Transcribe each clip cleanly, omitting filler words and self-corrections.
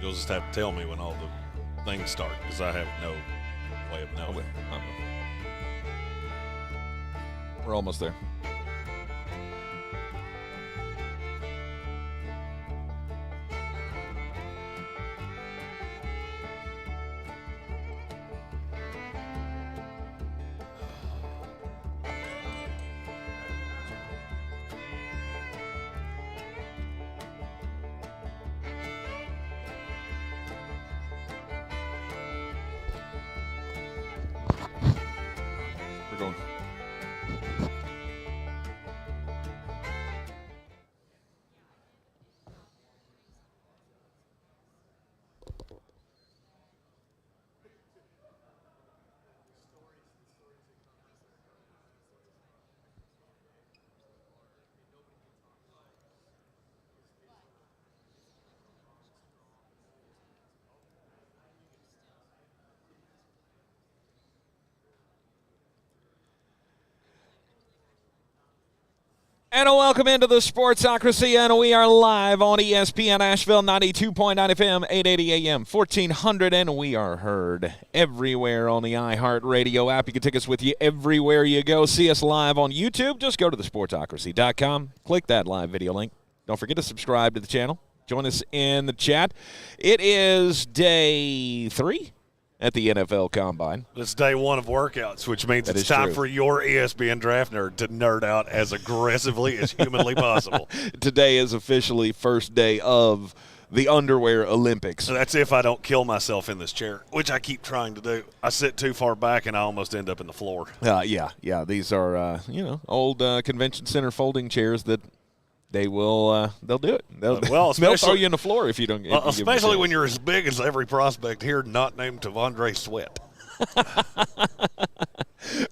You'll just have to tell me when all the things start, because I have no way of knowing. We're almost there. We're going. And welcome into the Sportsocracy, and we are live on ESPN Asheville, 92.9 FM, 880 AM, 1400, and we are heard everywhere on the iHeartRadio app. You can take us with you everywhere you go. See us live on YouTube. Just go to thesportsocracy.com, click that live video link. Don't forget to subscribe to the channel. Join us in the chat. It is day 3 at the NFL Combine. It's day 1 of workouts, which means it's time for your ESPN Draft Nerd to nerd out as aggressively as humanly possible. Today is officially first day of the Underwear Olympics. So that's if I don't kill myself in this chair, which I keep trying to do. I sit too far back, and I almost end up in the floor. Yeah. These are, old convention center folding chairs that they'll do it. They'll throw you in the floor if you don't. Especially when you're as big as every prospect here, not named Tavondre Sweat.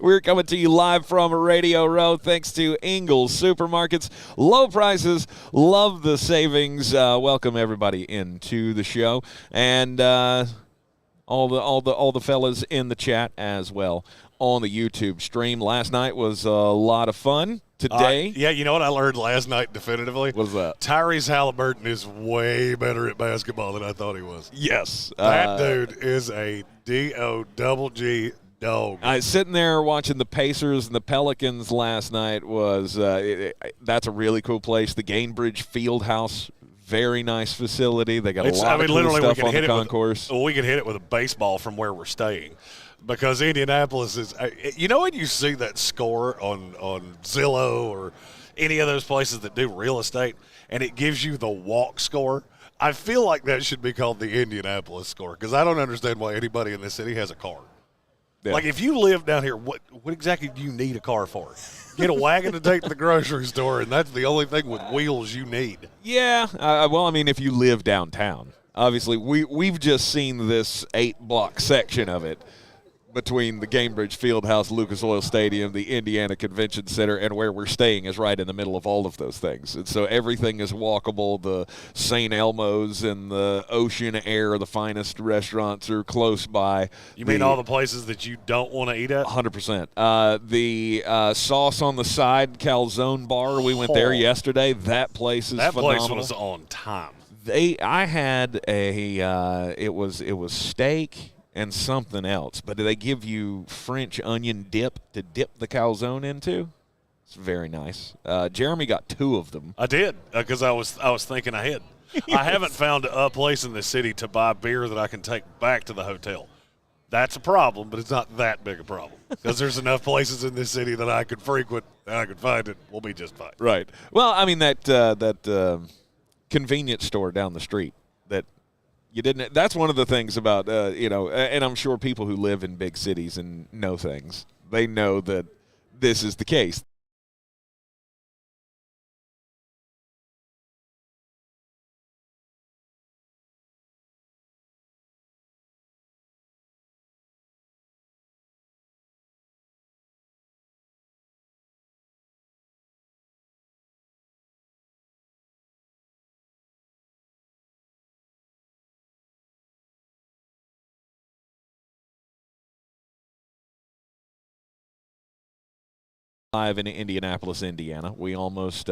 We're coming to you live from Radio Row, thanks to Ingles Supermarkets. Low prices, love the savings. Welcome everybody into the show, and all the fellas in the chat as well on the YouTube stream. Last night was a lot of fun. Today? Yeah, you know what I learned last night definitively? What was that? Tyrese Halliburton is way better at basketball than I thought he was. Yes. That dude is a D-O-double-G dog. I was sitting there watching the Pacers and the Pelicans last night. That's a really cool place. The Gainbridge Fieldhouse, very nice facility. They got a lot of cool stuff on the concourse. We could hit it with a baseball from where we're staying. Because Indianapolis is, when you see that score on Zillow or any of those places that do real estate, and it gives you the walk score, I feel like that should be called the Indianapolis score, because I don't understand why anybody in this city has a car. Yeah. Like, if you live down here, what exactly do you need a car for? Get a wagon to take to the grocery store, and that's the only thing with wheels you need. Yeah. If you live downtown. Obviously, we've just seen this 8-block section of it, between the Gainbridge Fieldhouse, Lucas Oil Stadium, the Indiana Convention Center, and where we're staying is right in the middle of all of those things. And so everything is walkable. The St. Elmo's and the Ocean Air, the finest restaurants, are close by. You mean all the places that you don't want to eat at? 100%. The Sauce on the Side Calzone Bar, we went there yesterday. That place is phenomenal. That place was on time. I had it was steak and something else, but do they give you French onion dip to dip the calzone into? It's very nice. Jeremy got 2 of them. I did, because I was thinking ahead. I haven't found a place in the city to buy beer that I can take back to the hotel. That's a problem, but it's not that big a problem, because there's enough places in this city that I could frequent and I could find it. We'll be just fine. Right. Well, I mean, that convenience store down the street that you didn't. That's one of the things about, and I'm sure people who live in big cities and know things, they know that this is the case. Live in Indianapolis, Indiana. We almost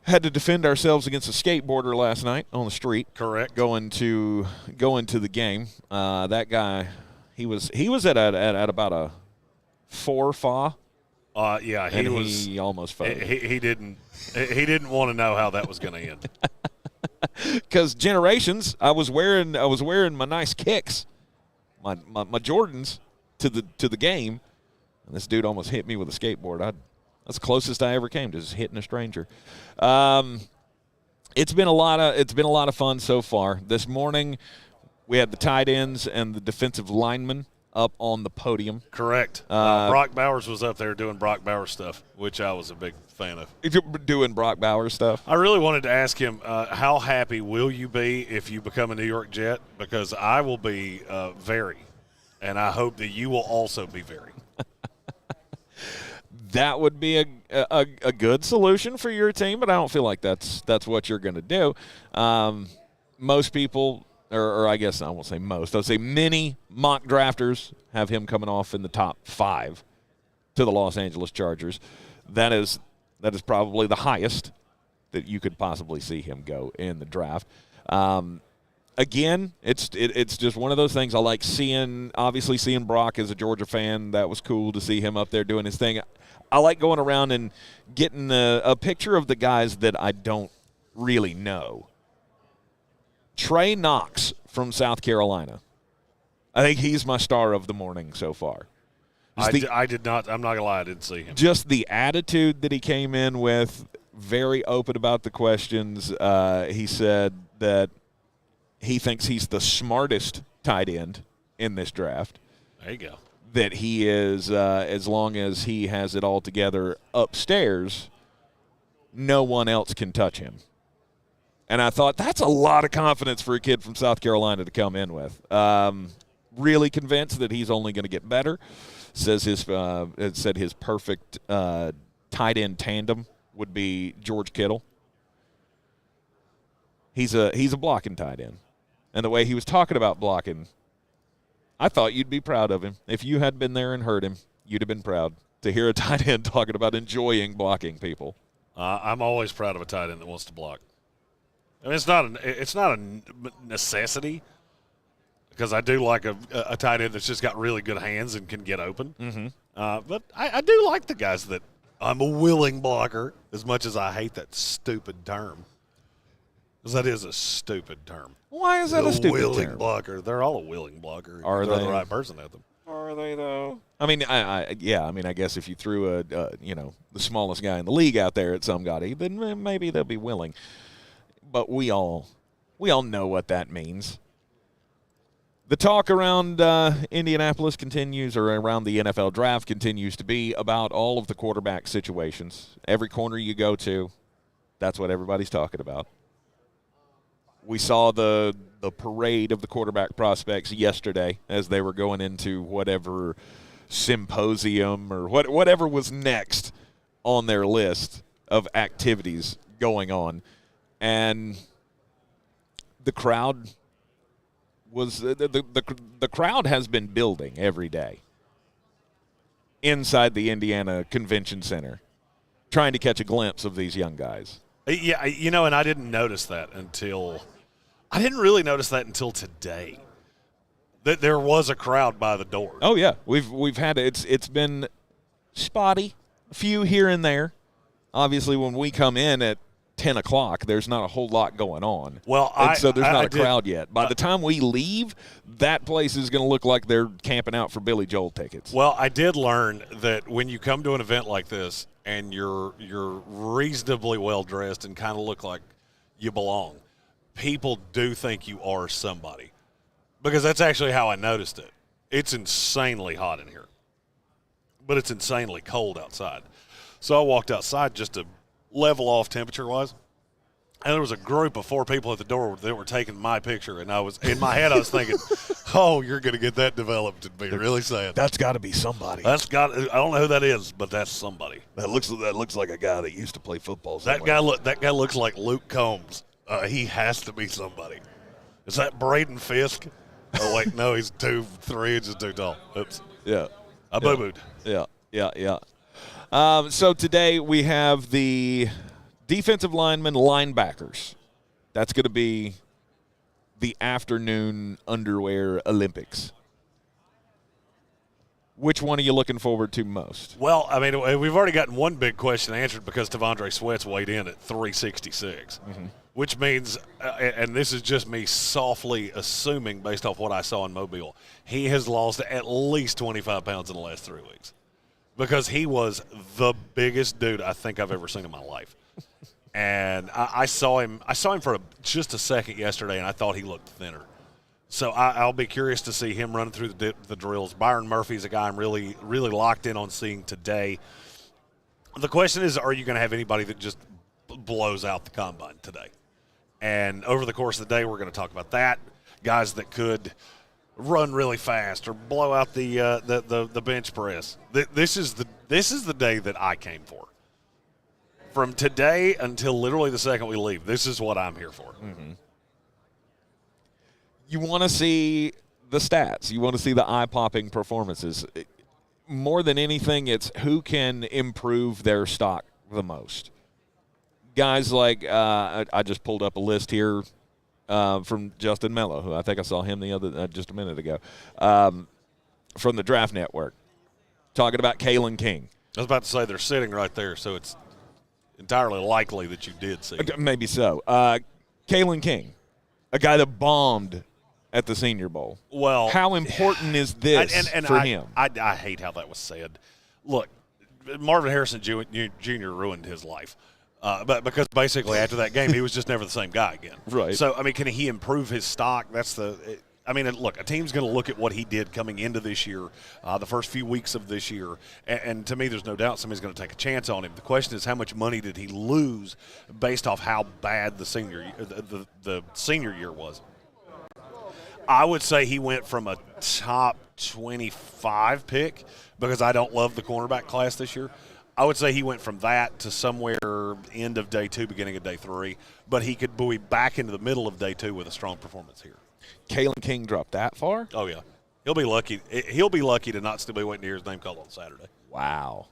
had to defend ourselves against a skateboarder last night on the street. Correct. Going to the game. That guy, he was at about a 4 fa. Yeah, he almost fell. He didn't want to know how that was going to end. Because generations, I was wearing my nice kicks, my Jordans to the game, and this dude almost hit me with a skateboard. That's the closest I ever came to just hitting a stranger. It's been a lot of fun so far. This morning, we had the tight ends and the defensive linemen up on the podium. Correct. Brock Bowers was up there doing Brock Bowers stuff, which I was a big fan of. If you're doing Brock Bowers stuff, I really wanted to ask him, how happy will you be if you become a New York Jet? Because I will be very, and I hope that you will also be very. That would be a good solution for your team, but I don't feel like that's what you're going to do. Most people, or I guess I won't say most, I'll say many mock drafters have him coming off in the top 5 to the Los Angeles Chargers. That is probably the highest that you could possibly see him go in the draft. Again, it's just one of those things I like seeing. Obviously, seeing Brock as a Georgia fan, that was cool to see him up there doing his thing. I like going around and getting a picture of the guys that I don't really know. Trey Knox from South Carolina. I think he's my star of the morning so far. I did not. I'm not going to lie, I didn't see him. Just the attitude that he came in with, very open about the questions. He said that he thinks he's the smartest tight end in this draft. There you go. That he is, as long as he has it all together upstairs, no one else can touch him. And I thought, that's a lot of confidence for a kid from South Carolina to come in with. Really convinced that he's only going to get better. Said his perfect tight end tandem would be George Kittle. He's a blocking tight end. And the way he was talking about blocking, I thought you'd be proud of him. If you had been there and heard him, you'd have been proud to hear a tight end talking about enjoying blocking people. I'm always proud of a tight end that wants to block. I mean, it's not a necessity, because I do like a tight end that's just got really good hands and can get open. Mm-hmm. But I do like the guys that I'm a willing blocker, as much as I hate that stupid term. Because that is a stupid term. Why is that a stupid willing term? blocker. They're all a willing blocker. Are they're they? the right person at them. Are they, though? I mean, I guess if you threw the smallest guy in the league out there at somebody, then maybe they'll be willing. But we all know what that means. The talk around Indianapolis continues, or around the NFL draft continues to be about all of the quarterback situations. Every corner you go to, that's what everybody's talking about. We saw the parade of the quarterback prospects yesterday as they were going into whatever symposium or whatever was next on their list of activities going on. And the crowd was the crowd has been building every day inside the Indiana Convention Center, trying to catch a glimpse of these young guys. Yeah, and I didn't really notice that until today. That there was a crowd by the door. Oh yeah, we've had it's been spotty, a few here and there. Obviously, when we come in at 10 o'clock, there's not a whole lot going on. Well, so there's not a crowd yet. By the time we leave, that place is going to look like they're camping out for Billy Joel tickets. Well, I did learn that when you come to an event like this and you're reasonably well dressed and kind of look like you belong, people do think you are somebody. Because that's actually how I noticed it. It's insanely hot in here, but it's insanely cold outside. So I walked outside just to level off temperature-wise, and there was a group of 4 people at the door that were taking my picture, and I was in my head I was thinking, oh, you're going to get that developed and be really sad. That's got to be somebody. I don't know who that is, but that's somebody. That looks like a guy that used to play football somewhere. That guy looks like Luke Combs. He has to be somebody. Is that Braden Fisk? Oh, wait, no, he's 3 inches too tall. Oops. Yeah. I boo-booed. Yeah. So today we have the Defensive linemen, linebackers. That's going to be the afternoon underwear Olympics. Which one are you looking forward to most? Well, I mean, we've already gotten one big question answered because Tavondre Sweat's weighed in at 366, which means, and this is just me softly assuming based off what I saw in Mobile, he has lost at least 25 pounds in the last 3 weeks because he was the biggest dude I think I've ever seen in my life. And I saw him for just a second yesterday, and I thought he looked thinner. So I'll be curious to see him running through the drills. Byron Murphy's a guy I'm really, really locked in on seeing today. The question is, are you going to have anybody that just blows out the combine today? And over the course of the day, we're going to talk about that. Guys that could run really fast or blow out the bench press. This is the day that I came for. From today until literally the second we leave, this is what I'm here for. Mm-hmm. You want to see the stats. You want to see the eye-popping performances. More than anything, it's who can improve their stock the most. Guys like I just pulled up a list here from Justin Mello, who I think I saw him just a minute ago, from the Draft Network, talking about Kalen King. I was about to say they're sitting right there, so it's entirely likely that you did see it. Maybe so. Kalen King, a guy that bombed at the Senior Bowl. Well, how important is this for him? I hate how that was said. Look, Marvin Harrison Jr. ruined his life. But because basically after that game, he was just never the same guy again. Right. So, I mean, can he improve his stock? Look, a team's going to look at what he did coming into this year, the first few weeks of this year, and to me there's no doubt somebody's going to take a chance on him. The question is how much money did he lose based off how bad the senior year was. I would say he went from a top 25 pick because I don't love the cornerback class this year. I would say he went from that to somewhere end of day 2, beginning of day 3, but he could buoy back into the middle of day 2 with a strong performance here. Kalen King dropped that far? Oh, yeah. He'll be lucky. He'll be lucky to not still be waiting to hear his name called on Saturday. Wow.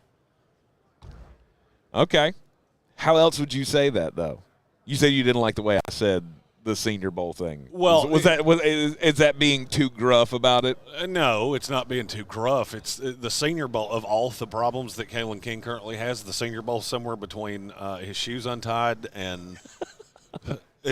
Okay. How else would you say that, though? You said you didn't like the way I said the Senior Bowl thing. Well, is that being too gruff about it? No, it's not being too gruff. It's the Senior Bowl. Of all the problems that Kalen King currently has, the Senior Bowl somewhere between his shoes untied and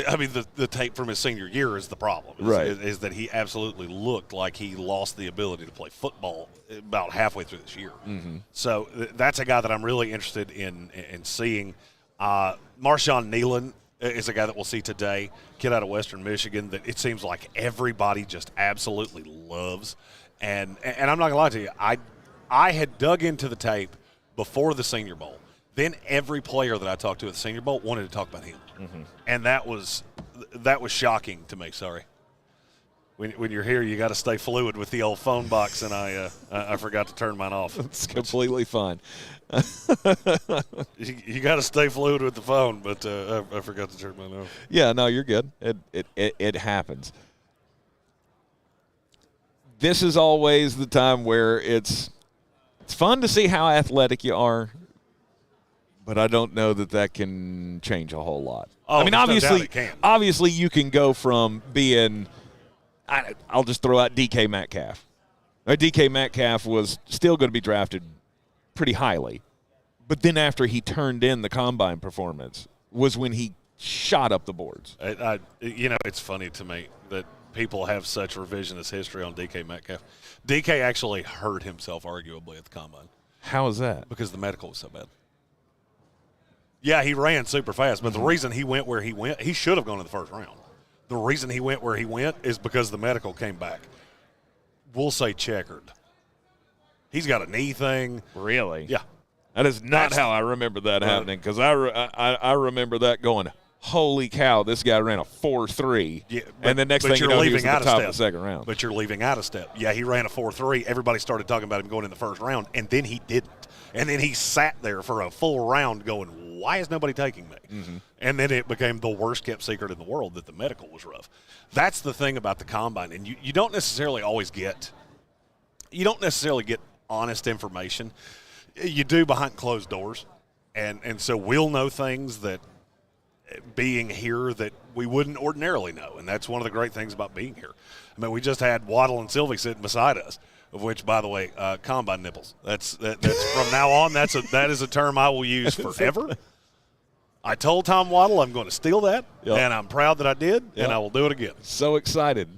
I mean, the tape from his senior year is the problem. Is that he absolutely looked like he lost the ability to play football about halfway through this year. Mm-hmm. So that's a guy that I'm really interested in seeing. Marshawn Nealon is a guy that we'll see today, kid out of Western Michigan that it seems like everybody just absolutely loves. And I'm not going to lie to you, I had dug into the tape before the Senior Bowl. Then every player that I talked to at the Senior Bowl wanted to talk about him. Mm-hmm. And that was shocking to me, sorry. When you're here, you got to stay fluid with the old phone box, and I forgot to turn mine off. It's completely fine. You got to stay fluid with the phone, but I forgot to turn mine off. Yeah, no, you're good. It happens. This is always the time where it's fun to see how athletic you are, but I don't know that can change a whole lot. Oh, I mean, obviously you can go from being – I'll just throw out DK Metcalf. DK Metcalf was still going to be drafted pretty highly, but then after he turned in the combine performance was when he shot up the boards. It's funny to me that people have such revisionist history on DK Metcalf. DK actually hurt himself arguably at the combine. How is that? Because the medical was so bad. Yeah, he ran super fast, but the reason he went where he went, he should have gone in the first round. The reason he went where he went is because the medical came back. We'll say checkered. He's got a knee thing. Really? Yeah. That is not how I remember that happening, because I remember that going, holy cow, this guy ran a 4.3. Yeah, and the next thing you know, he was at the top of the second round. But you're leaving out a step. Yeah, he ran a 4.3. Everybody started talking about him going in the first round, and then he didn't. And then he sat there for a full round going, why is nobody taking me? Mm-hmm. And then it became the worst-kept secret in the world that the medical was rough. That's the thing about the combine. And you don't necessarily always get honest information. You do behind closed doors. And so we'll know things that being here that we wouldn't ordinarily know, and that's one of the great things about being here. I mean, we just had Waddle and Sylvie sitting beside us, of which, by the way, combine nipples. That's from now on. That is a term I will use forever. I told Tom Waddle I'm going to steal that, and I'm proud that I did, and I will do it again. So excited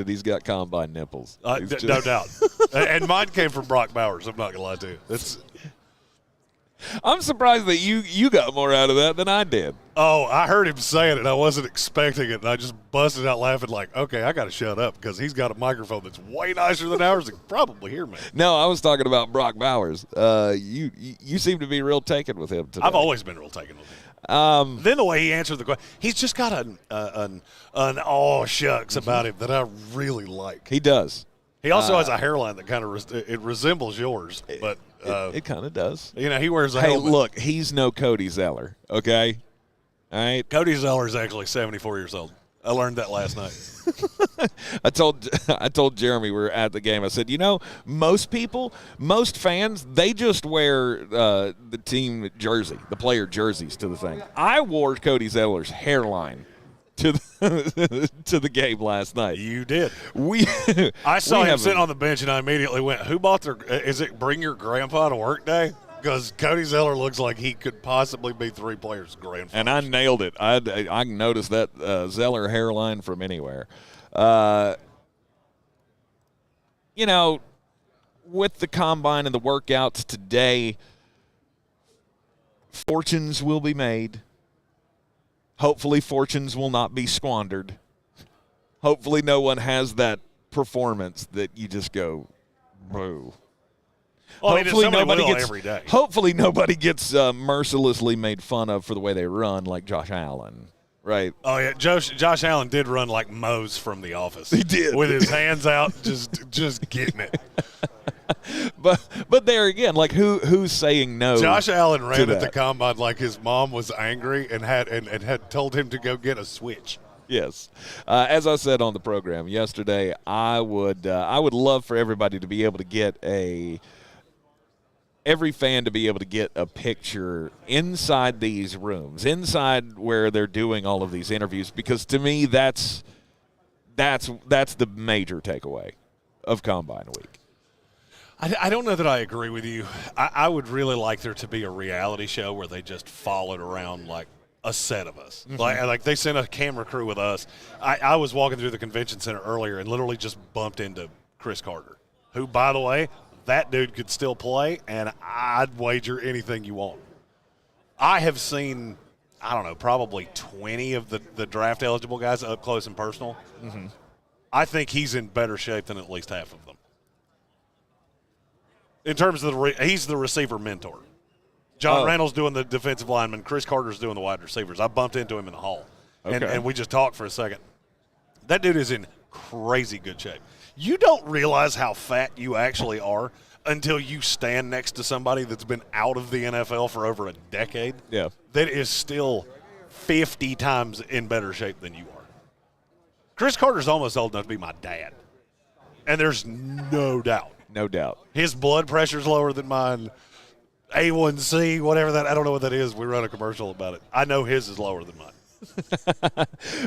he's got combine nipples. No doubt. And mine came from Brock Bowers, I'm not going to lie to you. I'm surprised that you got more out of that than I did. Oh, I heard him saying it. I wasn't expecting it, and I just busted out laughing like, okay, I got to shut up because he's got a microphone that's way nicer than ours and can probably hear me. No, I was talking about Brock Bowers. You seem to be real taken with him today. I've always been real taken with him. Then the way he answered the question, he's just got an aw shucks about him that I really like. He does. He also has a hairline that kind of it resembles yours, but it kind of does. You know, he wears a helmet. Hey, look, he's no Cody Zeller, okay? All right. Cody Zeller is actually 74 years old. I learned that last night. I told Jeremy we were at the game. I said, most fans, they just wear the team jersey, the player jerseys to the thing. I wore Cody Zeller's hairline to the game last night. You did. I saw him sitting on the bench, and I immediately went, "Who bought their? Is it Bring Your Grandpa to Work Day?" Because Cody Zeller looks like he could possibly be three players' grandfather. And I nailed it. I noticed that Zeller hairline from anywhere. With the combine and the workouts today, fortunes will be made. Hopefully, fortunes will not be squandered. Hopefully, no one has that performance that you just go, boo. Well, hopefully nobody gets mercilessly made fun of for the way they run, like Josh Allen, right? Oh yeah, Josh Allen did run like Mose from The Office. He did, with his hands out, just getting it. But there again, like who's saying no? Josh Allen ran at the combine like his mom was angry and had told him to go get a switch. Yes, as I said on the program yesterday, I would love for everybody to be able to get every fan to be able to get a picture inside these rooms, inside where they're doing all of these interviews, because to me that's the major takeaway of Combine Week. I don't know that I agree with you. I would really like there to be a reality show where they just followed around like a set of us. Mm-hmm. Like they sent a camera crew with us. I was walking through the convention center earlier and literally just bumped into Chris Carter, who, by the way, that dude could still play, and I'd wager anything you want. I have seen, I don't know, probably 20 of the draft-eligible guys up close and personal. Mm-hmm. I think he's in better shape than at least half of them. In terms of he's the receiver mentor. John Randall's doing the defensive lineman. Chris Carter's doing the wide receivers. I bumped into him in the hall, and we just talked for a second. That dude is in crazy good shape. You don't realize how fat you actually are until you stand next to somebody that's been out of the NFL for over a decade. Yeah, that is still 50 times in better shape than you are. Chris Carter's almost old enough to be my dad, and there's no doubt. No doubt. His blood pressure's lower than mine. A1C, whatever that, I don't know what that is. We run a commercial about it. I know his is lower than mine.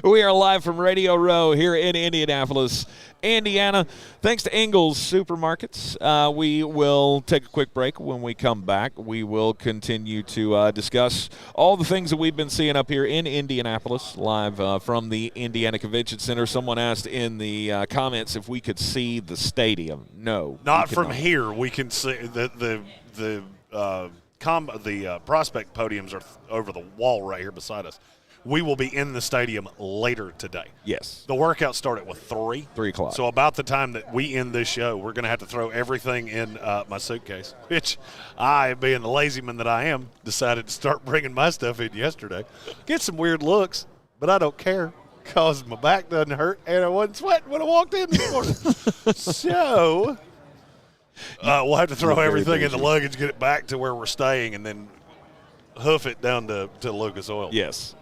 We are live from Radio Row here in Indianapolis, Indiana. Thanks to Ingles Supermarkets. We will take a quick break. When we come back, we will continue to discuss all the things that we've been seeing up here in Indianapolis, live from the Indiana Convention Center. Someone asked in the comments if we could see the stadium. No. Not from here. We can see the prospect podiums are over the wall right here beside us. We will be in the stadium later today. Yes. The workouts start at 3? 3 o'clock. So about the time that we end this show, we're going to have to throw everything in my suitcase, which I, being the lazy man that I am, decided to start bringing my stuff in yesterday. Get some weird looks, but I don't care because my back doesn't hurt and I wasn't sweating when I walked in this morning. So we'll have to throw everything in the luggage, get it back to where we're staying, and then hoof it down to Lucas Oil. Yes.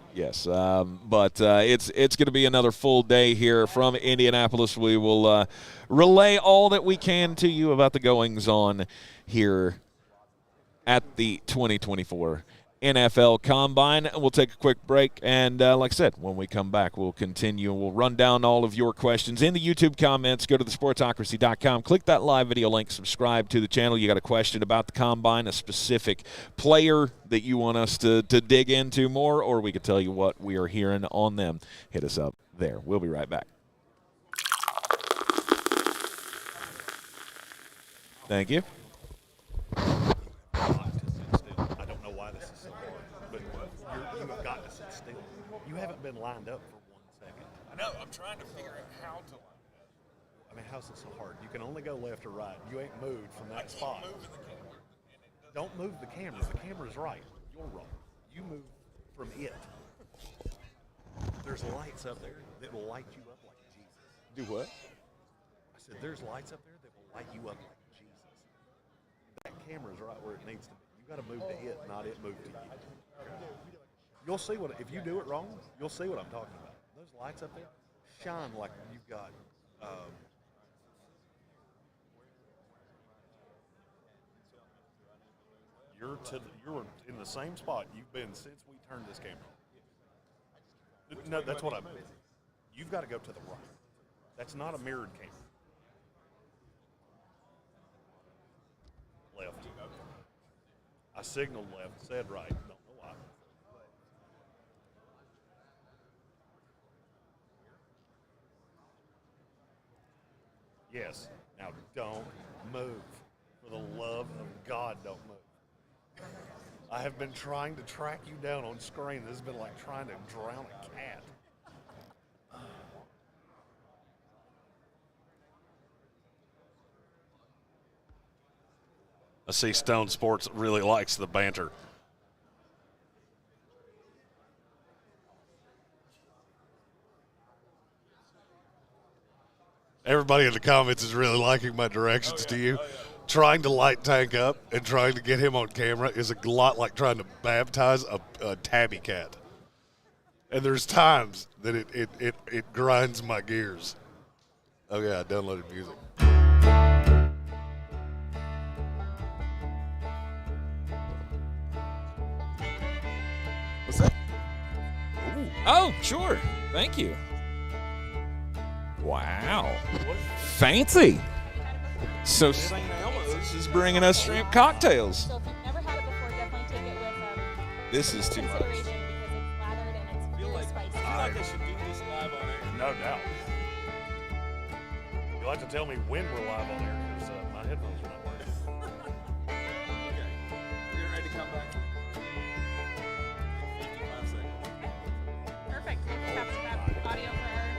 But it's going to be another full day here from Indianapolis. We will relay all that we can to you about the goings-on here at the 2024 NFL Combine. We'll take a quick break, and like I said, when we come back, we'll continue. We'll run down all of your questions in the YouTube comments. Go to thesportsocracy.com, click that live video link, subscribe to the channel. You got a question about the Combine, a specific player that you want us to dig into more, or we could tell you what we are hearing on them. Hit us up there. We'll be right back. Thank you. I don't know why this is so hard, but you have got to sit still. You haven't been lined up for 1 second. I know. I'm trying to figure out how to line up. I mean, how's it so hard? You can only go left or right. You ain't moved from that spot. Don't move the camera. The camera's right. You're wrong. You move from it. There's lights up there that will light you up like Jesus. Do what? I said, there's lights up there that will light you up like Jesus. That camera's right where it needs to be. You got to move to it, not it move to you. You'll see what, if you do it wrong, you'll see what I'm talking about. Those lights up there shine like you've got, you're in the same spot you've been since we turned this camera on. No, that's what I mean. You've got to go to the right. That's not a mirrored camera. Left. I signaled left, said right. Don't know why. Yes. Now don't move. For the love of God, don't move. I have been trying to track you down on screen. This has been like trying to drown a cat. I see Stone Sports really likes the banter. Everybody in the comments is really liking my directions to you. Trying to light Tank up and trying to get him on camera is a lot like trying to baptize a tabby cat. And there's times that it grinds my gears. Oh, yeah, I downloaded music. What's that? Ooh. Oh, sure. Thank you. Wow. Fancy. So St. Elmo's is bringing us shrimp cocktails. So if you've never had it before, definitely take it with This is too much. consideration because it's lathered and it's very spicy. I feel like they should do this live on air. No doubt. You'll have to tell me when we're live on air because my headphones are not working. Okay. We're ready to come back. 55 seconds. Perfect. We'll just have to have audio for our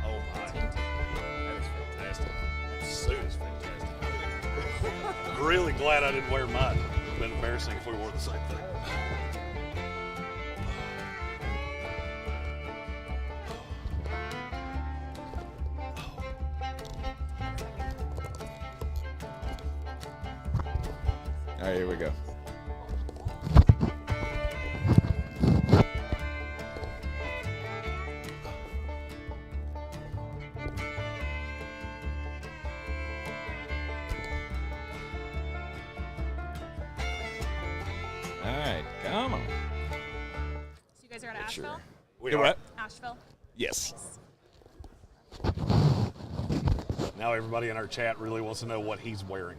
Oh, my. team. That is fantastic. That suit is fantastic. Really glad I didn't wear mine. It would have been embarrassing if we wore the same thing. All right, here we go. All right, come on. So you guys are at Asheville? Sure. We Do are. what? Asheville? Yes. Now everybody in our chat really wants to know what he's wearing.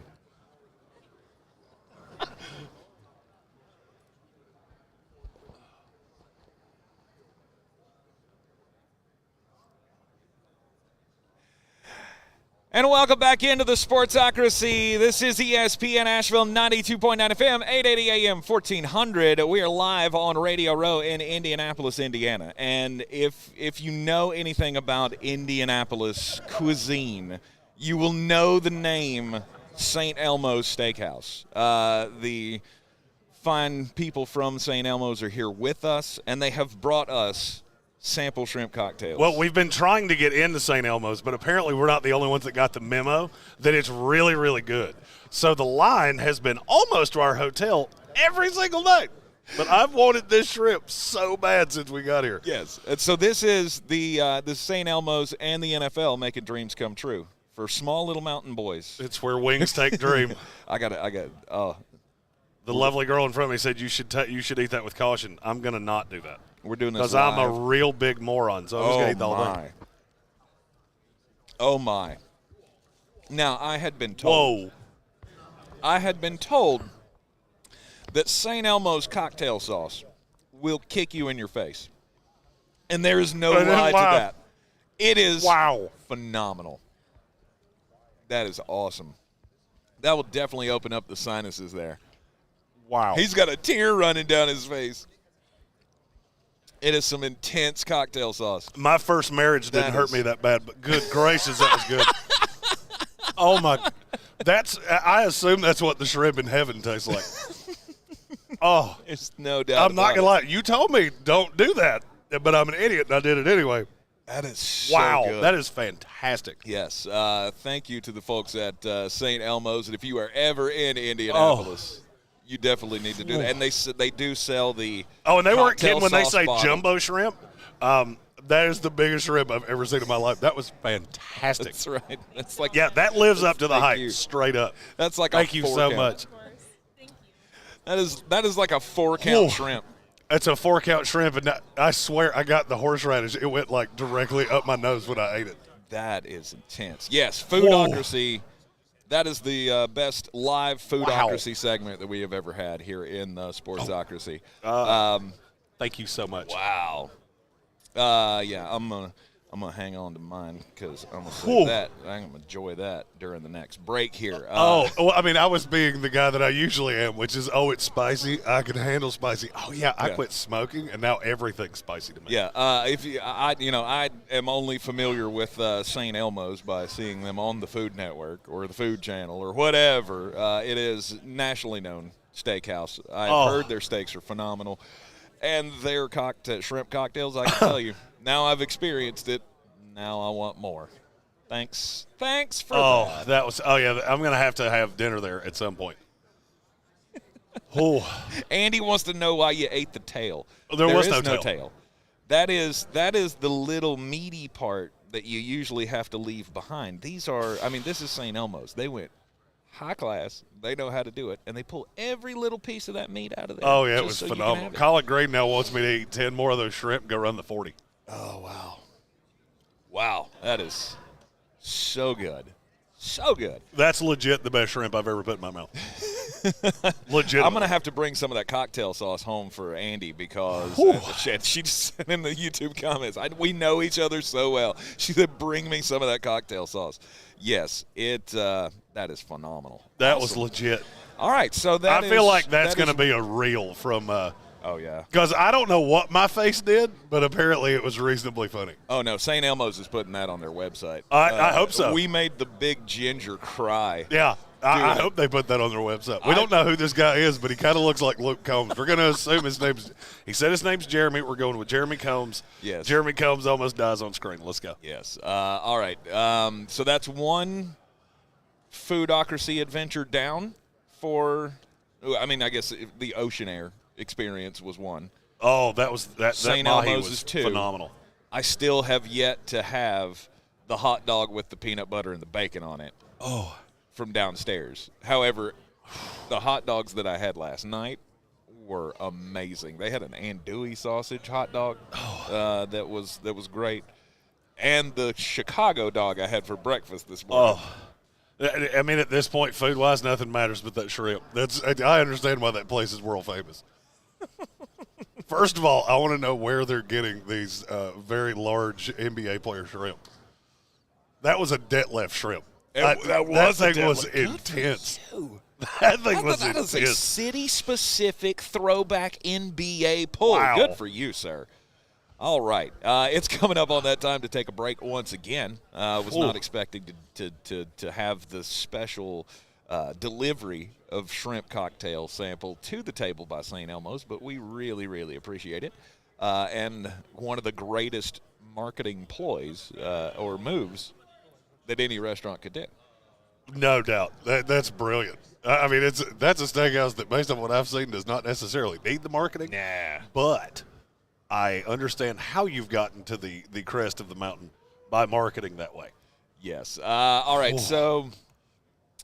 And welcome back into the Sportsocracy. This is ESPN Asheville 92.9 FM, 880 AM, 1400. We are live on Radio Row in Indianapolis, Indiana. And if you know anything about Indianapolis cuisine, you will know the name St. Elmo's Steakhouse. The fine people from St. Elmo's are here with us, and they have brought us sample shrimp cocktails. Well, we've been trying to get into St. Elmo's, but apparently we're not the only ones that got the memo that it's really, really good. So the line has been almost to our hotel every single night. But I've wanted this shrimp so bad since we got here. Yes. And so this is the St. Elmo's and the NFL making dreams come true for small little mountain boys. It's where wings take dream. I got it. The The lovely girl in front of me said you should eat that with caution. I'm going to not do that. We're doing this because live. I'm a real big moron, so I'm just going to eat the whole thing. Oh, my. Now, I had been told. Whoa. I had been told that St. Elmo's cocktail sauce will kick you in your face. And there is no lie to that. It is phenomenal. That is awesome. That will definitely open up the sinuses there. Wow. He's got a tear running down his face. It is some intense cocktail sauce. My first marriage didn't hurt me that bad, but good gracious, that was good. Oh, my. I assume that's what the shrimp in heaven tastes like. Oh. There's no doubt I'm not going to lie. You told me don't do that, but I'm an idiot, and I did it anyway. That is so good. That is fantastic. Yes. Thank you to the folks at St. Elmo's. And if you are ever in Indianapolis, you definitely need to do that. And they do sell the and they weren't kidding when they say bottle. jumbo shrimp. That is the biggest shrimp I've ever seen in my life. That was fantastic. That's right. That's like that lives up to the hype, straight up. That's like thank you so much. Thank you. That is like a 4-count shrimp. It's a 4-count shrimp, and I swear I got the horseradish. It went like directly up my nose when I ate it. That is intense. Yes, Foodocracy. That is the best live Foodocracy segment that we have ever had here in Sportsocracy. Thank you so much. Wow. I'm gonna hang on to mine because I'm gonna say that. I'm gonna enjoy that during the next break here. I was being the guy that I usually am, which is it's spicy. I can handle spicy. I quit smoking, and now everything's spicy to me. Yeah. I am only familiar with St. Elmo's by seeing them on the Food Network or the Food Channel or whatever. It is nationally known steakhouse. I've heard their steaks are phenomenal, and their shrimp cocktails. I can tell you. Now I've experienced it. Now I want more. Thanks for that. I'm going to have dinner there at some point. Andy wants to know why you ate the tail. There was no no tail. That is the little meaty part that you usually have to leave behind. This is St. Elmo's. They went high class. They know how to do it, and they pull every little piece of that meat out of there. Oh, yeah, it was phenomenal. Colin Greene now wants me to eat 10 more of those shrimp and go run the 40. Oh, wow. Wow, that is so good. So good. That's legit the best shrimp I've ever put in my mouth. Legit. I'm going to have to bring some of that cocktail sauce home for Andy because she just sent in the YouTube comments. We know each other so well. She said, bring me some of that cocktail sauce. Yes, that is phenomenal. That was legit. All right, so I feel like that's going to be a reel from because I don't know what my face did, but apparently it was reasonably funny. Oh, no, St. Elmo's is putting that on their website. I hope so. We made the big ginger cry. Yeah, I hope they put that on their website. We don't know who this guy is, but he kind of looks like Luke Combs. We're going to assume he said his name's Jeremy. We're going with Jeremy Combs. Yes. Jeremy Combs almost dies on screen. Let's go. Yes. All right. So that's one Foodocracy adventure down for, I guess the Ocean Air experience was one. Oh, that was that. St. Elmo's is two. Phenomenal. I still have yet to have the hot dog with the peanut butter and the bacon on it. From downstairs. However, the hot dogs that I had last night were amazing. They had an andouille sausage hot dog that was great, and the Chicago dog I had for breakfast this morning. At this point, food-wise, nothing matters but that shrimp. I understand why that place is world famous. First of all, I want to know where they're getting these very large NBA player shrimp. That was a Detlef shrimp. That thing was intense. That thing was intense. That is a city-specific throwback NBA pull. Wow. Good for you, sir. All right. It's coming up on that time to take a break once again. I was not expecting to have the special delivery of shrimp cocktail sample to the table by St. Elmo's, but we really, really appreciate it. And one of the greatest marketing ploys or moves that any restaurant could do. No doubt. That's brilliant. That's a steakhouse that, based on what I've seen, does not necessarily need the marketing. Nah. But I understand how you've gotten to the crest of the mountain by marketing that way. Yes. All right. So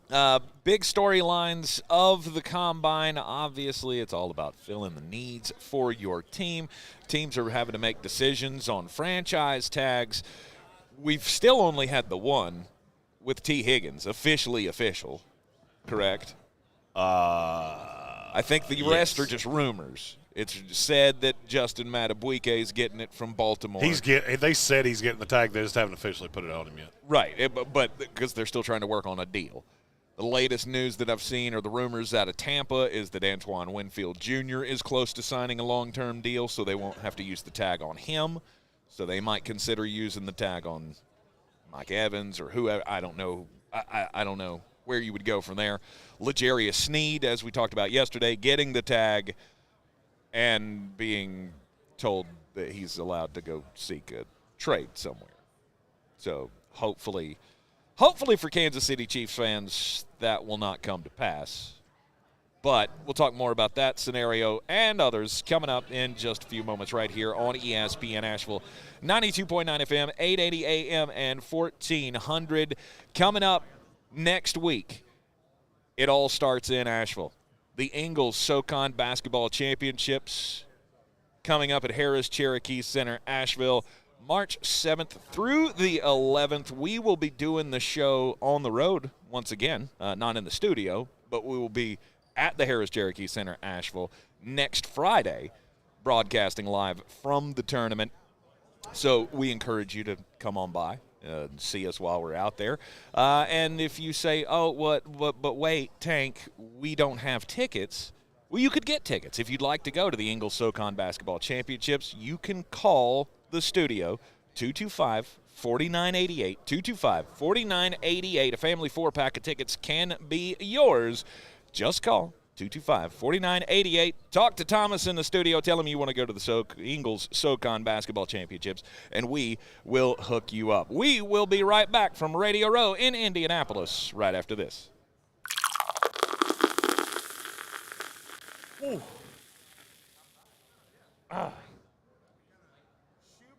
Big storylines of the Combine. Obviously, it's all about filling the needs for your team. Teams are having to make decisions on franchise tags. We've still only had the one with T. Higgins, officially official, correct? I think the rest are just rumors. It's said that Justin Madubuike is getting it from Baltimore. They said he's getting the tag. They just haven't officially put it on him yet. Right, but because they're still trying to work on a deal. The latest news that I've seen, or the rumors out of Tampa, is that Antoine Winfield Jr. is close to signing a long-term deal, so they won't have to use the tag on him. So they might consider using the tag on Mike Evans or whoever. I don't know. I don't know where you would go from there. L'Jarius Sneed, as we talked about yesterday, getting the tag and being told that he's allowed to go seek a trade somewhere. So hopefully for Kansas City Chiefs fans, that will not come to pass. But we'll talk more about that scenario and others coming up in just a few moments right here on ESPN Asheville. 92.9 FM, 880 AM, and 1400. Coming up next week, it all starts in Asheville. The Ingles SoCon Basketball Championships coming up at Harris Cherokee Center, Asheville. March 7th through the 11th, we will be doing the show on the road once again, not in the studio, but we will be at the Harris Cherokee Center, Asheville, next Friday, broadcasting live from the tournament. So we encourage you to come on by and see us while we're out there. And if you say, but wait, Tank, we don't have tickets, well, you could get tickets. If you'd like to go to the Ingles SoCon Basketball Championships, you can call the studio, 225-4988, 225-4988. A family 4-pack of tickets can be yours. Just call 225-4988. Talk to Thomas in the studio. Tell him you want to go to the Ingles SoCon Basketball Championships, and we will hook you up. We will be right back from Radio Row in Indianapolis right after this. Ooh.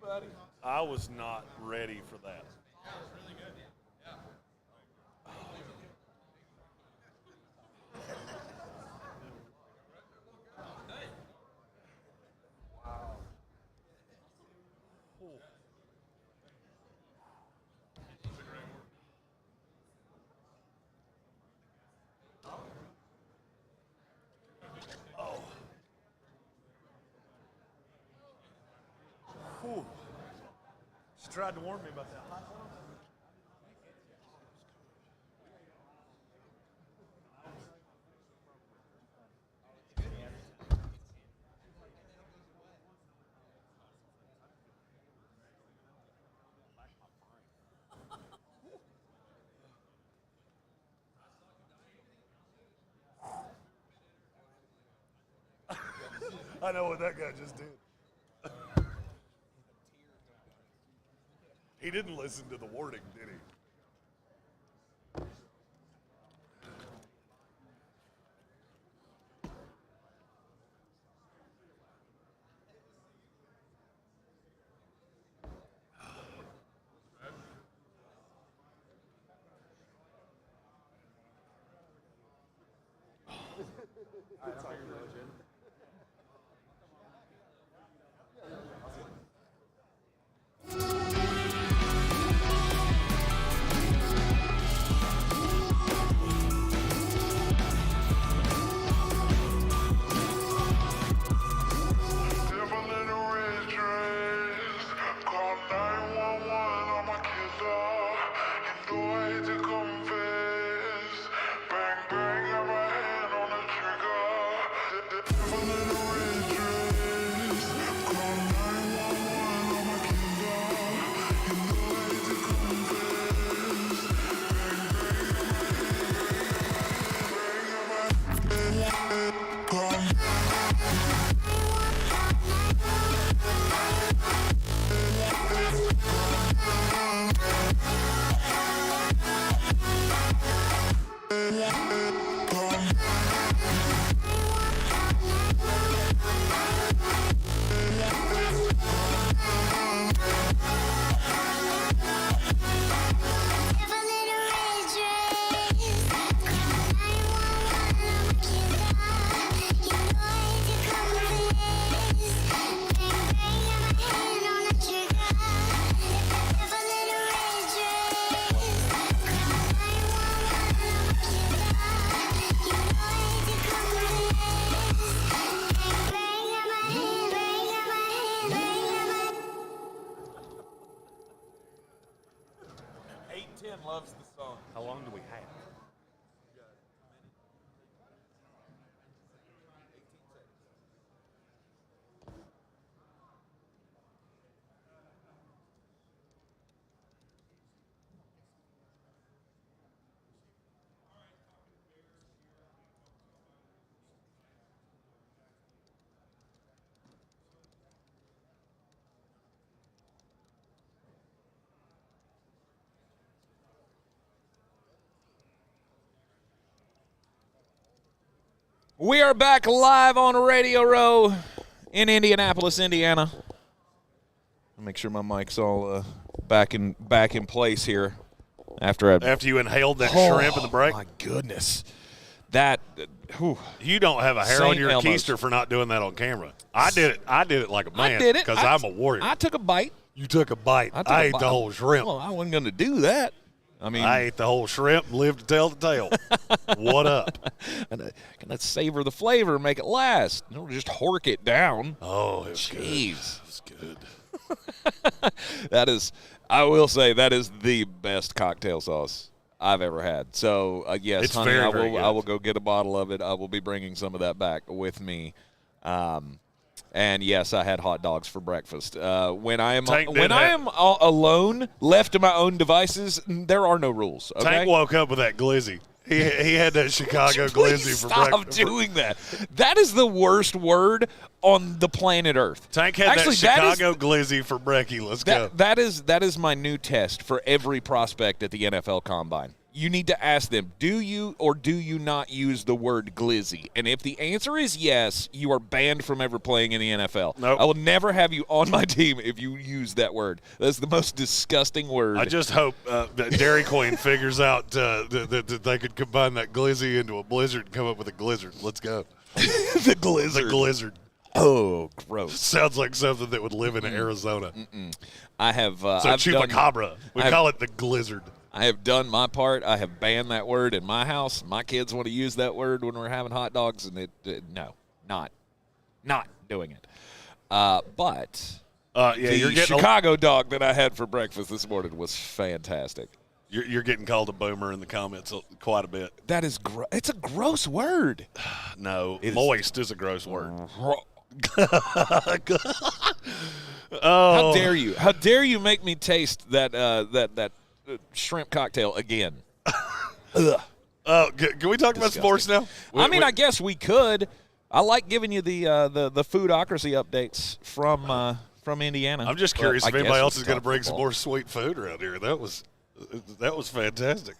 Buddy. I was not ready for that. That was really good. Yeah. Wow. Ooh. Oh. Whew. She tried to warn me about that hot one. I know what that guy just did. He didn't listen to the warning, did he? ESPN loves the song. How long do we have? We are back live on Radio Row in Indianapolis, Indiana. Make sure my mic's all back in place here after you inhaled that shrimp in the break. My goodness, that you don't have a hair on St. your Elmo's. keister for not doing that on camera. I did it like a man. I did it because I'm a warrior. I took a bite. You took a bite. I ate the whole shrimp. Well, I wasn't going to do that. I mean, I ate the whole shrimp and lived to tell the tale. What up? Can I savor the flavor, make it last? Don't just hork it down. Oh, it was Jeez. good. It was good. That is, I will say, that is the best cocktail sauce I've ever had. So, yes, It's honey, very, very good. I will go get a bottle of it. I will be bringing some of that back with me. And yes, I had hot dogs for breakfast. When I am alone, left to my own devices, there are no rules. Okay? Tank woke up with that glizzy. He had that Chicago glizzy for breakfast. Stop doing that. That is the worst word on the planet Earth. Tank had that Chicago glizzy for brekkie. Let's go. That is my new test for every prospect at the NFL Combine. You need to ask them, do you or do you not use the word glizzy? And if the answer is yes, you are banned from ever playing in the NFL. Nope. I will never have you on my team if you use that word. That's the most disgusting word. I just hope that Dairy Queen figures out that they could combine that glizzy into a blizzard and come up with a blizzard. Let's go. The blizzard. The blizzard. Oh, gross. Sounds like something that would live in Arizona. I have. So I've chupacabra. We call it the blizzard. I have done my part. I have banned that word in my house. My kids want to use that word when we're having hot dogs, and not doing it. But Yeah, the you're getting Chicago dog that I had for breakfast this morning was fantastic. You're getting called a boomer in the comments quite a bit. That is it's a gross word. No, Moist is a gross word. How dare you? How dare you make me taste that shrimp cocktail again? Ugh. Can we talk about sports now? I guess we could. I like giving you the foodocracy updates from Indiana. I'm just curious if anybody else is going to bring some more sweet food around here. That was fantastic.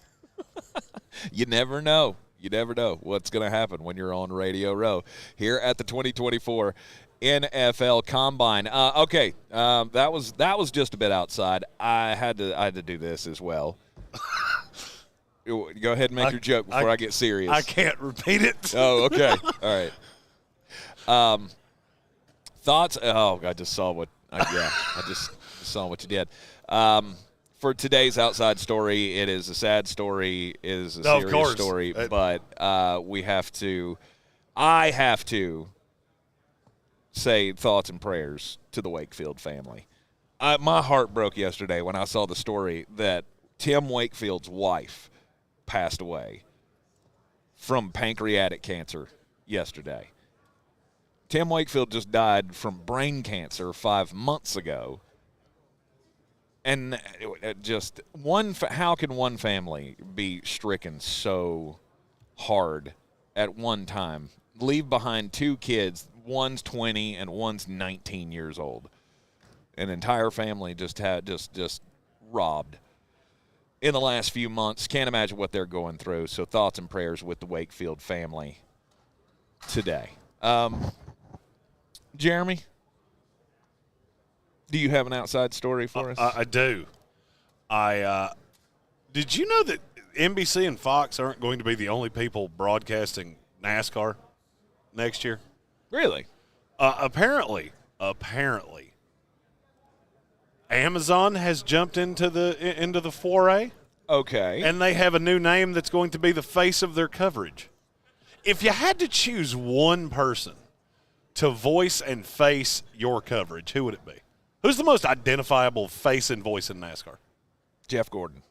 You never know. You never know what's going to happen when you're on Radio Row here at the 2024 NFL Combine. Okay, that was just a bit outside. I had to do this as well. Go ahead and make your joke before I get serious. I can't repeat it. Oh, okay. All right. Thoughts? Oh, I just saw what. I just saw what you did. For today's outside story, it is a sad story. It is a serious story, but we have to. I have to say thoughts and prayers to the Wakefield family. My heart broke yesterday when I saw the story that Tim Wakefield's wife passed away from pancreatic cancer yesterday. Tim Wakefield just died from brain cancer 5 months ago. And just how can one family be stricken so hard at one time? Leave behind two kids, one's 20 and one's 19 years old. An entire family just robbed in the last few months. Can't imagine what they're going through. So thoughts and prayers with the Wakefield family today. Jeremy, do you have an outside story for us? I do. Did you know that NBC and Fox aren't going to be the only people broadcasting NASCAR next year? Really? Apparently, Amazon has jumped into the foray. Okay. And they have a new name that's going to be the face of their coverage. If you had to choose one person to voice and face your coverage, who would it be? Who's the most identifiable face and voice in NASCAR? Jeff Gordon.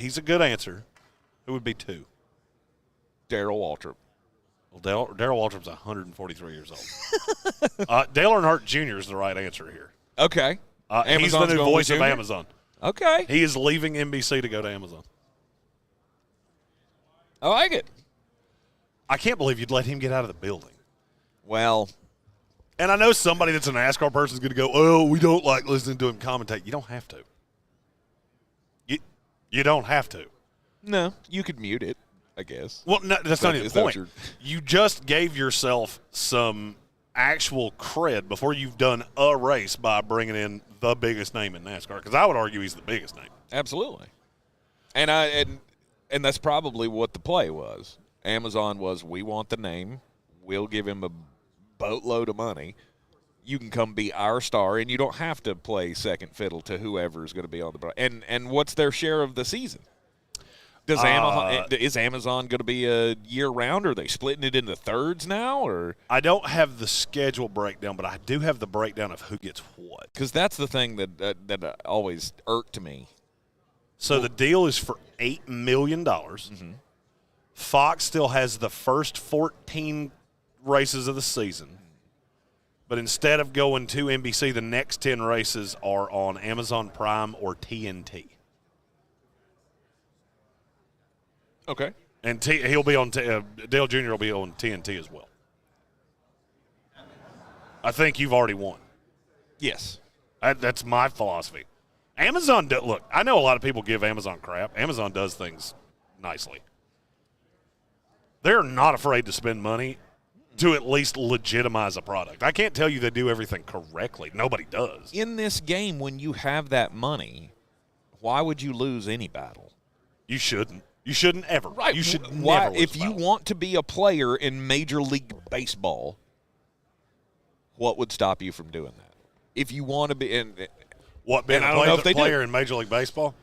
He's a good answer. Who would be 2? Darrell Waltrip. Well, Darrell Waltrip's 143 years old. Dale Earnhardt Jr. is the right answer here. Okay. He's the new voice of Jr.? Amazon. Okay. He is leaving NBC to go to Amazon. I like it. I can't believe you'd let him get out of the building. Well, and I know somebody that's a NASCAR person is going to go, oh, we don't like listening to him commentate. You don't have to. You don't have to. no, you could mute it, I guess. Well, no, that's not even Is the that point. your- You just gave yourself some actual cred before you've done a race by bringing in the biggest name in NASCAR, because I would argue he's the biggest name. Absolutely. And that's probably what the play was. Amazon was, we want the name. We'll give him a boatload of money. You can come be our star, and you don't have to play second fiddle to whoever is going to be on the and what's their share of the season? Is Amazon going to be a year-round? Are they splitting it into thirds now? Or I don't have the schedule breakdown, but I do have the breakdown of who gets what. because that's the thing that always irked me. So the deal is for $8 million. Mm-hmm. Fox still has the first 14 races of the season. But instead of going to NBC, the next 10 races are on Amazon Prime or TNT. Okay. And he'll be on Dale Jr. will be on TNT as well. I think you've already won. Yes. That's my philosophy. Amazon, look, I know a lot of people give Amazon crap. Amazon does things nicely. They're not afraid to spend money to at least legitimize a product. I can't tell you they do everything correctly. Nobody does. In this game, when you have that money, why would you lose any battle? You shouldn't. You shouldn't ever. Right. You should Why, never lose if a you battle. want to be a player in Major League Baseball, what would stop you from doing that? If you want to be in What, being and I don't know if a they do. player in Major League Baseball?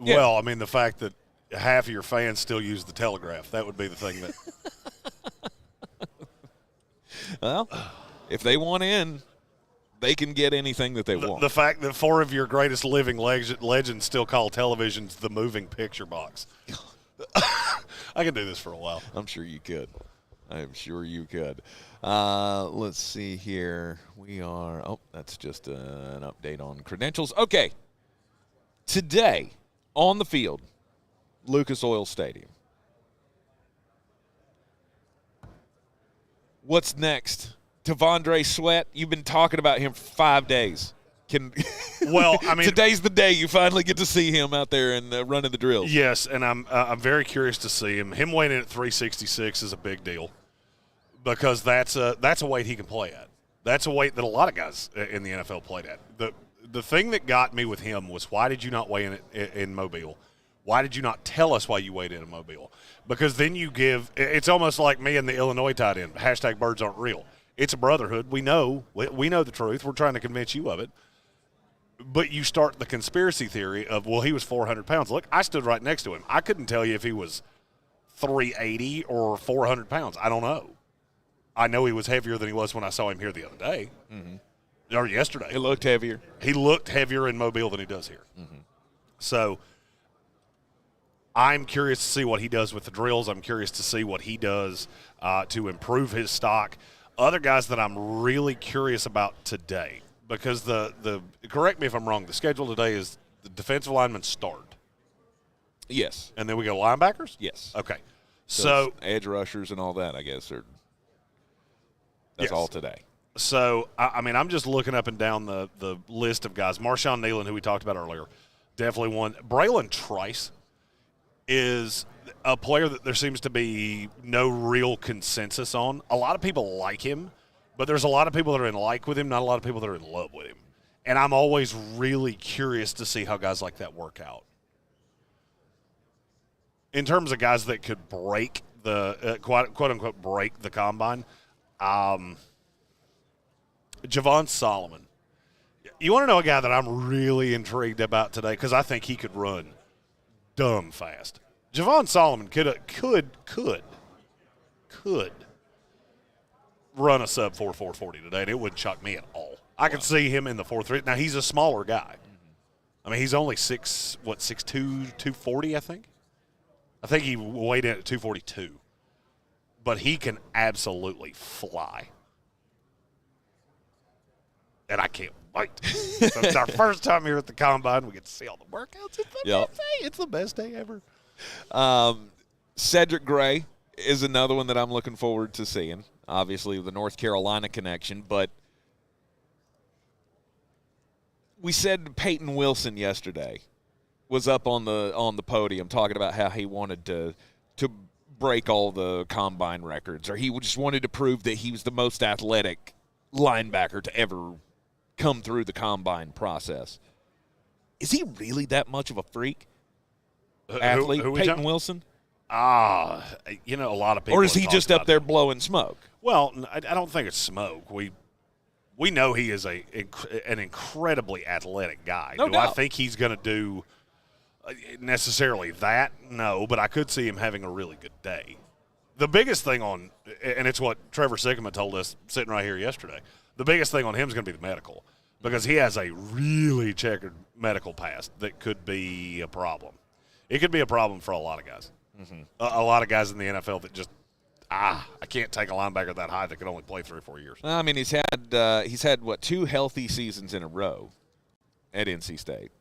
Yeah. Well, I mean, the fact that half of your fans still use the telegraph, that would be the thing that well, if they want in, they can get anything that they want. the fact that 4 of your greatest living legends still call televisions the moving picture box. I could do this for a while. I'm sure you could. I'm sure you could. Let's see here. We are. Oh, that's just an update on credentials. Okay. Today, on the field, Lucas Oil Stadium. What's next? T'Vondre Sweat, you've been talking about him for 5 days. Well, I mean, today's the day you finally get to see him out there and running the drills. yes, and I'm very curious to see him. Him weighing in at 366 is a big deal because that's a weight he can play at. That's a weight that a lot of guys in the NFL played at. The thing that got me with him was, why did you not weigh in Mobile? Why did you not tell us why you weighed in Mobile? Because then you it's almost like me and the Illinois tight end, hashtag birds aren't real. It's a brotherhood. We know the truth. We're trying to convince you of it. But you start the conspiracy theory of, well, he was 400 pounds. Look, I stood right next to him. I couldn't tell you if he was 380 or 400 pounds. I don't know. I know he was heavier than he was when I saw him here the other day, or yesterday. It looked heavier. He looked heavier in Mobile than he does here. Mm-hmm. So I'm curious to see what he does with the drills. I'm curious to see what he does to improve his stock. Other guys that I'm really curious about today, because the correct me if I'm wrong, the schedule today is the defensive linemen start. Yes. And then we go linebackers? Yes. Okay. So So edge rushers and all that, I guess, that's Yes. all today. So, I mean, I'm just looking up and down the list of guys. Marshawn Nealon, who we talked about earlier, definitely one. Braylon Trice is a player that there seems to be no real consensus on. A lot of people like him, but there's a lot of people that are in like with him, not a lot of people that are in love with him. And I'm always really curious to see how guys like that work out. In terms of guys that could break the quote-unquote break the combine, Javon Solomon. You want to know a guy that I'm really intrigued about today because I think he could run dumb fast. Javon Solomon could run a sub 4.40 today, and it wouldn't shock me at all. I could see him in the 4.3. Now, he's a smaller guy, I mean, he's only 6'2", 240, I think. I think he weighed in at 242. But he can absolutely fly. And I can't wait. It's our first time here at the Combine. We get to see all the workouts. It's the best day. It's the best day ever. Cedric Gray is another one that I'm looking forward to seeing. Obviously, the North Carolina connection. But we said Peyton Wilson yesterday was up on the podium talking about how he wanted to break all the combine records, or he just wanted to prove that he was the most athletic linebacker to ever come through the combine process. Is he really that much of a freak athlete, who Peyton Wilson? A lot of people. Or is he just up there blowing smoke? Well, I don't think it's smoke. We know he is an incredibly athletic guy. No Do doubt. I think he's going to do necessarily that? No, but I could see him having a really good day. The biggest thing and it's what Trevor Sickman told us sitting right here yesterday, the biggest thing on him is going to be the medical, because he has a really checkered medical past that could be a problem. It could be a problem for a lot of guys. Mm-hmm. A lot of guys in the NFL that just, I can't take a linebacker that high that could only play 3 or 4 years. I mean, he's had 2 healthy seasons in a row at NC State.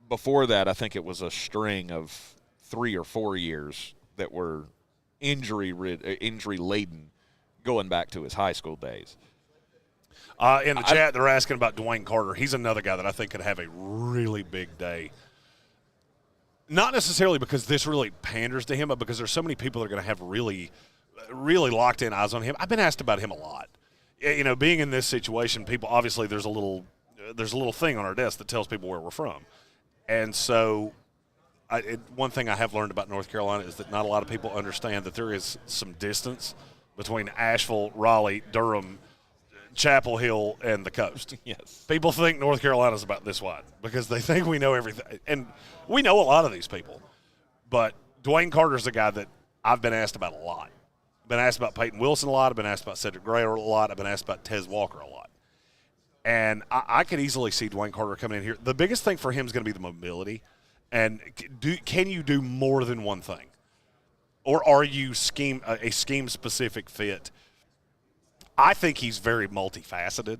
Before that, I think it was a string of 3 or 4 years that were injury-laden going back to his high school days. In the chat, they're asking about Dwayne Carter. He's another guy that I think could have a really big day. Not necessarily because this really panders to him, but because there's so many people that are going to have really, really locked-in eyes on him. I've been asked about him a lot. Being in this situation, people obviously there's a little thing on our desk that tells people where we're from. And so one thing I have learned about North Carolina is that not a lot of people understand that there is some distance between Asheville, Raleigh, Durham, Chapel Hill, and the coast. Yes. People think North Carolina is about this wide because they think we know everything. And we know a lot of these people. But Dwayne Carter's a guy that I've been asked about a lot. I've been asked about Peyton Wilson a lot. I've been asked about Cedric Gray a lot. I've been asked about Tez Walker a lot. And I could easily see Dwayne Carter coming in here. The biggest thing for him is going to be the mobility. And can you do more than one thing? Or are you a scheme-specific fit? I think he's very multifaceted.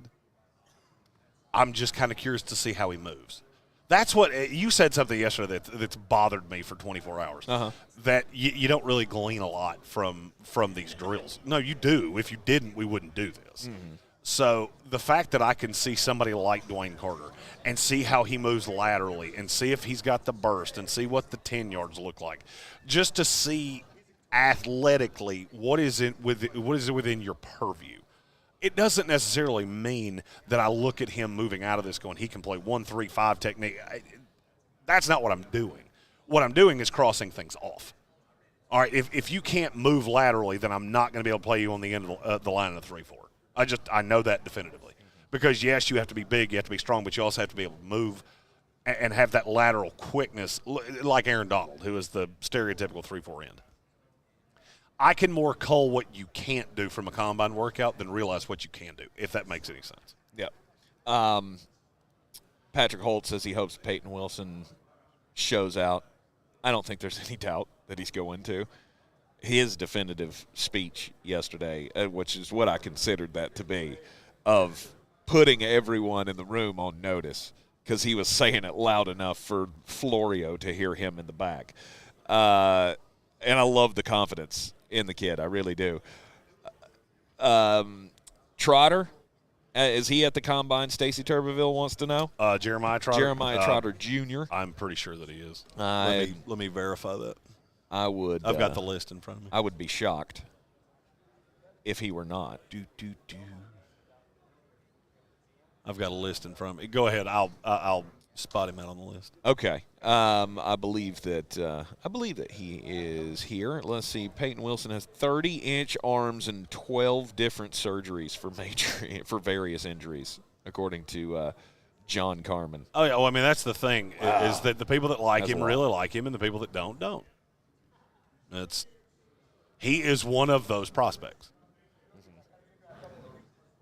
I'm just kind of curious to see how he moves. That's what you said something yesterday that's bothered me for 24 hours. Uh-huh. That you don't really glean a lot from these drills. No, you do. If you didn't, we wouldn't do this. Mm-hmm. So the fact that I can see somebody like Dwayne Carter and see how he moves laterally and see if he's got the burst and see what the 10 yards look like, just to see athletically what is it within your purview. It doesn't necessarily mean that I look at him moving out of this going, he can play 1-3-5 technique. That's not what I'm doing. What I'm doing is crossing things off. All right, if you can't move laterally, then I'm not going to be able to play you on the end of the line of the 3-4. I know that definitively. Because, yes, you have to be big, you have to be strong, but you also have to be able to move and have that lateral quickness like Aaron Donald, who is the stereotypical 3-4 end. I can more cull what you can't do from a combine workout than realize what you can do, if that makes any sense. Yep. Patrick Holt says he hopes Peyton Wilson shows out. I don't think there's any doubt that he's going to. His definitive speech yesterday, which is what I considered that to be, of putting everyone in the room on notice because he was saying it loud enough for Florio to hear him in the back. And I love the confidence in the kid. I really do. Trotter, is he at the Combine? Stacy Tuberville wants to know. Jeremiah Trotter? Jeremiah Trotter Jr. I'm pretty sure that he is. Let me verify that. I've got the list in front of me. I would be shocked if he were not. I've got a list in front of me. Go ahead. I'll spot him out on the list. Okay. I believe that he is here. Let's see. Peyton Wilson has 30-inch arms and 12 different surgeries for various injuries, according to John Carmen. Oh, yeah. Well, I mean, that's the thing, is that the people that like That's him a lot. really like him, and the people that don't. He is one of those prospects.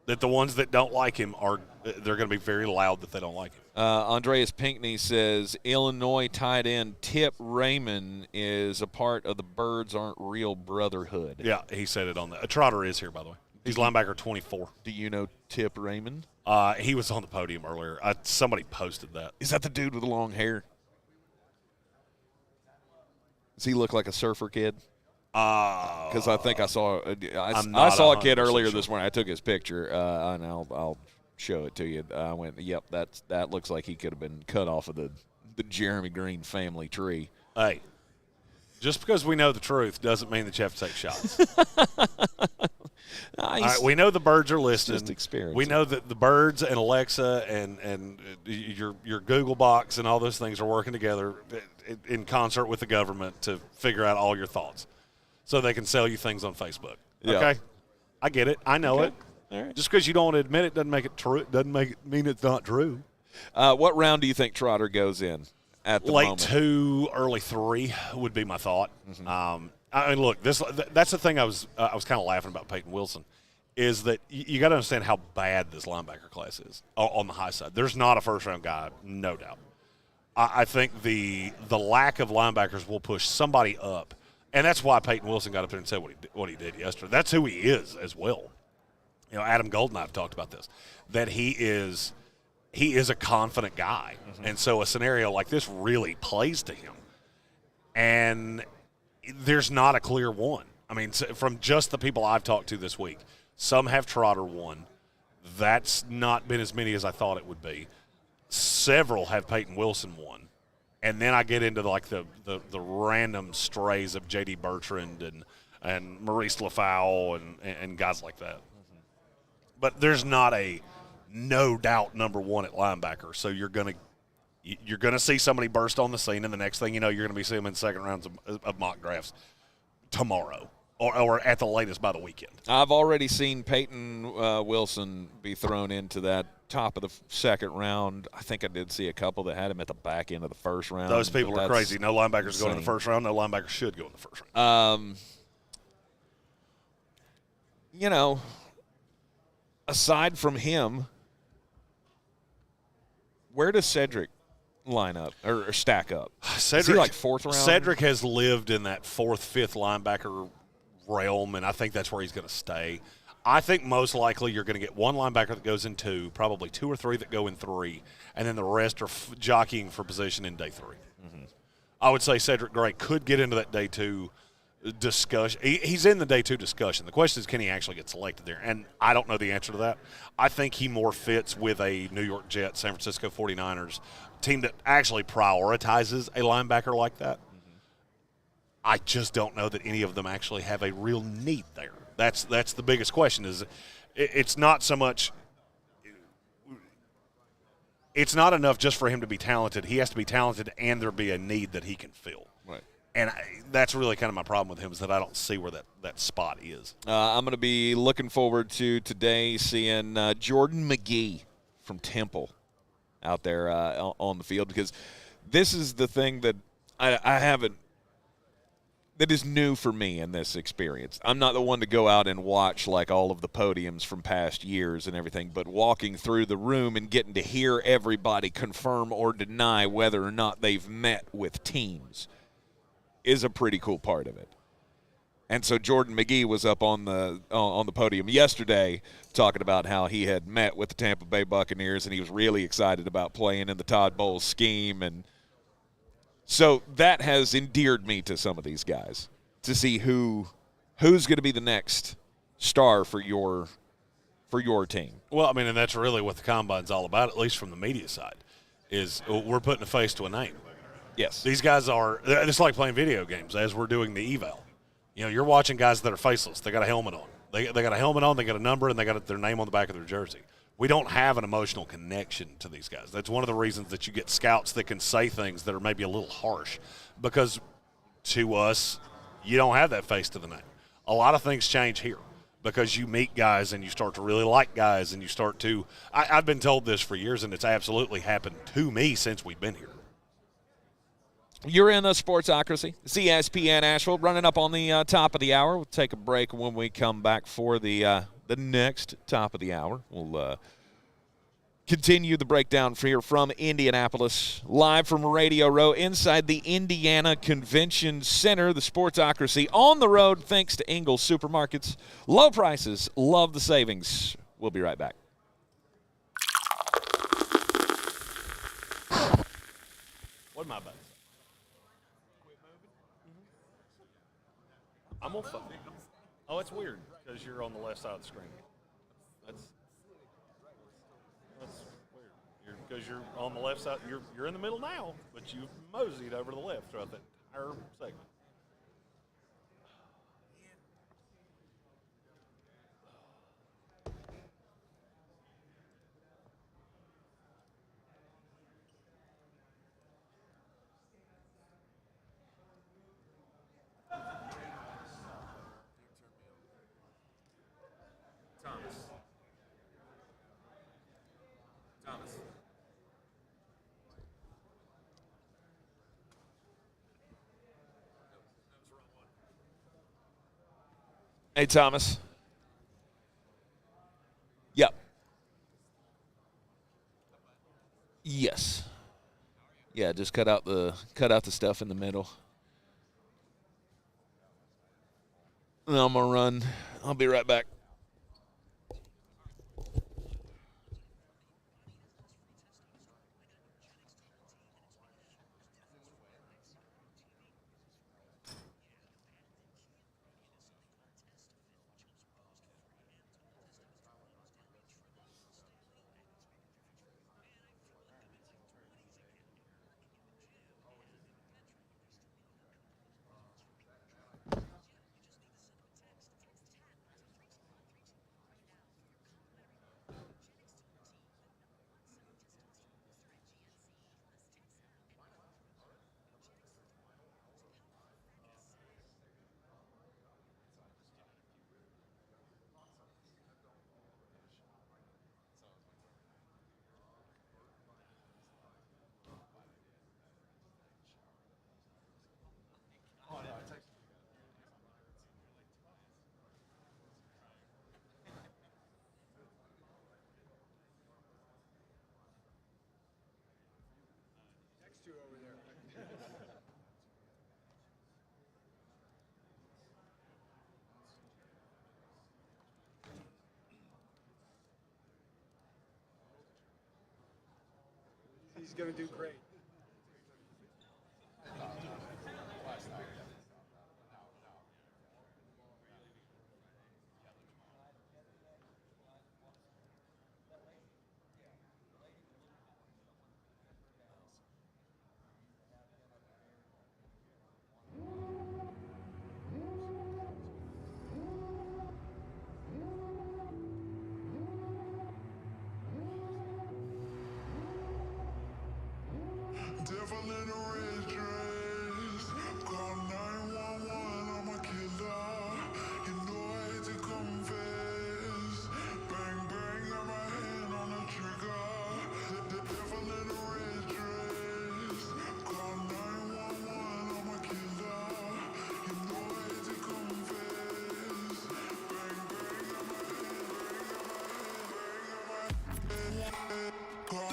That the ones that don't like him are they're going to be very loud that they don't like it. Andreas Pinkney says Illinois tight end Tip Raymond is a part of the Birds Aren't Real Brotherhood. Yeah, he said it on the Trotter is here, by the way. He's linebacker 24. Do you know Tip Raymond? He was on the podium earlier. Somebody posted that. Is that the dude with the long hair? Does he look like a surfer kid? Because I think I saw a kid earlier this morning. I took his picture, and I'll show it to you. I went, yep, that looks like he could have been cut off of the Jeremy Greene family tree. Hey, just because we know the truth doesn't mean that you have to take shots. Nice. All right, we know the birds are listening. Just experience. We know that the birds and Alexa and your Google box and all those things are working together in concert with the government to figure out all your thoughts, so they can sell you things on Facebook. Yeah. Okay, I get it. I know it. All right. Just because you don't want to admit it doesn't make it true. Doesn't make it mean it's not true. What round do you think Trotter goes in at the Late moment? 2, early 3 would be my thought. Mm-hmm. I mean, look, that's the thing I was kind of laughing about Peyton Wilson, is that you got to understand how bad this linebacker class is on the high side. There's not a first-round guy, no doubt. I think the lack of linebackers will push somebody up, and that's why Peyton Wilson got up there and said what he did yesterday. That's who he is as well. You know, Adam Gold and I have talked about this, that he is a confident guy, and so a scenario like this really plays to him. And there's not a clear one. I mean, from just the people I've talked to this week, some have Trotter 1. That's not been as many as I thought it would be. Several have Peyton Wilson 1. And then I get into like the random strays of J.D. Bertrand and Maurice LaFau and guys like that. But there's not a no doubt number 1 at linebacker. So you're gonna see somebody burst on the scene, and the next thing you know, you're gonna be seeing them in second rounds of mock drafts tomorrow, or at the latest by the weekend. I've already seen Peyton Wilson be thrown into that top of the second round. I think I did see a couple that had him at the back end of the first round. Those people are crazy. No linebackers go in the first round. No linebackers should go in the first round. You know, aside from him, where does Cedric line up or stack up? Cedric, is he like fourth round? Cedric has lived in that 4th, 5th linebacker realm, and I think that's where he's going to stay. I think most likely you're going to get one linebacker that goes in 2, probably 2 or 3 that go in 3, and then the rest are jockeying for position in day 3. I would say Cedric Gray could get into that day 2 discussion. He's in the day 2 discussion. The question is, can he actually get selected there? And I don't know the answer to that. I think he more fits with a New York Jets, San Francisco 49ers team that actually prioritizes a linebacker like that. I just don't know that any of them actually have a real need there. That's the biggest question. Is it's not so much. It's not enough just for him to be talented. He has to be talented, and there be a need that he can fill. Right. And that's really kind of my problem with him, is that I don't see where that spot is. I'm going to be looking forward to today seeing Jordan McGee from Temple out there on the field, because this is the thing that I haven't – that is new for me in this experience. I'm not the one to go out and watch like all of the podiums from past years and everything, but walking through the room and getting to hear everybody confirm or deny whether or not they've met with teams is a pretty cool part of it. And so Jordan McGee was up on the podium yesterday talking about how he had met with the Tampa Bay Buccaneers and he was really excited about playing in the Todd Bowles scheme. And so that has endeared me to some of these guys, to see who's going to be the next star for your team. Well, I mean, and that's really what the Combine's all about, at least from the media side, is we're putting a face to a name. Yes. These guys are – it's like playing video games as we're doing the eval. You know, you're watching guys that are faceless. They got a helmet on. They got a helmet on, they got a number, and they got their name on the back of their jersey. We don't have an emotional connection to these guys. That's one of the reasons that you get scouts that can say things that are maybe a little harsh, because to us, you don't have that face to the name. A lot of things change here because you meet guys and you start to really like guys and you start to – I've been told this for years, and it's absolutely happened to me since we've been here. You're in the Sportsocracy. It's ESPN Asheville running up on the top of the hour. We'll take a break when we come back for the next top of the hour. We'll continue the breakdown for here from Indianapolis, live from Radio Row inside the Indiana Convention Center. The Sportsocracy on the road thanks to Ingles Supermarkets. Low prices, love the savings. We'll be right back. What am I about? I'm on phone. Oh, it's weird because you're on the left side of the screen. That's weird. Because you're on the left side. You're in the middle now, but you moseyed over to the left throughout that entire segment. Hey, Thomas. Yep. Yes. Yeah, just cut out the stuff in the middle. And I'm gonna run. I'll be right back. He's going to do great. Devil in a red dress, call 911, I'm a killer. You know I hate to confess. Bang bang, got my hand on the trigger. The devil in a red dress, call 911, I'm a killer. You know I hate to confess. Bang bang, got my hand, call.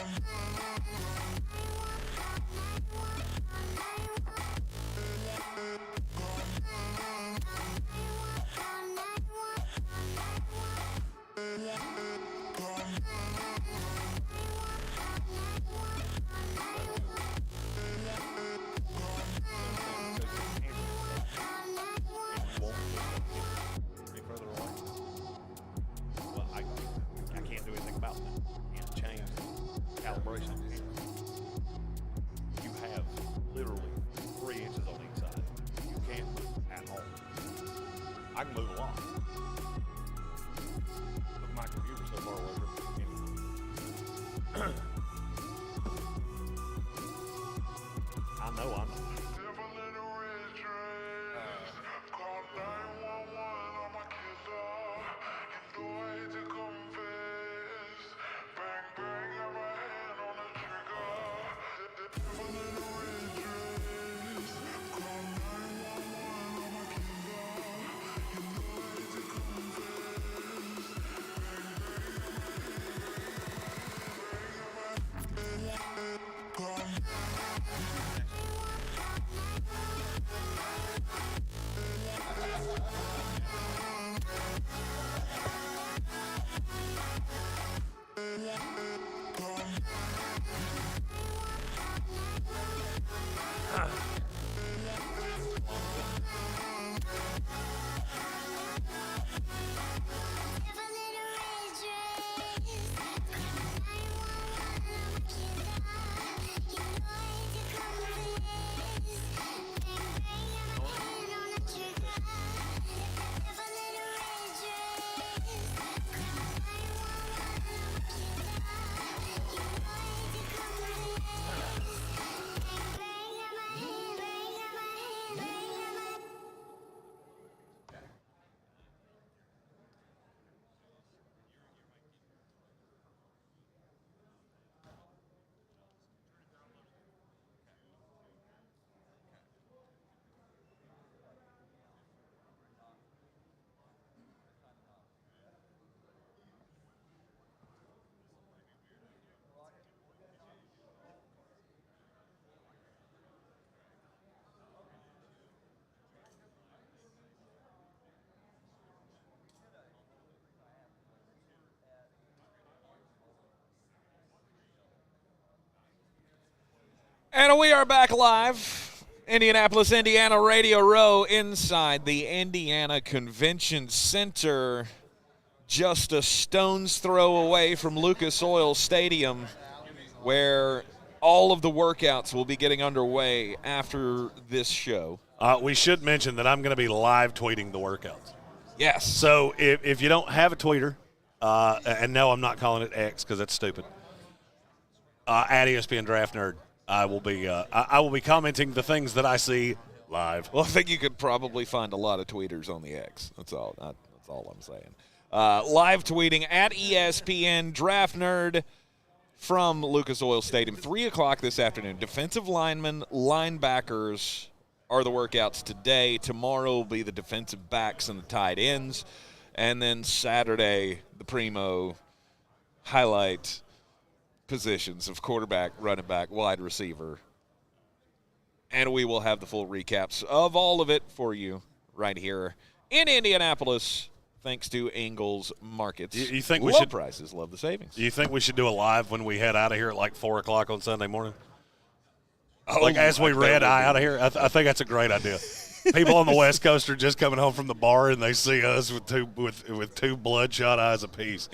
I can't do anything about that. I can't change the calibration. You have literally 3 inches on each side. You can't move at all. I can move a lot. But my computer's so far away from me. I know I'm not. Devil in a red dress, call 911, I'm a killer. You know I hate to confess. Bang bang, got my hand on the trigger. The devil in a red dress, call 911, I'm a killer. You know I hate to And we are back live, Indianapolis, Indiana, Radio Row, inside the Indiana Convention Center, just a stone's throw away from Lucas Oil Stadium, where all of the workouts will be getting underway after this show. We should mention that I'm going to be live tweeting the workouts. Yes. So if you don't have a tweeter, and no, I'm not calling it X because that's stupid, at ESPN Draft Nerd, I will be commenting the things that I see live. Well, I think you could probably find a lot of tweeters on the X. That's all I'm saying. Live tweeting at ESPN Draft Nerd from Lucas Oil Stadium, 3 o'clock this afternoon. Defensive linemen, linebackers are the workouts today. Tomorrow will be the defensive backs and the tight ends. And then Saturday, the primo highlight positions of quarterback, running back, wide receiver. And we will have the full recaps of all of it for you right here in Indianapolis, thanks to Ingles Markets. You think we love should prices, love the savings. Do you think we should do a live when we head out of here at like 4 o'clock on Sunday morning? As we red eye out of here? I think that's a great idea. People on the West Coast are just coming home from the bar and they see us with two bloodshot eyes apiece.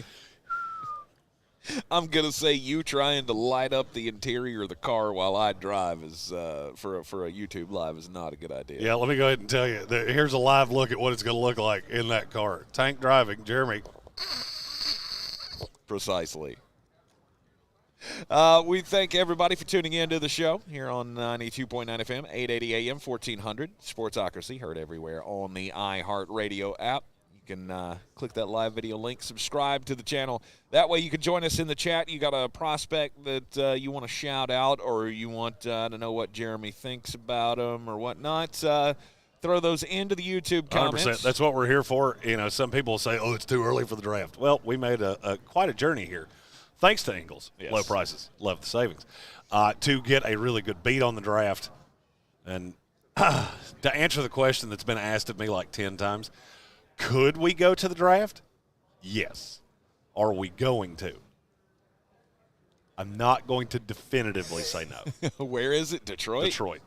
I'm going to say you trying to light up the interior of the car while I drive is for a YouTube live is not a good idea. Yeah, let me go ahead and tell you. Here's a live look at what it's going to look like in that car. Tank driving, Jeremy. Precisely. We thank everybody for tuning in to the show here on 92.9 FM, 880 AM, 1400. Sportsocracy, heard everywhere on the iHeartRadio app. You can click that live video link, subscribe to the channel. That way you can join us in the chat. You got a prospect that you want to shout out or you want to know what Jeremy thinks about him or whatnot, throw those into the YouTube comments. 100%. That's what we're here for. You know, some people say, oh, it's too early for the draft. Well, we made quite a journey here. Thanks to Ingles, yes. Low prices, love the savings, to get a really good beat on the draft. And to answer the question that's been asked of me like 10 times, could we go to the draft? Yes. Are we going to? I'm not going to definitively say no. Where is it? Detroit? Detroit.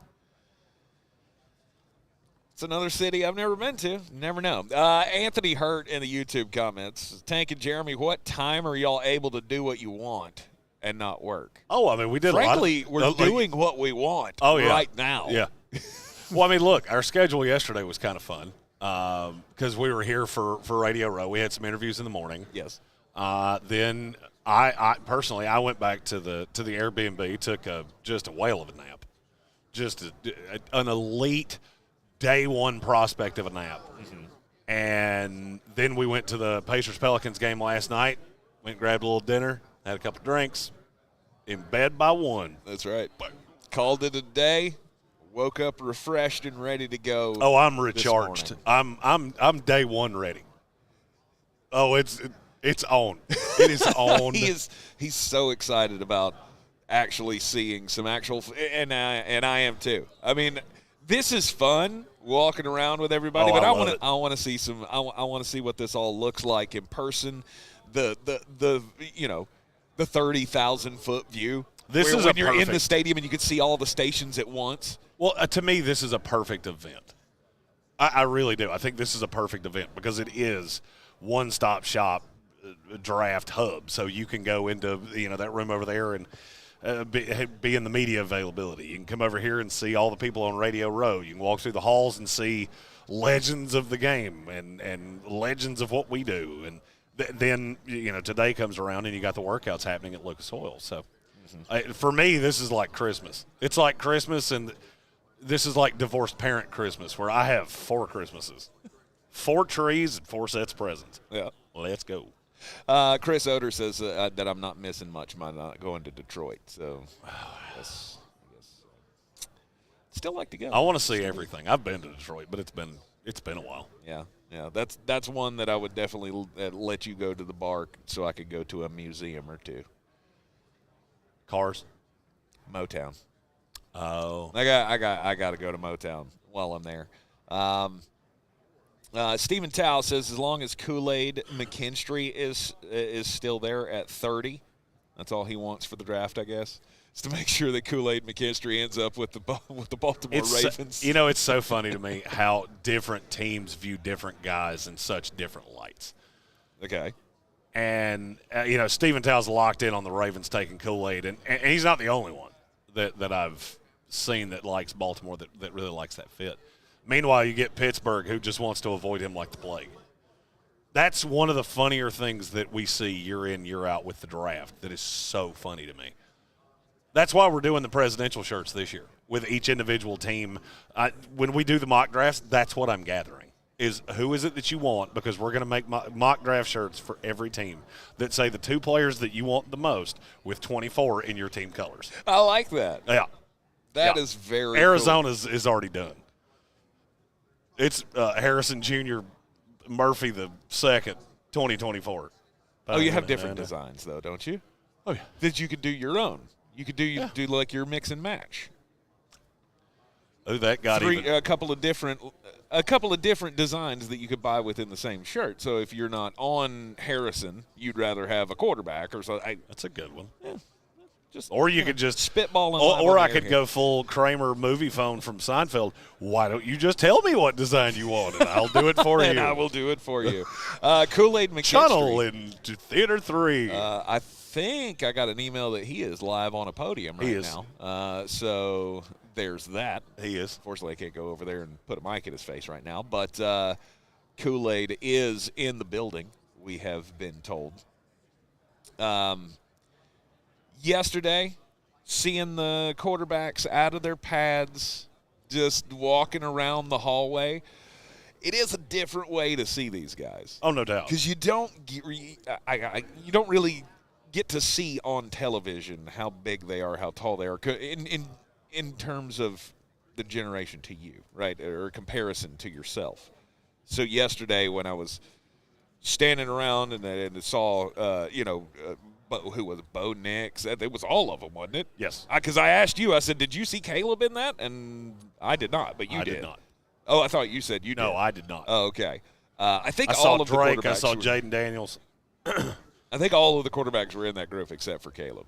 It's another city I've never been to. You never know. Anthony Hurt in the YouTube comments. Tank and Jeremy, what time are y'all able to do what you want and not work? Oh, I mean, we did Frankly, a lot of, we're doing what we want yeah. right now. Yeah. Well, I mean, look, our schedule yesterday was kind of fun because we were here for Radio Row. We had some interviews in the morning. Yes. Then I personally, I went back to the Airbnb, took just a whale of a nap, just an elite day one prospect of a nap. Mm-hmm. And then we went to the Pacers-Pelicans game last night, went and grabbed a little dinner, had a couple drinks, in bed by 1. That's right. Called it a day, woke up refreshed and ready to go. Oh, I'm recharged. I'm day one ready. Oh, it's on. It is on. He's so excited about actually seeing some actual and I am too. I mean, this is fun walking around with everybody, but I want to see some. I want to see what this all looks like in person. The 30,000 foot view. When you're in the stadium and you can see all the stations at once. Well, to me, this is a perfect event. I really do. I think this is a perfect event because it is one-stop shop draft hub. So you can go into that room over there and be in the media availability. You can come over here and see all the people on Radio Row. You can walk through the halls and see legends of the game and legends of what we do. And then today comes around and you got the workouts happening at Lucas Oil. So for me, this is like Christmas. It's like Christmas, and this is like divorced parent Christmas, where I have 4 Christmases, 4 trees, and 4 sets of presents. Yeah, let's go. Chris Oder says that I'm not missing much by not going to Detroit. So, I guess still like to go. I want to see everything. I've been to Detroit, but it's been a while. Yeah. That's one that I would definitely let you go to the bar so I could go to a museum or two. Cars, Motown. Oh, I got to go to Motown while I'm there. Stephen Tao says as long as Kool-Aid McKinstry is still there at 30, that's all he wants for the draft, I guess. It's to make sure that Kool-Aid McKinstry ends up with the Baltimore Ravens. It's so funny to me how different teams view different guys in such different lights. Okay. And, Stephen Tow's locked in on the Ravens taking Kool-Aid, and he's not the only one that I've seen that likes Baltimore that really likes that fit. Meanwhile, you get Pittsburgh, who just wants to avoid him like the plague. That's one of the funnier things that we see year in, year out with the draft that is so funny to me. That's why we're doing the presidential shirts this year with each individual team. When we do the mock drafts, that's what I'm gathering. Is who is it that you want, because we're going to make mock draft shirts for every team that say the 2 players that you want the most with 24 in your team colors. I like that. Yeah. That is very Arizona's is already done. It's Harrison Jr., Murphy the second, 2024. Oh, you have different designs, though, don't you? Oh, yeah. That you could do your own. You could do like your mix and match. Oh, that got a couple of different designs that you could buy within the same shirt. So if you're not on Harrison, you'd rather have a quarterback or something. That's a good one. Yeah. Or you could just spitballing. Or I could go full Kramer movie phone from Seinfeld. Why don't you just tell me what design you want, and I'll do it for you. And I will do it for you. Kool-Aid McKinstry. Channel into Theater 3. I think I got an email that he is live on a podium right now. So there's that. He is. Fortunately, I can't go over there and put a mic in his face right now. But Kool-Aid is in the building, we have been told. Yesterday, seeing the quarterbacks out of their pads, just walking around the hallway, it is a different way to see these guys. Oh, no doubt. Because you don't really get to see on television how big they are, how tall they are, in terms of the generation to you, right, or comparison to yourself. So yesterday, when I was standing around and saw, who was it? Bo Nix? It was all of them, wasn't it? Yes. Because I asked you, I said, did you see Caleb in that? And I did not, but you did. I did not. Oh, I thought you said you did. No, I did not. Oh, okay. I think I all saw of Drake. the quarterbacks I saw Jaden Daniels. I think all of the quarterbacks were in that group except for Caleb,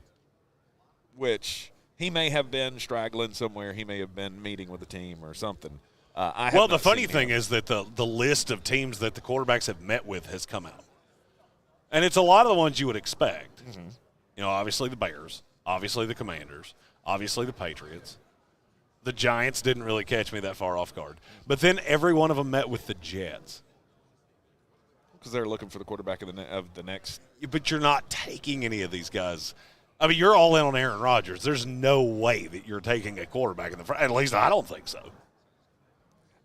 which he may have been straggling somewhere. He may have been meeting with the team or something. The funny thing is that the list of teams that the quarterbacks have met with has come out. And it's a lot of the ones you would expect. Mm-hmm. Obviously the Bears, obviously the Commanders, obviously the Patriots. The Giants didn't really catch me that far off guard. But then every one of them met with the Jets. Because they're looking for the quarterback of the next. But you're not taking any of these guys. I mean, you're all in on Aaron Rodgers. There's no way that you're taking a quarterback in the front. At least I don't think so.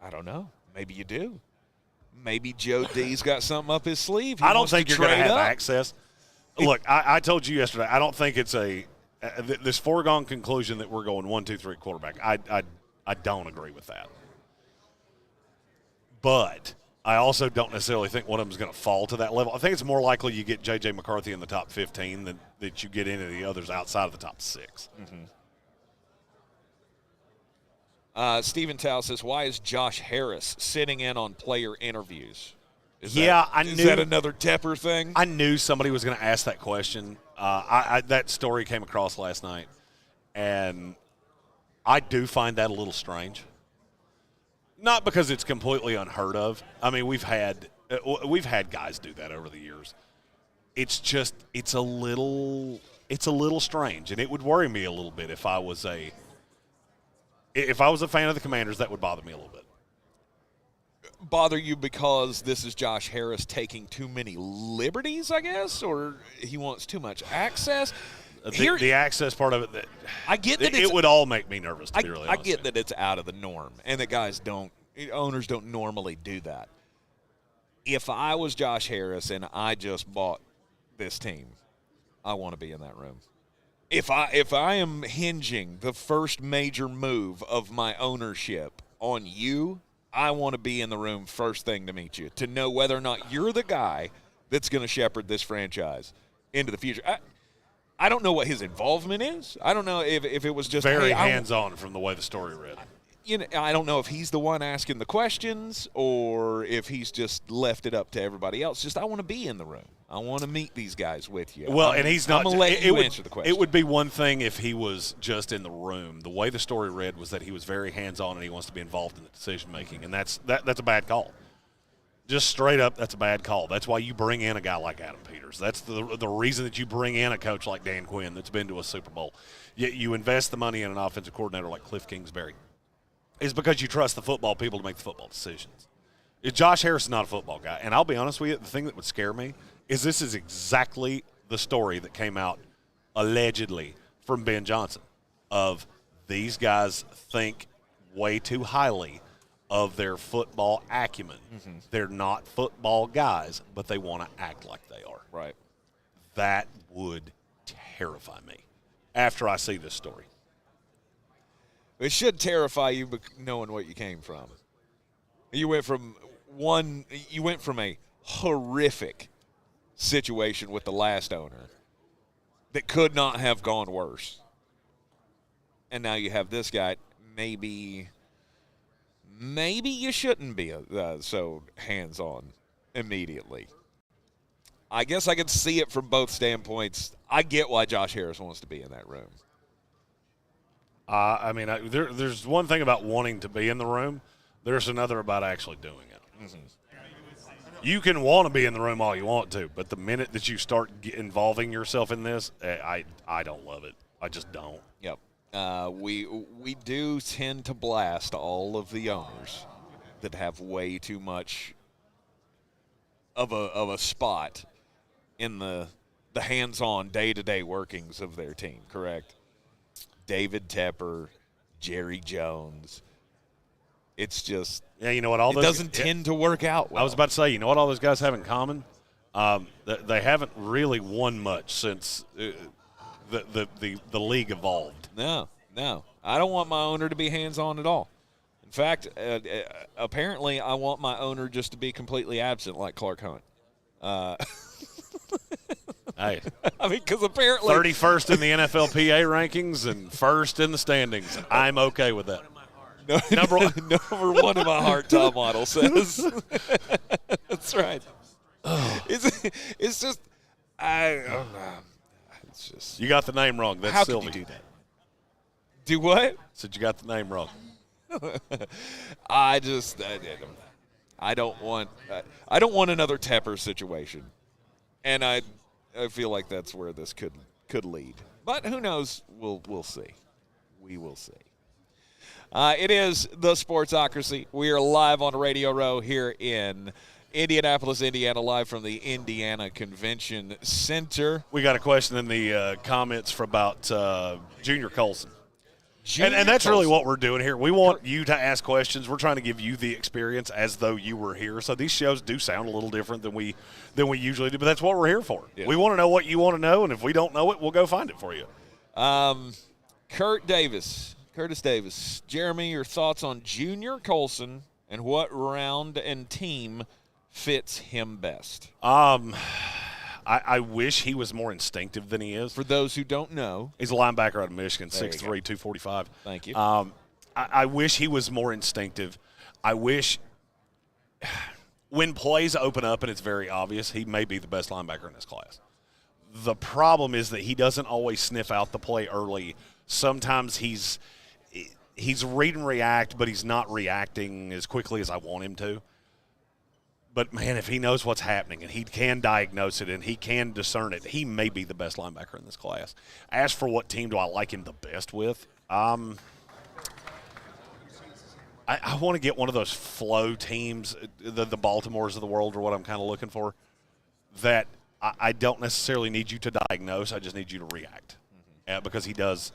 I don't know. Maybe you do. Maybe Joe D's got something up his sleeve. I don't think you're going to have access. Look, I told you yesterday, I don't think it's this foregone conclusion that we're going 1, 2, 3 quarterback. I don't agree with that. But I also don't necessarily think one of them is going to fall to that level. I think it's more likely you get J.J. McCarthy in the top 15 than that you get any of the others outside of the top 6. Mm-hmm. Stephen Tao says, why is Josh Harris sitting in on player interviews? Is that another Tepper thing? I knew somebody was going to ask that question. That story came across last night, and I do find that a little strange. Not because it's completely unheard of. I mean, we've had guys do that over the years. It's a little strange, and it would worry me a little bit if I was a fan of the Commanders. That would bother me a little bit. Bother you because this is Josh Harris taking too many liberties, I guess, or he wants too much access? The access part of it, I get that it would all make me nervous, to be really honest. I get that it's out of the norm, and that owners don't normally do that. If I was Josh Harris and I just bought this team, I want to be in that room. If I am hinging the first major move of my ownership on you, I want to be in the room first thing to meet you, to know whether or not you're the guy that's going to shepherd this franchise into the future. I don't know what his involvement is. I don't know if it was just very hands-on from the way the story read. I don't know if he's the one asking the questions or if he's just left it up to everybody else. Just I want to be in the room. I want to meet these guys with you. Well, and he's not. I'm gonna let you answer the question. It would be one thing if he was just in the room. The way the story read was that he was very hands-on and he wants to be involved in the decision-making, and that's a bad call. Just straight up, that's a bad call. That's why you bring in a guy like Adam Peters. That's the reason that you bring in a coach like Dan Quinn that's been to a Super Bowl. Yet you invest the money in an offensive coordinator like Cliff Kingsbury. Is because you trust the football people to make the football decisions. Josh Harris is not a football guy. And I'll be honest with you, the thing that would scare me is this is exactly the story that came out allegedly from Ben Johnson of these guys think way too highly of their football acumen. Mm-hmm. They're not football guys, but they want to act like they are. Right. That would terrify me after I see this story. It should terrify you knowing what you came from. You went from a horrific situation with the last owner that could not have gone worse. And now you have this guy. Maybe you shouldn't be so hands-on immediately. I guess I could see it from both standpoints. I get why Josh Harris wants to be in that room. There's one thing about wanting to be in the room. There's another about actually doing it. Mm-hmm. You can want to be in the room all you want to, but the minute that you start involving yourself in this, I don't love it. I just don't. Yep. We do tend to blast all of the owners that have way too much of a spot in the hands-on day-to-day workings of their team, correct? David Tepper, Jerry Jones. It's just you know what? It doesn't tend to work out well. I was about to say, you know what all those guys have in common? They haven't really won much since the league evolved. No. I don't want my owner to be hands-on at all. In fact, apparently I want my owner just to be completely absent like Clark Hunt. Hey, I mean, because apparently 31st in the NFLPA rankings and first in the standings. I'm okay with that. Number one in my heart, Tom Waddle says. That's right. It's just You got the name wrong. That's how Sylvie. Could you do that? Do what? Said you got the name wrong. I don't want another Tepper situation, and I feel like that's where this could lead. But who knows? We'll see. We will see. It is the Sportsocracy. We are live on Radio Row here in Indianapolis, Indiana, live from the Indiana Convention Center. We got a question in the comments about Junior Colson. And that's really what we're doing here. We want you to ask questions. We're trying to give you the experience as though you were here. So these shows do sound a little different than we usually do, but that's what we're here for. Yeah. We want to know what you want to know, and if we don't know it, we'll go find it for you. Curtis Davis. Jeremy, your thoughts on Junior Colson and what round and team fits him best? I wish he was more instinctive than he is. For those who don't know. He's a linebacker out of Michigan, 6'3", 245. Thank you. I wish he was more instinctive. I wish when plays open up and it's very obvious, he may be the best linebacker in this class. The problem is that he doesn't always sniff out the play early. Sometimes he's read and react, but he's not reacting as quickly as I want him to. But, man, if he knows what's happening and he can diagnose it and he can discern it, he may be the best linebacker in this class. As for what team do I like him the best with, I want to get one of those flow teams, the Baltimores of the world or what I'm kind of looking for, that I don't necessarily need you to diagnose. I just need you to react because he does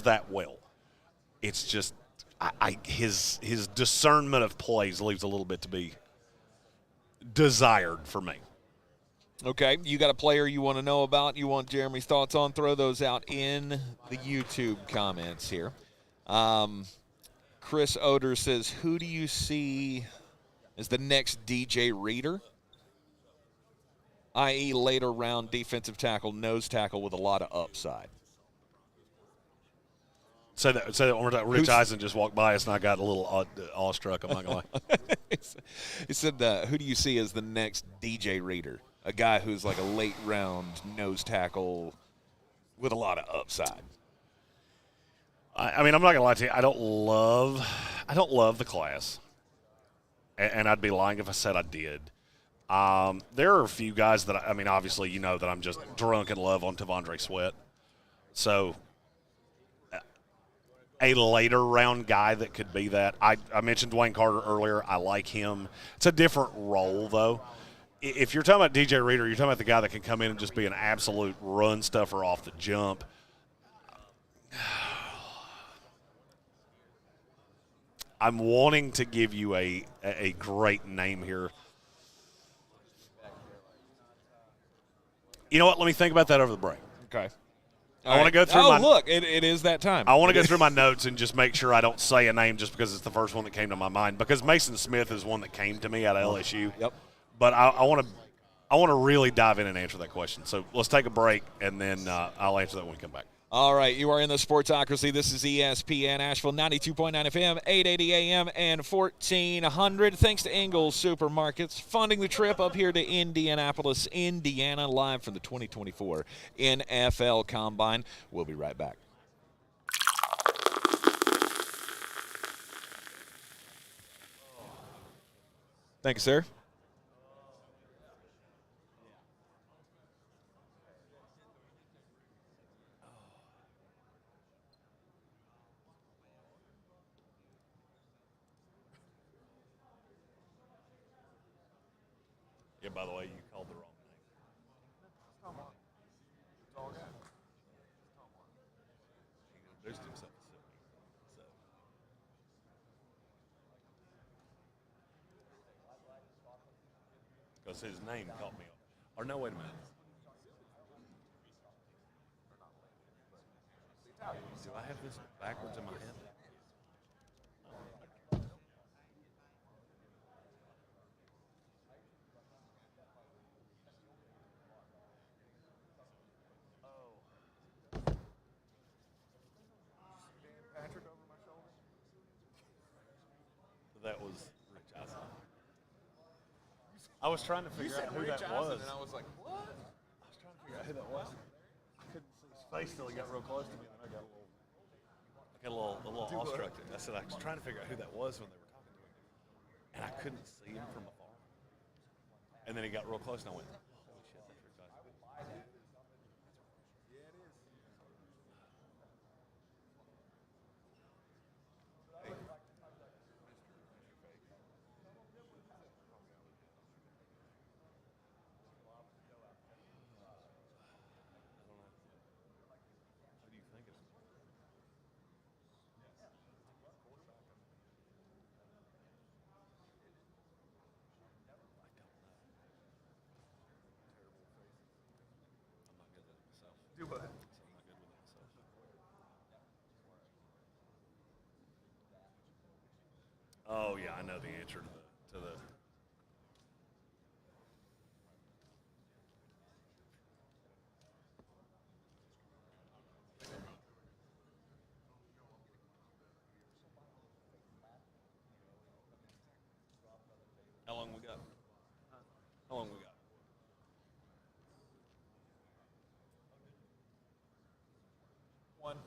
that well. It's just his discernment of plays leaves a little bit to be desired for me. Okay, you got a player you want to know about, you want Jeremy's thoughts on, throw those out in the YouTube comments here. Chris Oder says, who do you see as the next DJ Reader? I.e. later round defensive tackle, nose tackle with a lot of upside. Say that one more time. Rich Eisen just walked by us, and I got a little awestruck. I'm not going to lie. He said, who do you see as the next DJ Reader? A guy who's like a late-round nose tackle with a lot of upside. I mean, I'm not going to lie to you. I don't love the class, and I'd be lying if I said I did. There are a few guys that, I mean, obviously you know that I'm just drunk in love on Tavondre Sweat. So a later round guy that could be that. I mentioned Dwayne Carter earlier. I like him. It's a different role, though. If you're talking about DJ Reader, you're talking about the guy that can come in and just be an absolute run stuffer off the jump. I'm wanting to give you a great name here. You know what? Let me think about that over the break. Okay. I want to go through look, it is that time. I want to go through my notes and just make sure I don't say a name just because it's the first one that came to my mind. Because Mason Smith is one that came to me out of LSU. Yep. But I want to really dive in and answer that question. So let's take a break, and then I'll answer that when we come back. All right, you are in the Sportsocracy. This is ESPN Asheville, 92.9 FM, 880 AM, and 1400. Thanks to Ingles Supermarkets, funding the trip up here to Indianapolis, Indiana, live from the 2024 NFL Combine. We'll be right back. Thank you, sir. Yeah, by the way, you called the wrong name. He introduced himself as Sydney. Because his name caught me off. Or no, wait a minute. Do I have this backwards in my head? That was Rich Eisen. I was trying to figure out who that was. And I was like, what? I was trying to figure out who that was. I couldn't see his face till he got real close to me, and then I got a little awestruck. I said I was trying to figure out who that was when they were talking to him, and I couldn't see him from afar. And then he got real close, and I went, "Holy shit, that's Rich Eisen." Oh yeah, I know the answer to the. How long we got? How long we got? One.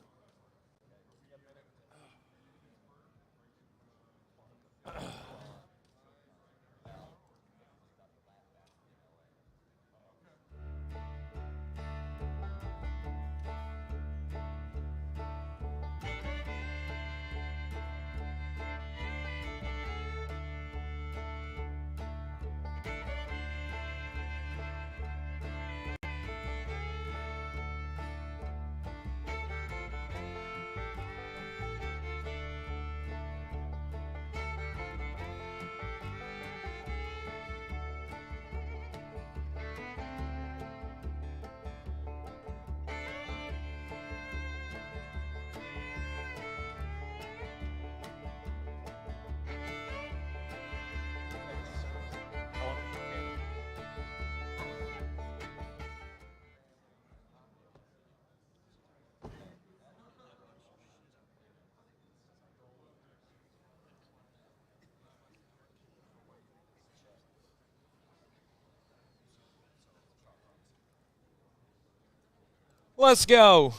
Let's go.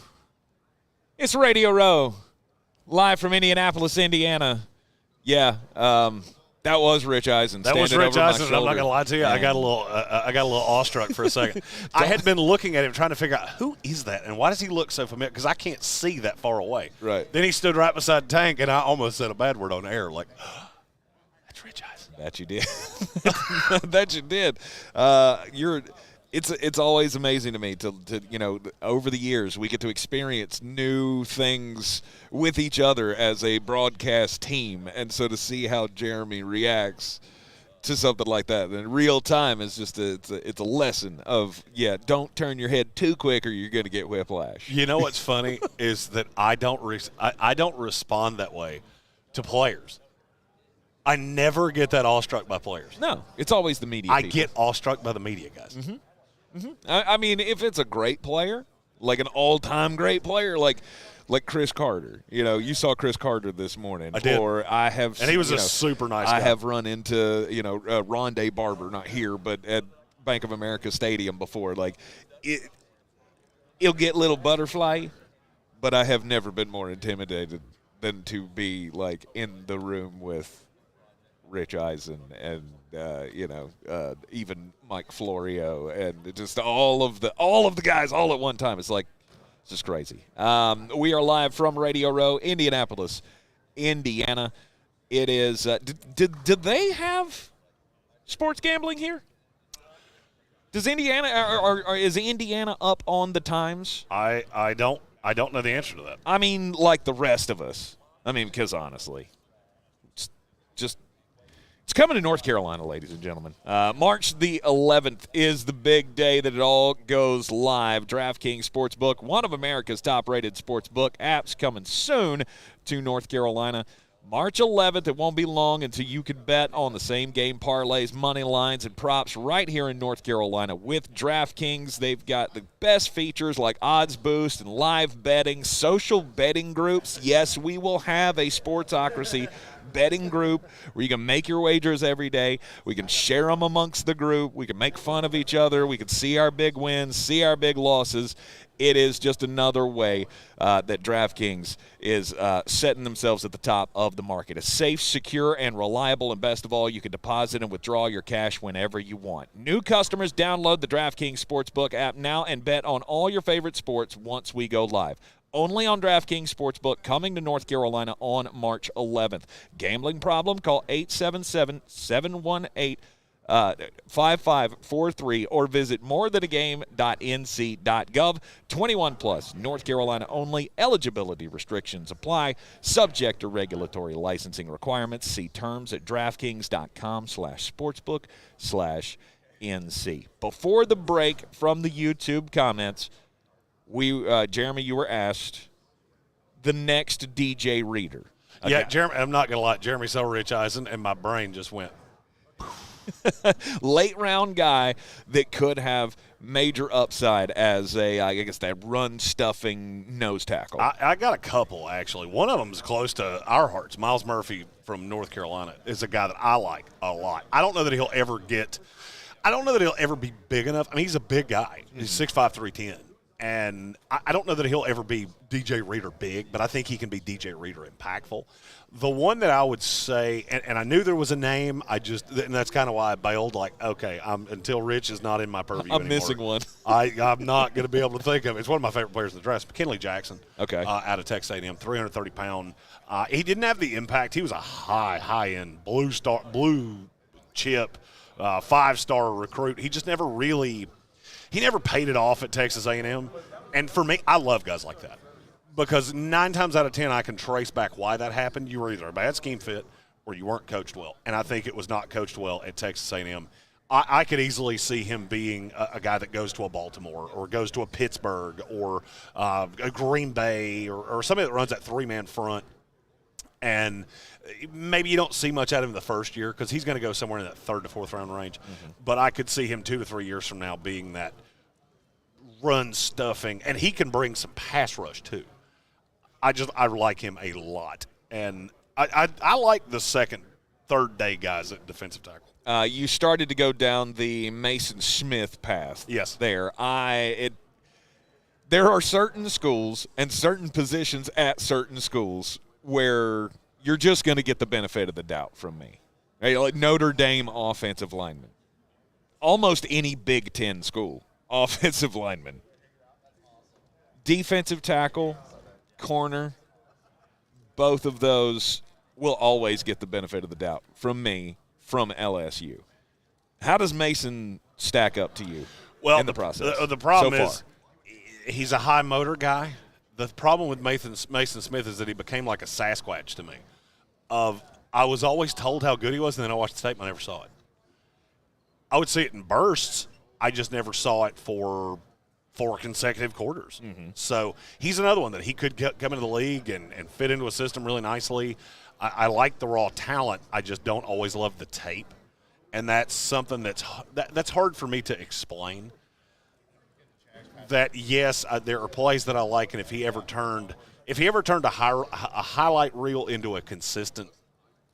It's Radio Row, live from Indianapolis, Indiana. Yeah, that was Rich Eisen. That was Rich Eisen. I'm not going to lie to you. Man. I got a little awestruck for a second. I had been looking at him trying to figure out who is that and why does he look so familiar? Because I can't see that far away. Right. Then he stood right beside Tank, and I almost said a bad word on air. Like, that's Rich Eisen. That you did. That you did. It's always amazing to me to over the years we get to experience new things with each other as a broadcast team, and so to see how Jeremy reacts to something like that in real time is just it's a lesson of don't turn your head too quick or you're going to get whiplash. You know what's funny is that I don't respond that way to players. I never get that awestruck by players. No, it's always the media. I people. get awestruck by the media guys. Mm-hmm. Mm-hmm. I mean, if it's a great player, like an all-time great player, like Chris Carter. You saw Chris Carter this morning. I did. And he was a super nice guy. I have run into, Rondé Barber, not here, but at Bank of America Stadium before. Like, it'll get a little butterfly, but I have never been more intimidated than to be, like, in the room with Rich Eisen and even Mike Florio and just all of the guys all at one time. It's just crazy. We are live from Radio Row, Indianapolis, Indiana. It is. Did they have sports gambling here? Does Indiana or is Indiana up on the times? I don't know the answer to that. I mean, like the rest of us. I mean, because honestly, it's coming to North Carolina, ladies and gentlemen. March the 11th is the big day that it all goes live. DraftKings Sportsbook, one of America's top-rated sportsbook apps, coming soon to North Carolina. March 11th, it won't be long until you can bet on the same game parlays, money lines, and props right here in North Carolina. With DraftKings, they've got the best features like odds boost and live betting, social betting groups. Yes, we will have a Sportsocracy betting group where you can make your wagers every day. We can share them amongst the group. We can make fun of each other. We can see our big wins, see our big losses. It is just another way that DraftKings is setting themselves at the top of the market. It's safe, secure, and reliable, and best of all, you can deposit and withdraw your cash whenever you want. New customers, download the DraftKings Sportsbook app now and bet on all your favorite sports once we go live. Only on DraftKings Sportsbook, coming to North Carolina on March 11th. Gambling problem? Call 877-718-5543 or visit morethanagame.nc.gov. 21 plus, North Carolina only. Eligibility restrictions apply. Subject to regulatory licensing requirements. See terms at DraftKings.com/sportsbook/NC. Before the break from the YouTube comments, Jeremy, you were asked the next DJ Reader. Okay. Yeah, Jeremy. I'm not gonna lie. Jeremy saw Rich Eisen, and my brain just went. Late round guy that could have major upside as that run stuffing nose tackle. I got a couple actually. One of them is close to our hearts. Miles Murphy from North Carolina is a guy that I like a lot. I don't know that he'll ever be big enough. I mean, he's a big guy. He's 6'5", 310. And I don't know that he'll ever be DJ Reader big, but I think he can be DJ Reader impactful. The one that I would say, and I knew there was a name, and that's kind of why I bailed, like, okay, until Rich is not in my purview I'm anymore, missing one. I'm not going to be able to think of it. It's one of my favorite players in the draft, McKinley Jackson. Okay. Out of Texas A&M, 330-pound. He didn't have the impact. He was a high-end blue chip, 5-star recruit. He just never really – he never paid it off at Texas A&M. And for me, I love guys like that because 9 times out of 10 I can trace back why that happened. You were either a bad scheme fit or you weren't coached well. And I think it was not coached well at Texas A&M. I could easily see him being a guy that goes to a Baltimore or goes to a Pittsburgh or a Green Bay or somebody that runs that 3-man front. And maybe you don't see much out of him the first year because he's going to go somewhere in that 3rd to 4th round range. Mm-hmm. But I could see him 2 to 3 years from now being that run stuffing, and he can bring some pass rush too. I like him a lot, and I like the second, third day guys at defensive tackle. You started to go down the Mason Smith path. Yes. There, There are certain schools and certain positions at certain schools where you're just going to get the benefit of the doubt from me. Right? Like Notre Dame offensive lineman. Almost any Big Ten school, offensive lineman. Defensive tackle, corner, both of those will always get the benefit of the doubt from me, from LSU. How does Mason stack up to you in the process? The problem so is he's a high motor guy. The problem with Mason Smith is that he became like a Sasquatch to me. I was always told how good he was, and then I watched the tape and I never saw it. I would see it in bursts. I just never saw it for 4 consecutive quarters. Mm-hmm. So he's another one that he could come into the league and fit into a system really nicely. I like the raw talent. I just don't always love the tape. And that's something that's hard for me to explain. That, yes, there are plays that I like, and if he ever turned a highlight reel into a consistent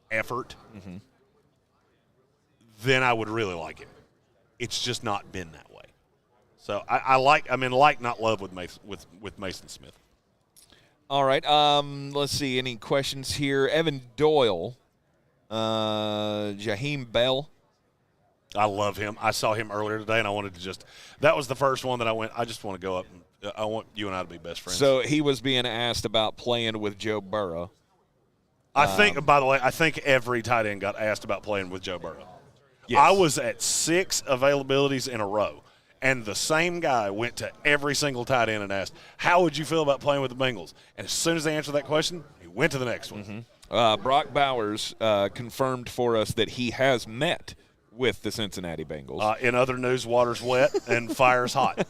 effort, mm-hmm. then I would really like it. It's just not been that way. So not love with Mason Smith. All right. Let's see. Any questions here? Evan Doyle, Jaheim Bell. I love him. I saw him earlier today, and I wanted to that was the first one that I just want to go up, and I want you and I to be best friends. So he was being asked about playing with Joe Burrow. I think, by the way, every tight end got asked about playing with Joe Burrow. Yes. I was at 6 availabilities in a row, and the same guy went to every single tight end and asked, how would you feel about playing with the Bengals? And as soon as they answered that question, he went to the next one. Mm-hmm. Brock Bowers confirmed for us that he has met with the Cincinnati Bengals. In other news, water's wet and fire's hot.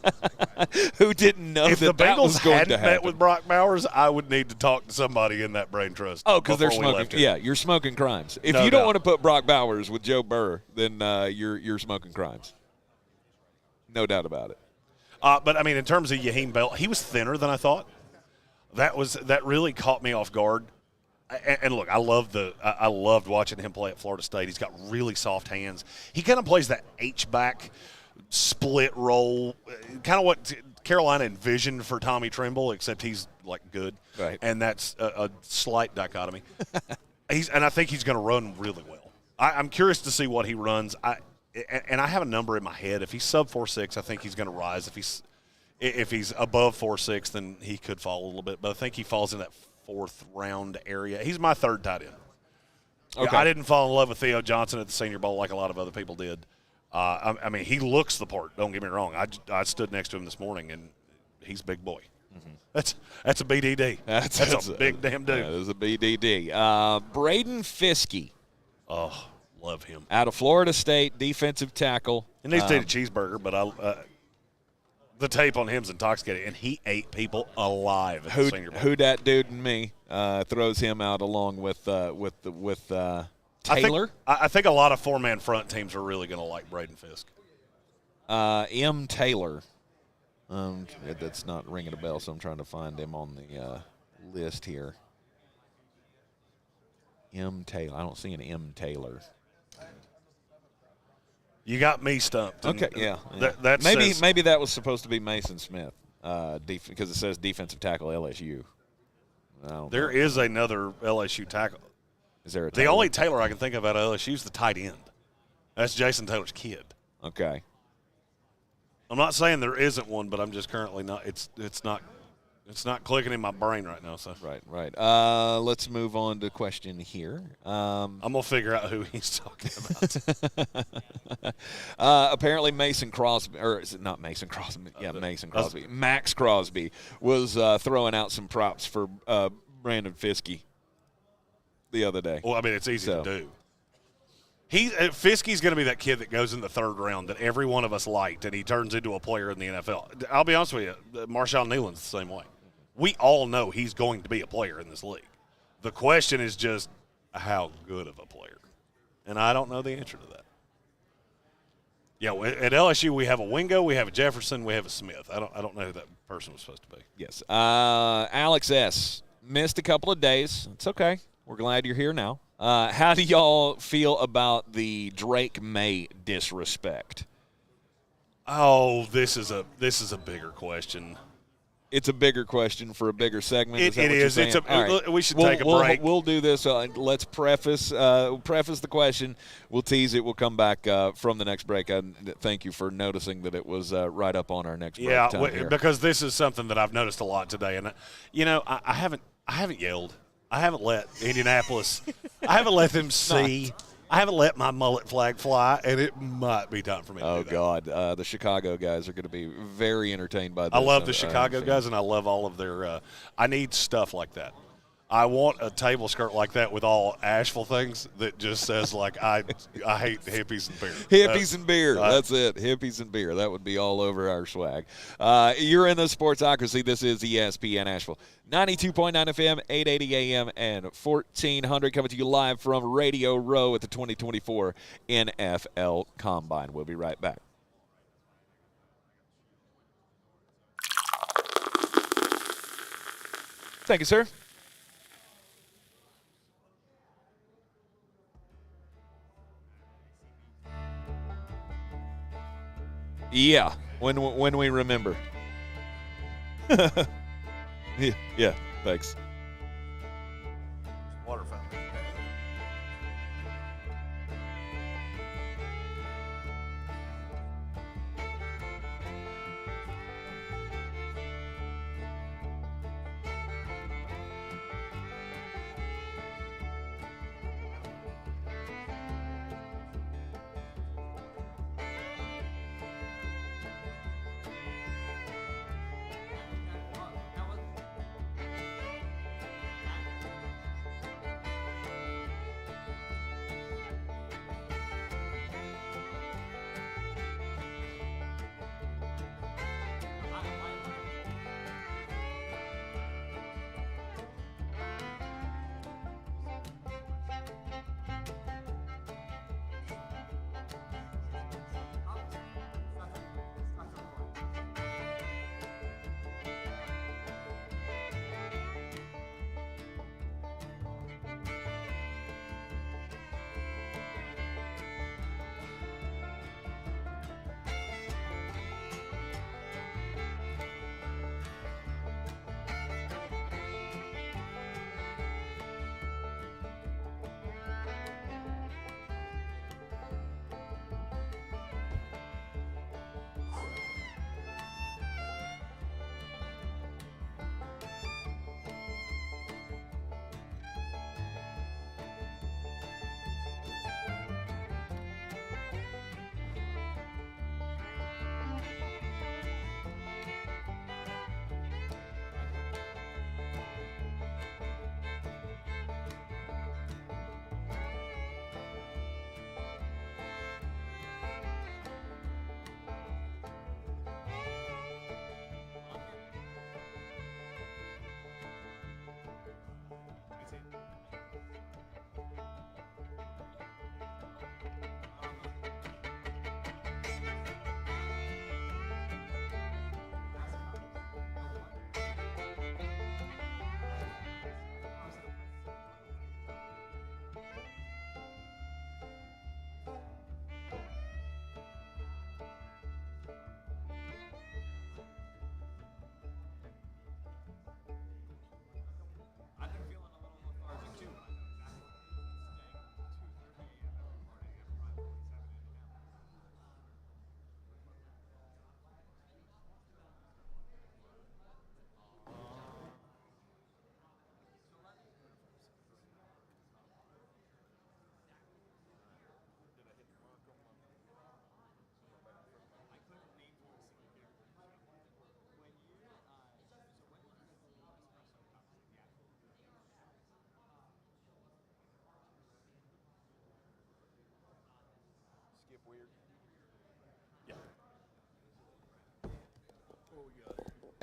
Who didn't know if that the Bengals was going hadn't to happen? met with Brock Bowers, I would need to talk to somebody in that brain trust. Oh, because they're smoking. Yeah, you're smoking crimes. If No you don't doubt. want to put Brock Bowers with Joe Burr, then you're smoking crimes. No doubt about it. But I mean, in terms of Jaheim Bell, he was thinner than I thought. That really caught me off guard. And look, I loved watching him play at Florida State. He's got really soft hands. He kind of plays that H-back split role, kind of what Carolina envisioned for Tommy Tremble, except he's like good. Right. And that's a slight dichotomy. And I think he's going to run really well. I'm curious to see what he runs. I have a number in my head. If he's sub 4.6, I think he's going to rise. If he's above 4.6, then he could fall a little bit. But I think he falls in that 4th round area. He's my 3rd tight end. Okay. I didn't fall in love with Theo Johnson at the Senior Bowl like a lot of other people did. I mean, he looks the part. Don't get me wrong. I stood next to him this morning, and he's a big boy. Mm-hmm. That's a BDD. That's a big damn dude. That is a BDD. Braden Fiskey. Oh, love him. Out of Florida State, defensive tackle. He needs to eat a cheeseburger, but the tape on him's intoxicating, and he ate people alive at the Senior Bowl. Who dat dude and me throws him out along with Taylor. I think a lot of 4-man front teams are really going to like Braden Fisk. M. Taylor. That's not ringing a bell, so I'm trying to find him on the list here. M. Taylor. I don't see an M. Taylor. You got me stumped. Okay, yeah. Maybe that was supposed to be Mason Smith because it says defensive tackle LSU. There is another LSU tackle. Is there a the only Taylor I can think of out of LSU is the tight end. That's Jason Taylor's kid. Okay. I'm not saying there isn't one, but I'm just currently not. It's not clicking in my brain right now. So Right. Let's move on to question here. I'm gonna figure out who he's talking about. Apparently, Mason Crosby, or is it not Mason Crosby? Yeah, Mason Crosby. Max Crosby was throwing out some props for Brandon Fiskey the other day. Well, I mean, it's easy to do. Fiskey's going to be that kid that goes in the 3rd round that every one of us liked, and he turns into a player in the NFL. I'll be honest with you, Marshawn Nealon's the same way. We all know he's going to be a player in this league. The question is just how good of a player, and I don't know the answer to that. Yeah, at LSU we have a Wingo, we have a Jefferson, we have a Smith. I don't know who that person was supposed to be. Yes, Alex S. missed a couple of days. It's okay. We're glad you're here now. How do y'all feel about the Drake May disrespect? Oh, this is a bigger question. it's a bigger question for a bigger segment. It what is. You're saying? All right. We should take a break. We'll do this. Let's preface the question. We'll tease it. We'll come back from the next break. Thank you for noticing that it was right up on our next break. Yeah, because this is something that I've noticed a lot today, and I haven't yelled. I haven't let Indianapolis. I haven't let them see. I haven't let my mullet flag fly, and it might be time for me to do that. God. The Chicago guys are going to be very entertained by this. I love the Chicago guys, and I love all of their I need stuff like that. I want a table skirt like that with all Asheville things that just says, like, I hate hippies and beer. Hippies and beer. That's it. Hippies and beer. That would be all over our swag. You're in the Sportsocracy. This is ESPN Asheville. 92.9 FM, 880 AM, and 1400, coming to you live from Radio Row at the 2024 NFL Combine. We'll be right back. Thank you, sir. Yeah, when we remember. Yeah, thanks. Water fountain.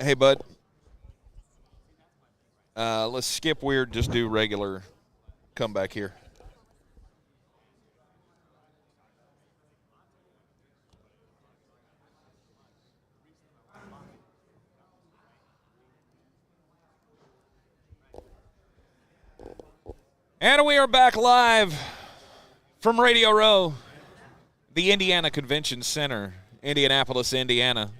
Hey, bud. Let's skip weird. Just do regular. Come back here. And we are back live from Radio Row, the Indiana Convention Center, Indianapolis, Indiana.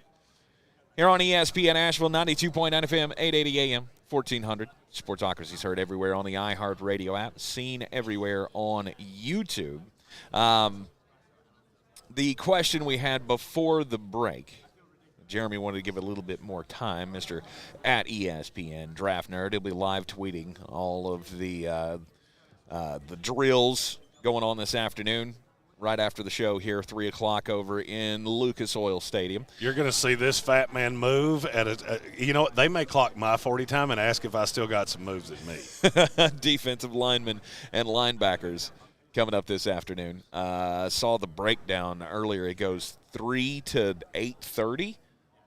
Here on ESPN Asheville, 92.9 FM, 880 AM, 1400. Sportsocracy's heard everywhere on the iHeart Radio app, seen everywhere on YouTube. The question we had before the break, Jeremy wanted to give it a little bit more time. Mr. at ESPN Draft Nerd, he'll be live tweeting all of the drills going on this afternoon, right after the show here, 3 o'clock over in Lucas Oil Stadium. You're going to see this fat man move you know what? They may clock my 40 time and ask if I still got some moves in me. Defensive linemen and linebackers coming up this afternoon. Saw the breakdown earlier. It goes 3 to 8:30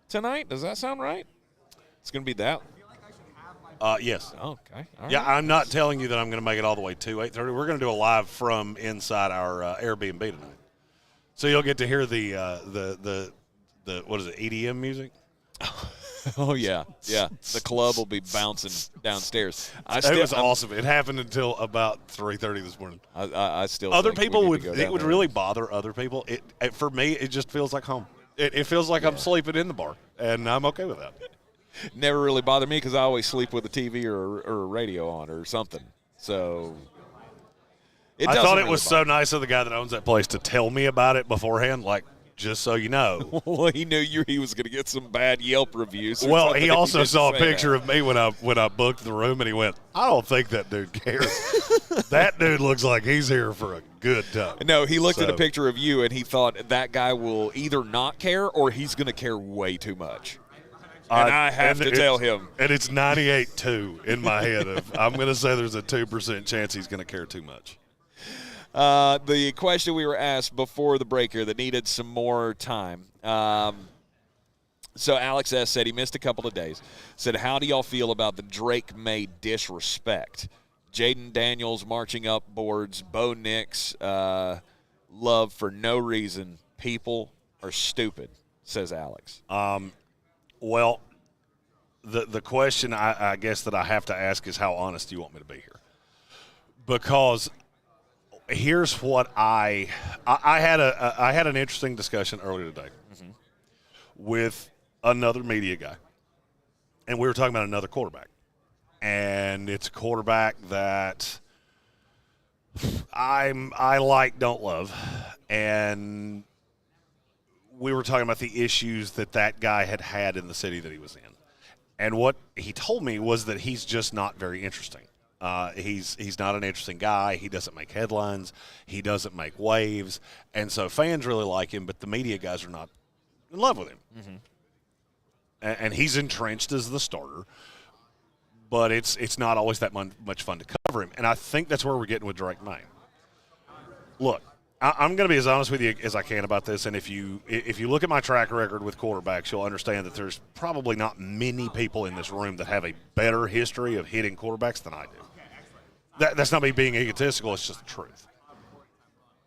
tonight. Does that sound right? It's going to be that. Yes. Oh, okay. All Yeah, right. I'm not telling you that I'm going to make it all the way to 8:30. We're going to do a live from inside our Airbnb tonight. So you'll get to hear the what is it, EDM music? Oh, yeah. Yeah. The club will be bouncing downstairs. It was awesome. It happened until about 3:30 this morning. I still Other think we people need would to go it down would there. really bother other people. For me, it just feels like home. It feels like I'm sleeping in the bar, and I'm okay with that. Never really bothered me because I always sleep with a TV or a radio on or something. So I thought it was so nice of the guy that owns that place to tell me about it beforehand, like, just so you know. Well, he knew he was going to get some bad Yelp reviews. Well, he also saw a picture of me when I booked the room, and he went, I don't think that dude cares. That dude looks like he's here for a good time. No, he looked at a picture of you, and he thought that guy will either not care or he's going to care way too much. And I have to tell him. And it's 98-2 in my head. I'm going to say there's a 2% chance he's going to care too much. The question we were asked before the break here that needed some more time. So Alex S. said he missed a couple of days. Said, how do y'all feel about the Drake May disrespect? Jaden Daniels marching up boards, Bo Nix, love for no reason. People are stupid, says Alex. Well, the question I guess that I have to ask is how honest do you want me to be here? Because here's what I had an interesting discussion earlier today with another media guy, and we were talking about another quarterback, and it's a quarterback that I like, don't love, and we were talking about the issues that guy had in the city that he was in. And what he told me was that he's just not very interesting. He's not an interesting guy. He doesn't make headlines. He doesn't make waves. And so fans really like him, but the media guys are not in love with him. Mm-hmm. And he's entrenched as the starter, but it's not always that much fun to cover him. And I think that's where we're getting with Drake May. Look, I'm going to be as honest with you as I can about this, and if you look at my track record with quarterbacks, you'll understand that there's probably not many people in this room that have a better history of hitting quarterbacks than I do. That's not me being egotistical, it's just the truth.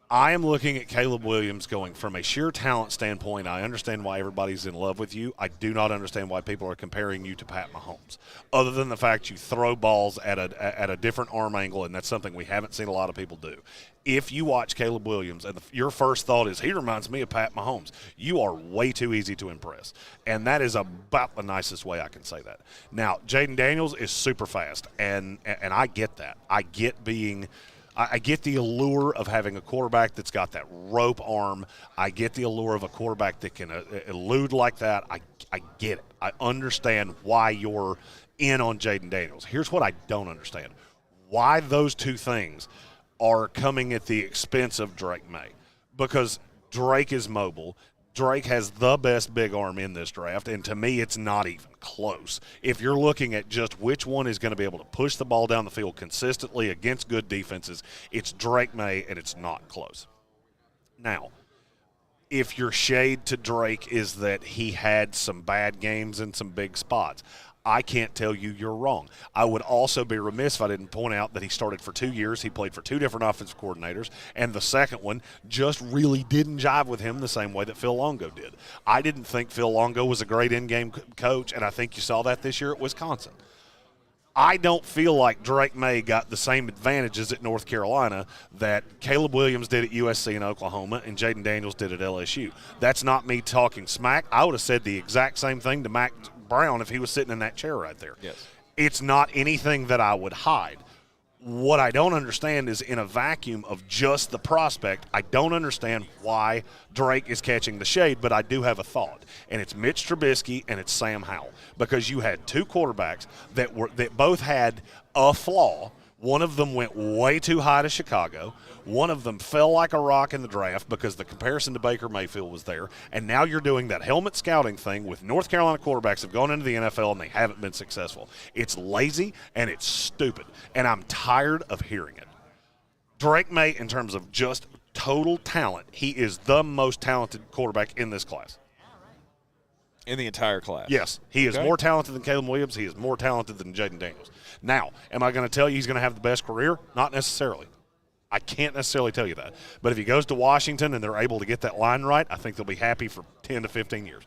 I am looking at Caleb Williams going from a sheer talent standpoint. I understand why everybody's in love with you. I do not understand why people are comparing you to Pat Mahomes, other than the fact you throw balls at a different arm angle, and that's something we haven't seen a lot of people do. If you watch Caleb Williams and your first thought is, he reminds me of Pat Mahomes, you are way too easy to impress. And that is about the nicest way I can say that. Now, Jaden Daniels is super fast, and I get that. I get the allure of having a quarterback that's got that rope arm. I get the allure of a quarterback that can elude like that. I get it. I understand why you're in on Jaden Daniels. Here's what I don't understand. Why those two things are coming at the expense of Drake May. Because Drake is mobile. Drake has the best big arm in this draft, and to me it's not even close. If you're looking at just which one is going to be able to push the ball down the field consistently against good defenses, it's Drake May, and it's not close. Now, if your shade to Drake is that he had some bad games in some big spots, I can't tell you you're wrong. I would also be remiss if I didn't point out that he started for 2 years. He played for two different offensive coordinators, and the second one just really didn't jive with him the same way that Phil Longo did. I didn't think Phil Longo was a great in-game coach, and I think you saw that this year at Wisconsin. I don't feel like Drake May got the same advantages at North Carolina that Caleb Williams did at USC and Oklahoma and Jaden Daniels did at LSU. That's not me talking smack. I would have said the exact same thing to Mac Brown if he was sitting in that chair right there. Yes. It's not anything that I would hide. What I don't understand is in a vacuum of just the prospect, I don't understand why Drake is catching the shade, but I do have a thought. And it's Mitch Trubisky and it's Sam Howell. Because you had two quarterbacks that both had a flaw. One of them went way too high to Chicago. One of them fell like a rock in the draft because the comparison to Baker Mayfield was there. And now you're doing that helmet scouting thing with North Carolina quarterbacks have gone into the NFL and they haven't been successful. It's lazy and it's stupid. And I'm tired of hearing it. Drake May, in terms of just total talent, he is the most talented quarterback in this class. In the entire class? Yes. He is more talented than Caleb Williams. He is more talented than Jaden Daniels. Now, am I going to tell you he's going to have the best career? Not necessarily. I can't necessarily tell you that. But if he goes to Washington and they're able to get that line right, I think they'll be happy for 10 to 15 years.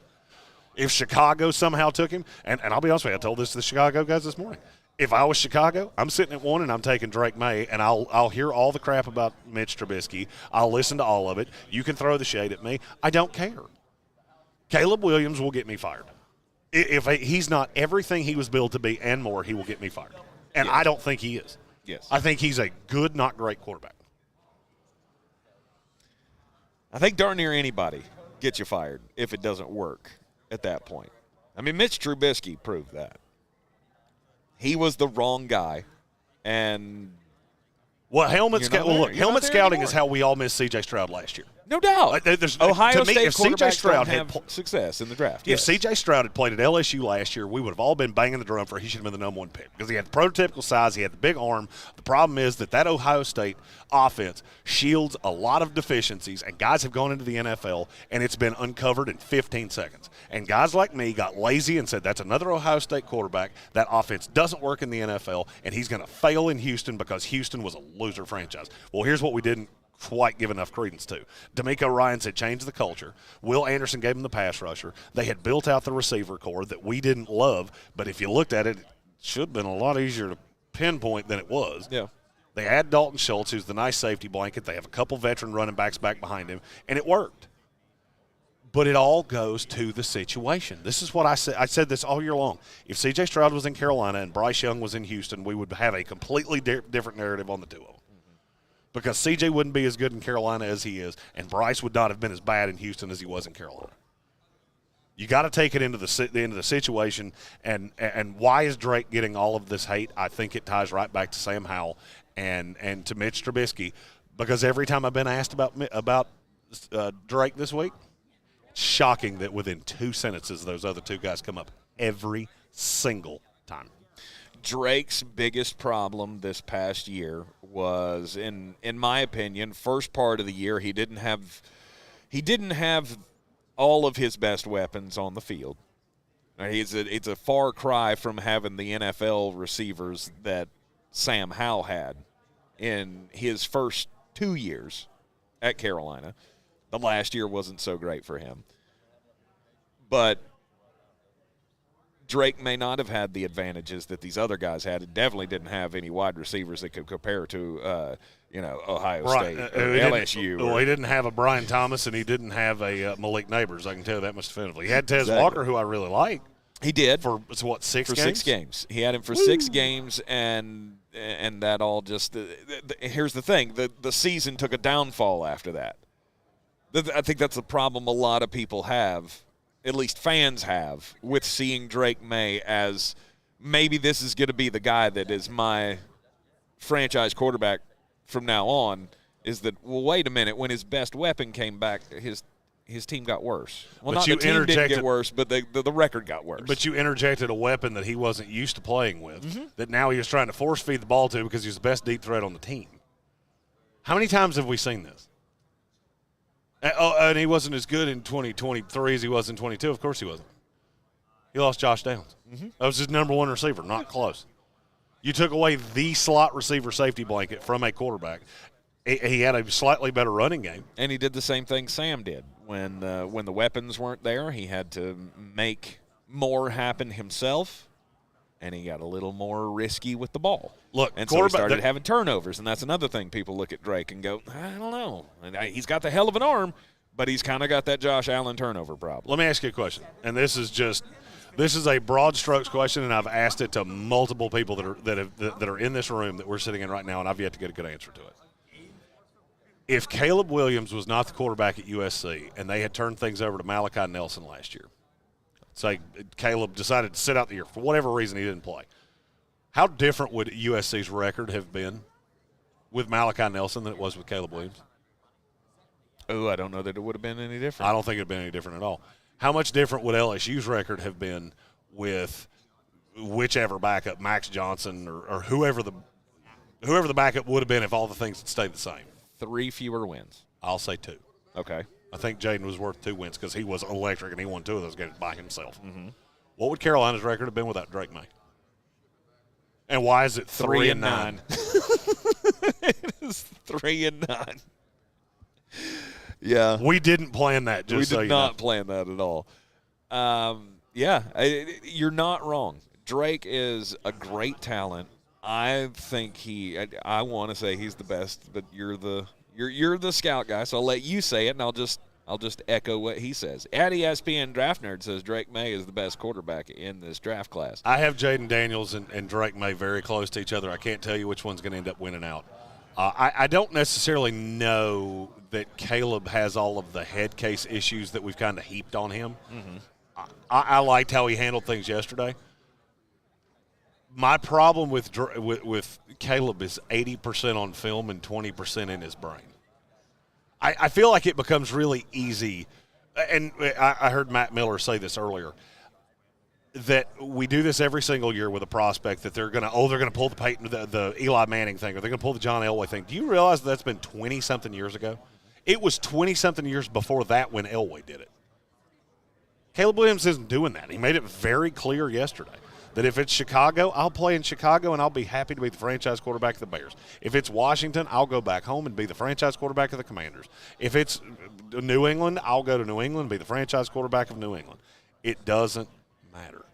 If Chicago somehow took him, and I'll be honest with you, I told this to the Chicago guys this morning. If I was Chicago, I'm sitting at 1 and I'm taking Drake May, and I'll hear all the crap about Mitch Trubisky. I'll listen to all of it. You can throw the shade at me. I don't care. Caleb Williams will get me fired. If he's not everything he was billed to be and more, he will get me fired. And yes. I don't think he is. Yes. I think he's a good, not great quarterback. I think darn near anybody gets you fired if it doesn't work at that point. I mean, Mitch Trubisky proved that. He was the wrong guy, and helmet scouting is how we all missed C.J. Stroud last year. No doubt. Ohio State quarterbacks have success in the draft. If C.J. Stroud had played at LSU last year, we would have all been banging the drum for he should have been the number one pick because he had the prototypical size, he had the big arm. The problem is that Ohio State offense shields a lot of deficiencies, and guys have gone into the NFL, and it's been uncovered in 15 seconds. And guys like me got lazy and said, that's another Ohio State quarterback. That offense doesn't work in the NFL, and he's going to fail in Houston because Houston was a loser franchise. Well, here's what we didn't quite give enough credence to. D'Amico Ryans had changed the culture. Will Anderson gave him the pass rusher. They had built out the receiver core that we didn't love, but if you looked at it, it should have been a lot easier to pinpoint than it was. Yeah. They had Dalton Schultz, who's the nice safety blanket. They have a couple veteran running backs back behind him, and it worked. But it all goes to the situation. This is what I said. I said this all year long. If C.J. Stroud was in Carolina and Bryce Young was in Houston, we would have a completely different narrative on the two of them. Because C.J. wouldn't be as good in Carolina as he is, and Bryce would not have been as bad in Houston as he was in Carolina. You got to take it into the situation, and why is Drake getting all of this hate? I think it ties right back to Sam Howell and to Mitch Trubisky, because every time I've been asked about Drake this week, it's shocking that within 2 sentences those other two guys come up every single time. Drake's biggest problem this past year was, in my opinion, first part of the year he didn't have all of his best weapons on the field. It's a far cry from having the NFL receivers that Sam Howell had in his first 2 years at Carolina. The last year wasn't so great for him. But Drake may not have had the advantages that these other guys had. It definitely didn't have any wide receivers that could compare to, Ohio State or LSU. Well, he didn't have a Brian Thomas, and he didn't have a Malik Neighbors. I can tell you that much definitively. He had Tez Walker, who I really like. He did. For 6 games? For 6 games. He had him for 6 games, and that all just here's the thing. The season took a downfall after that. I think that's the problem a lot of people have, at least fans have, with seeing Drake May as maybe this is going to be the guy that is my franchise quarterback from now on, is that, well, wait a minute, when his best weapon came back, his team got worse. Well, not the team didn't get worse, but the record got worse. But you interjected a weapon that he wasn't used to playing with, that now he was trying to force feed the ball to because he was the best deep threat on the team. How many times have we seen this? And he wasn't as good in 2023 as he was in 22. Of course he wasn't. He lost Josh Downs. That was his number one receiver, not close. You took away the slot receiver safety blanket from a quarterback. He had a slightly better running game. And he did the same thing Sam did. When the weapons weren't there, he had to make more happen himself. and he got a little more risky with the ball. Look, and so he started having turnovers, and that's another thing people look at Drake and go, I don't know. And he's got the hell of an arm, but he's kind of got that Josh Allen turnover problem. Let me ask you a question, and this is a broad strokes question, and I've asked it to multiple people that are in this room that we're sitting in right now, and I've yet to get a good answer to it. If Caleb Williams was not the quarterback at USC and they had turned things over to Malachi Nelson last year, say Caleb decided to sit out the year for whatever reason he didn't play, how different would USC's record have been with Malachi Nelson than it was with Caleb Williams? Oh, I don't know that it would have been any different. I don't think it would have been any different at all. How much different would LSU's record have been with whichever backup, Max Johnson or whoever the backup would have been if all the things had stayed the same? 3 fewer wins. I'll say 2. Okay. I think Jaden was worth 2 wins because he was electric and he won 2 of those games by himself. Mm-hmm. What would Carolina's record have been without Drake May? And why is it 3-9? It is 3-9. Yeah. We didn't plan that. We did not plan that at all. You're not wrong. Drake is a great talent. I think I want to say he's the best, but you're the scout guy, so I'll let you say it, and I'll just echo what he says. At ESPN Draft Nerd says Drake May is the best quarterback in this draft class. I have Jaden Daniels and Drake May very close to each other. I can't tell you which one's going to end up winning out. I don't necessarily know that Caleb has all of the head case issues that we've kind of heaped on him. Mm-hmm. I liked how he handled things yesterday. My problem with Caleb is 80% on film and 20% in his brain. I feel like it becomes really easy, and I heard Matt Miller say this earlier, that we do this every single year with a prospect that they're going to pull the Eli Manning thing, or they're going to pull the John Elway thing. Do you realize that's been 20-something years ago? It was 20-something years before that when Elway did it. Caleb Williams isn't doing that. He made it very clear yesterday that if it's Chicago, I'll play in Chicago, and I'll be happy to be the franchise quarterback of the Bears. If it's Washington, I'll go back home and be the franchise quarterback of the Commanders. If it's New England, I'll go to New England and be the franchise quarterback of New England. It doesn't matter.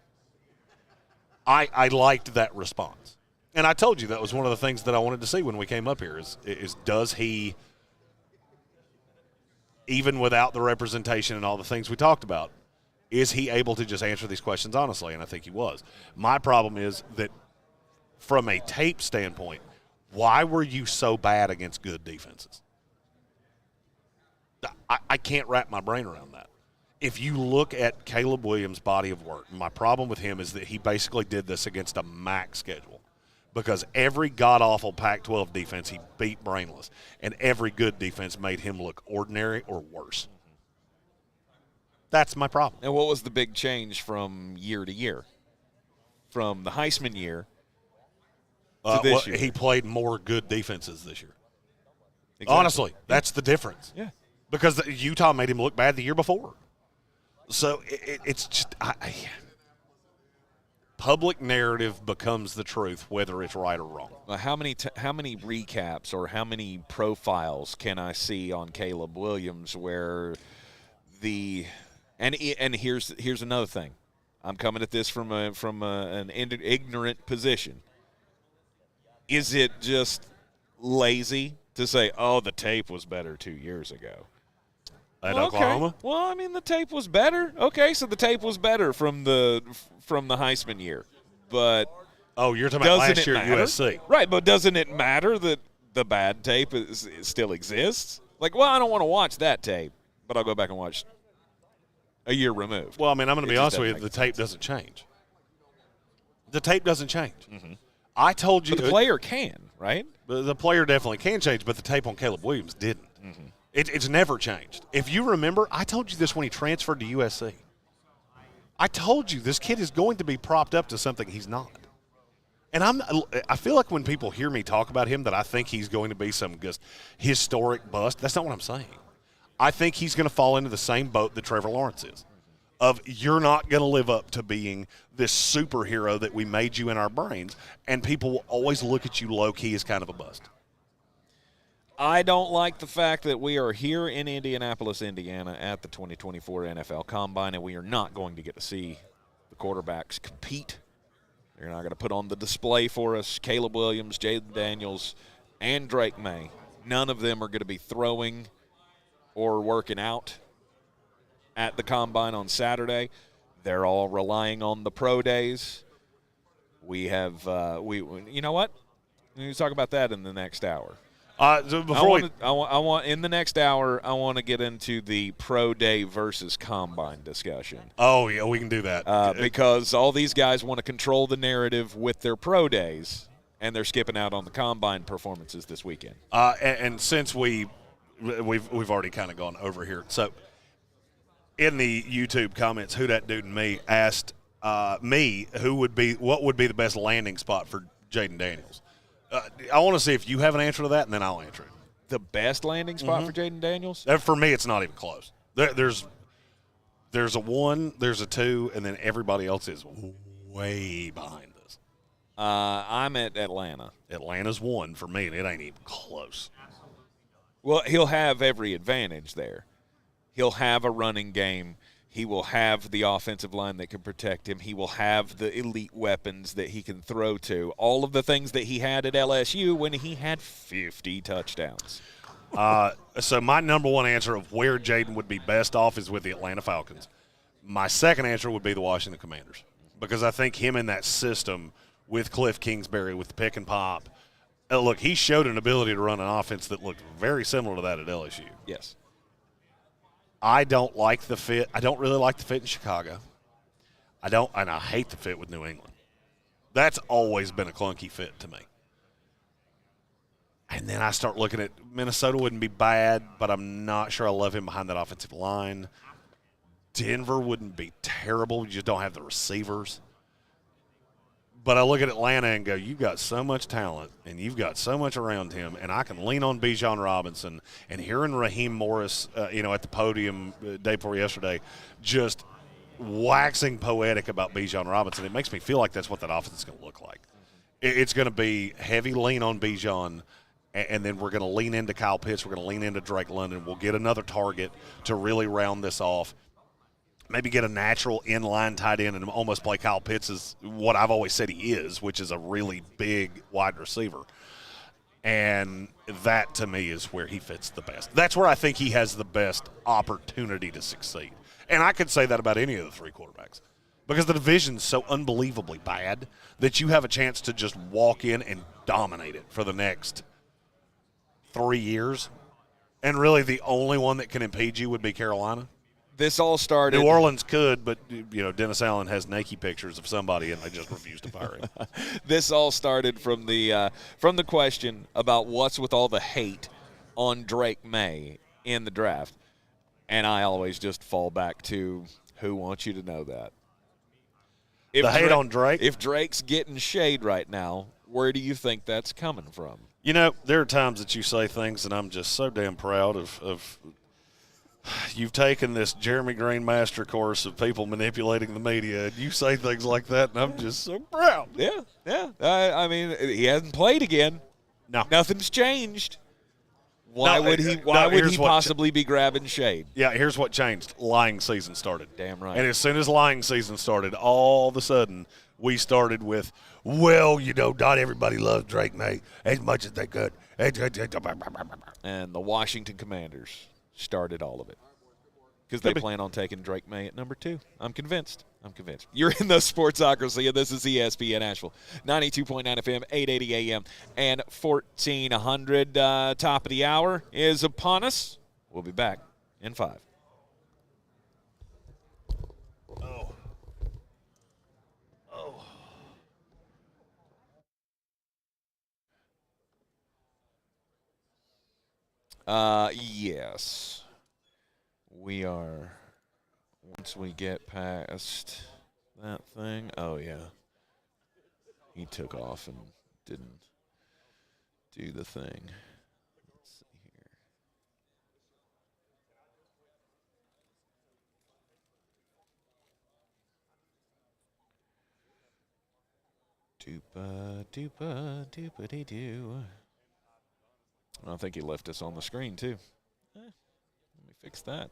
I liked that response. And I told you that was one of the things that I wanted to see when we came up here is does he, even without the representation and all the things we talked about, is he able to just answer these questions honestly? And I think he was. My problem is that from a tape standpoint, why were you so bad against good defenses? I can't wrap my brain around that. If you look at Caleb Williams' body of work, my problem with him is that he basically did this against a MAC schedule because every god-awful Pac-12 defense he beat brainless, and every good defense made him look ordinary or worse. That's my problem. And what was the big change from year to year? From the Heisman year to this year? He played more good defenses this year. Exactly. Honestly, that's the difference. Yeah. Because Utah made him look bad the year before. So it's just public narrative becomes the truth, whether it's right or wrong. Well, how many recaps or how many profiles can I see on Caleb Williams where and here's another thing. I'm coming at this from an ignorant position. Is it just lazy to say, "Oh, the tape was better 2 years ago"? At Oklahoma? Okay. Well, I mean, the tape was better. Okay, so the tape was better from the Heisman year. But you're talking about last year at USC. Right, but doesn't it matter that the bad tape still exists? Like, well, I don't want to watch that tape, but I'll go back and watch a year removed. Well, I mean, I'm going to be honest with you, the tape doesn't change. The tape doesn't change. Mm-hmm. I told you. But the player can, right? The player definitely can change, but the tape on Caleb Williams didn't. Mm-hmm. It's never changed. If you remember, I told you this when he transferred to USC. I told you this kid is going to be propped up to something he's not. And I feel like when people hear me talk about him that I think he's going to be some just historic bust. That's not what I'm saying. I think he's going to fall into the same boat that Trevor Lawrence is. Of you're not going to live up to being this superhero that we made you in our brains, and people will always look at you low-key as kind of a bust. I don't like the fact that we are here in Indianapolis, Indiana, at the 2024 NFL Combine, and we are not going to get to see the quarterbacks compete. They're not going to put on the display for us. Caleb Williams, Jaden Daniels, and Drake May. None of them are going to be throwing or working out at the Combine on Saturday. They're all relying on the pro days. We have, you know what? We talk about that in the next hour. In the next hour, I want to get into the pro day versus combine discussion. Oh yeah, we can do that because all these guys want to control the narrative with their pro days, and they're skipping out on the combine performances this weekend. And since we've already kind of gone over here, so in the YouTube comments, Who Dat Dude and Me asked me what would be the best landing spot for Jaden Daniels. I want to see if you have an answer to that, and then I'll answer it. The best landing spot for Jaden Daniels? For me, it's not even close. There's a 1, there's a 2, and then everybody else is way behind us. I'm at Atlanta. Atlanta's 1 for me, and it ain't even close. Well, he'll have every advantage there. He'll have a running game. He will have the offensive line that can protect him. He will have the elite weapons that he can throw to. All of the things that he had at LSU when he had 50 touchdowns. So my number one answer of where Jaden would be best off is with the Atlanta Falcons. My second answer would be the Washington Commanders, because I think him in that system with Cliff Kingsbury, with the pick and pop. Look, he showed an ability to run an offense that looked very similar to that at LSU. Yes. I don't like the fit. I don't really like the fit in Chicago. And I hate the fit with New England. That's always been a clunky fit to me. And then I start looking at Minnesota wouldn't be bad, but I'm not sure I love him behind that offensive line. Denver wouldn't be terrible. You just don't have the receivers. But I look at Atlanta and go, you've got so much talent, and you've got so much around him, and I can lean on Bijan Robinson. And hearing Raheem Morris, at the podium day before yesterday, just waxing poetic about Bijan Robinson, it makes me feel like that's what that offense is going to look like. It's going to be heavy lean on Bijan, and then we're going to lean into Kyle Pitts. We're going to lean into Drake London. We'll get another target to really round this off. Maybe get a natural inline tight end and almost play Kyle Pitts as what I've always said he is, which is a really big wide receiver. And that, to me, is where he fits the best. That's where I think he has the best opportunity to succeed. And I could say that about any of the three quarterbacks, because the division's so unbelievably bad that you have a chance to just walk in and dominate it for the next 3 years. And really the only one that can impede you would be Carolina. This all started. New Orleans could, but Dennis Allen has Nike pictures of somebody, and they just refuse to fire him. This all started from the question about what's with all the hate on Drake May in the draft, and I always just fall back to who wants you to know that. The hate on Drake. If Drake's getting shade right now, where do you think that's coming from? There are times that you say things, and I'm just so damn proud of. You've taken this Jeremy Greene master course of people manipulating the media, and you say things like that, and I'm just so proud. Yeah. I mean, he hasn't played again. No. Nothing's changed. Why would he possibly be grabbing shade? Yeah, here's what changed. Lying season started. Damn right. And as soon as lying season started, all of a sudden we started with, not everybody loves Drake May as much as they could. And the Washington Commanders started all of it because they plan on taking Drake May at number 2. I'm convinced. You're in the Sportsocracy, and this is ESPN Asheville, 92.9 FM, 880 AM, and 1400. Top of the hour is upon us. We'll be back in 5. Yes. We are, once we get past that thing. Oh, yeah. He took off and didn't do the thing. Let's see here. Doopa-doopa-doopa-dee-doo. I think he left us on the screen, too. Let me fix that.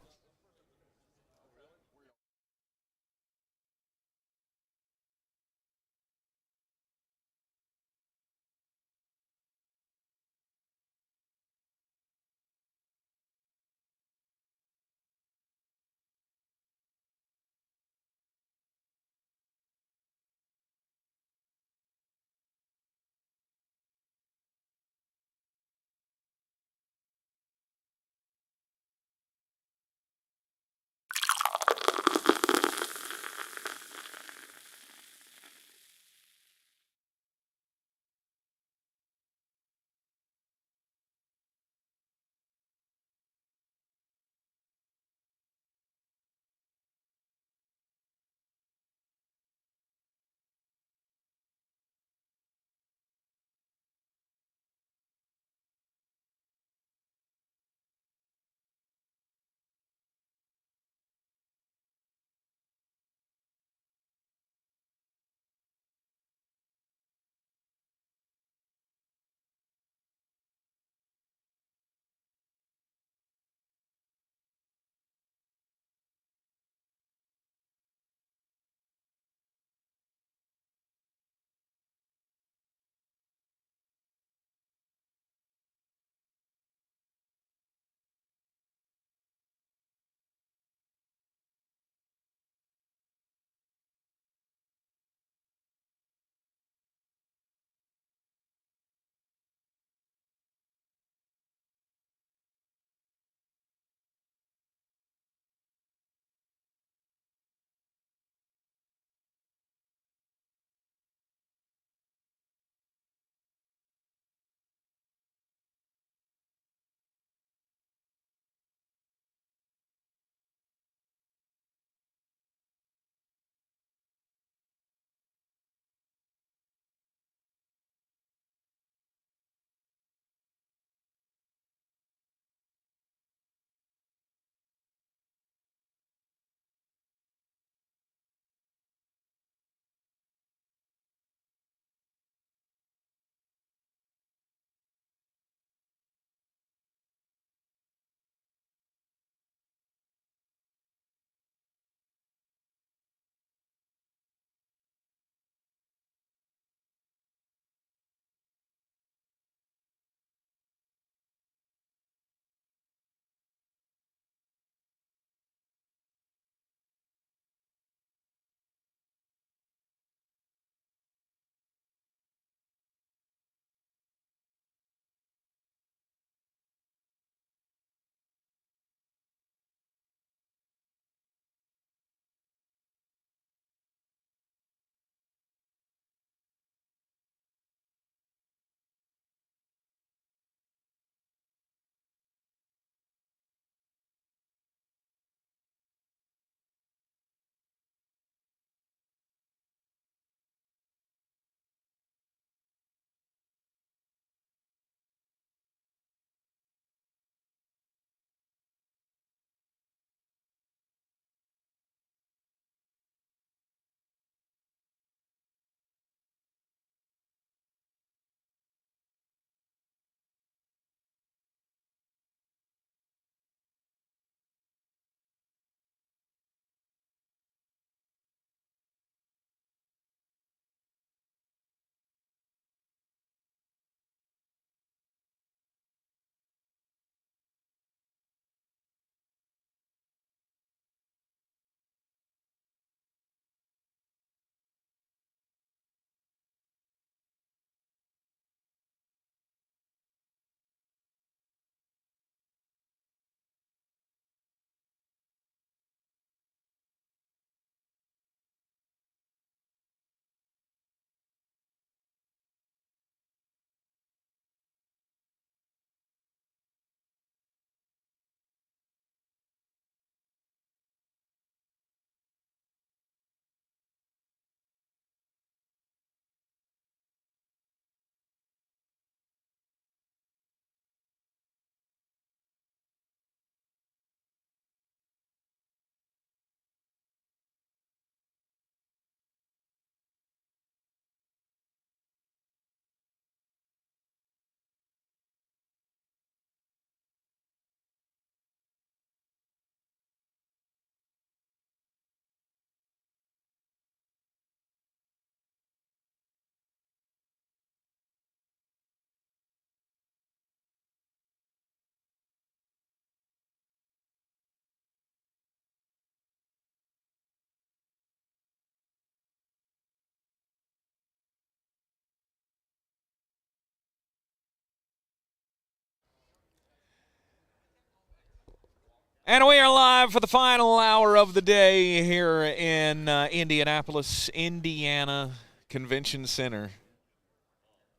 And we are live for the final hour of the day here in Indianapolis, Indiana Convention Center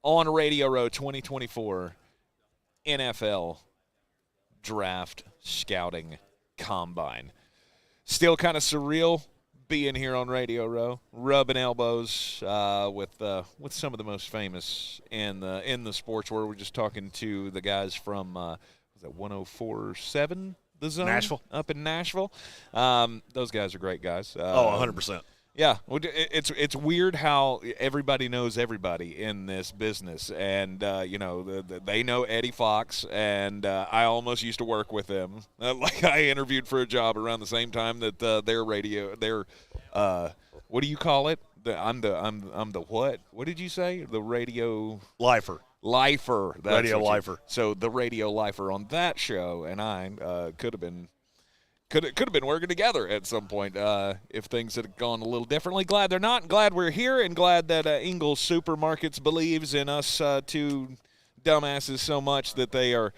on Radio Row 2024 NFL Draft Scouting Combine. Still kind of surreal being here on Radio Row, rubbing elbows with some of the most famous in the sports world. We're just talking to the guys from was that 104.7? The Zone Nashville. Up in Nashville. Those guys are great guys. 100%. Yeah, it's weird how everybody knows everybody in this business, and they know Eddie Fox, and I almost used to work with them. Like I interviewed for a job around the same time that their what do you call it? I'm the what? What did you say? The radio Lifer. That's Radio Lifer. So the radio lifer on that show, and I could have been working together at some point if things had gone a little differently. Glad they're not. Glad we're here, and glad that Ingles Supermarkets believes in us two dumbasses so much that they are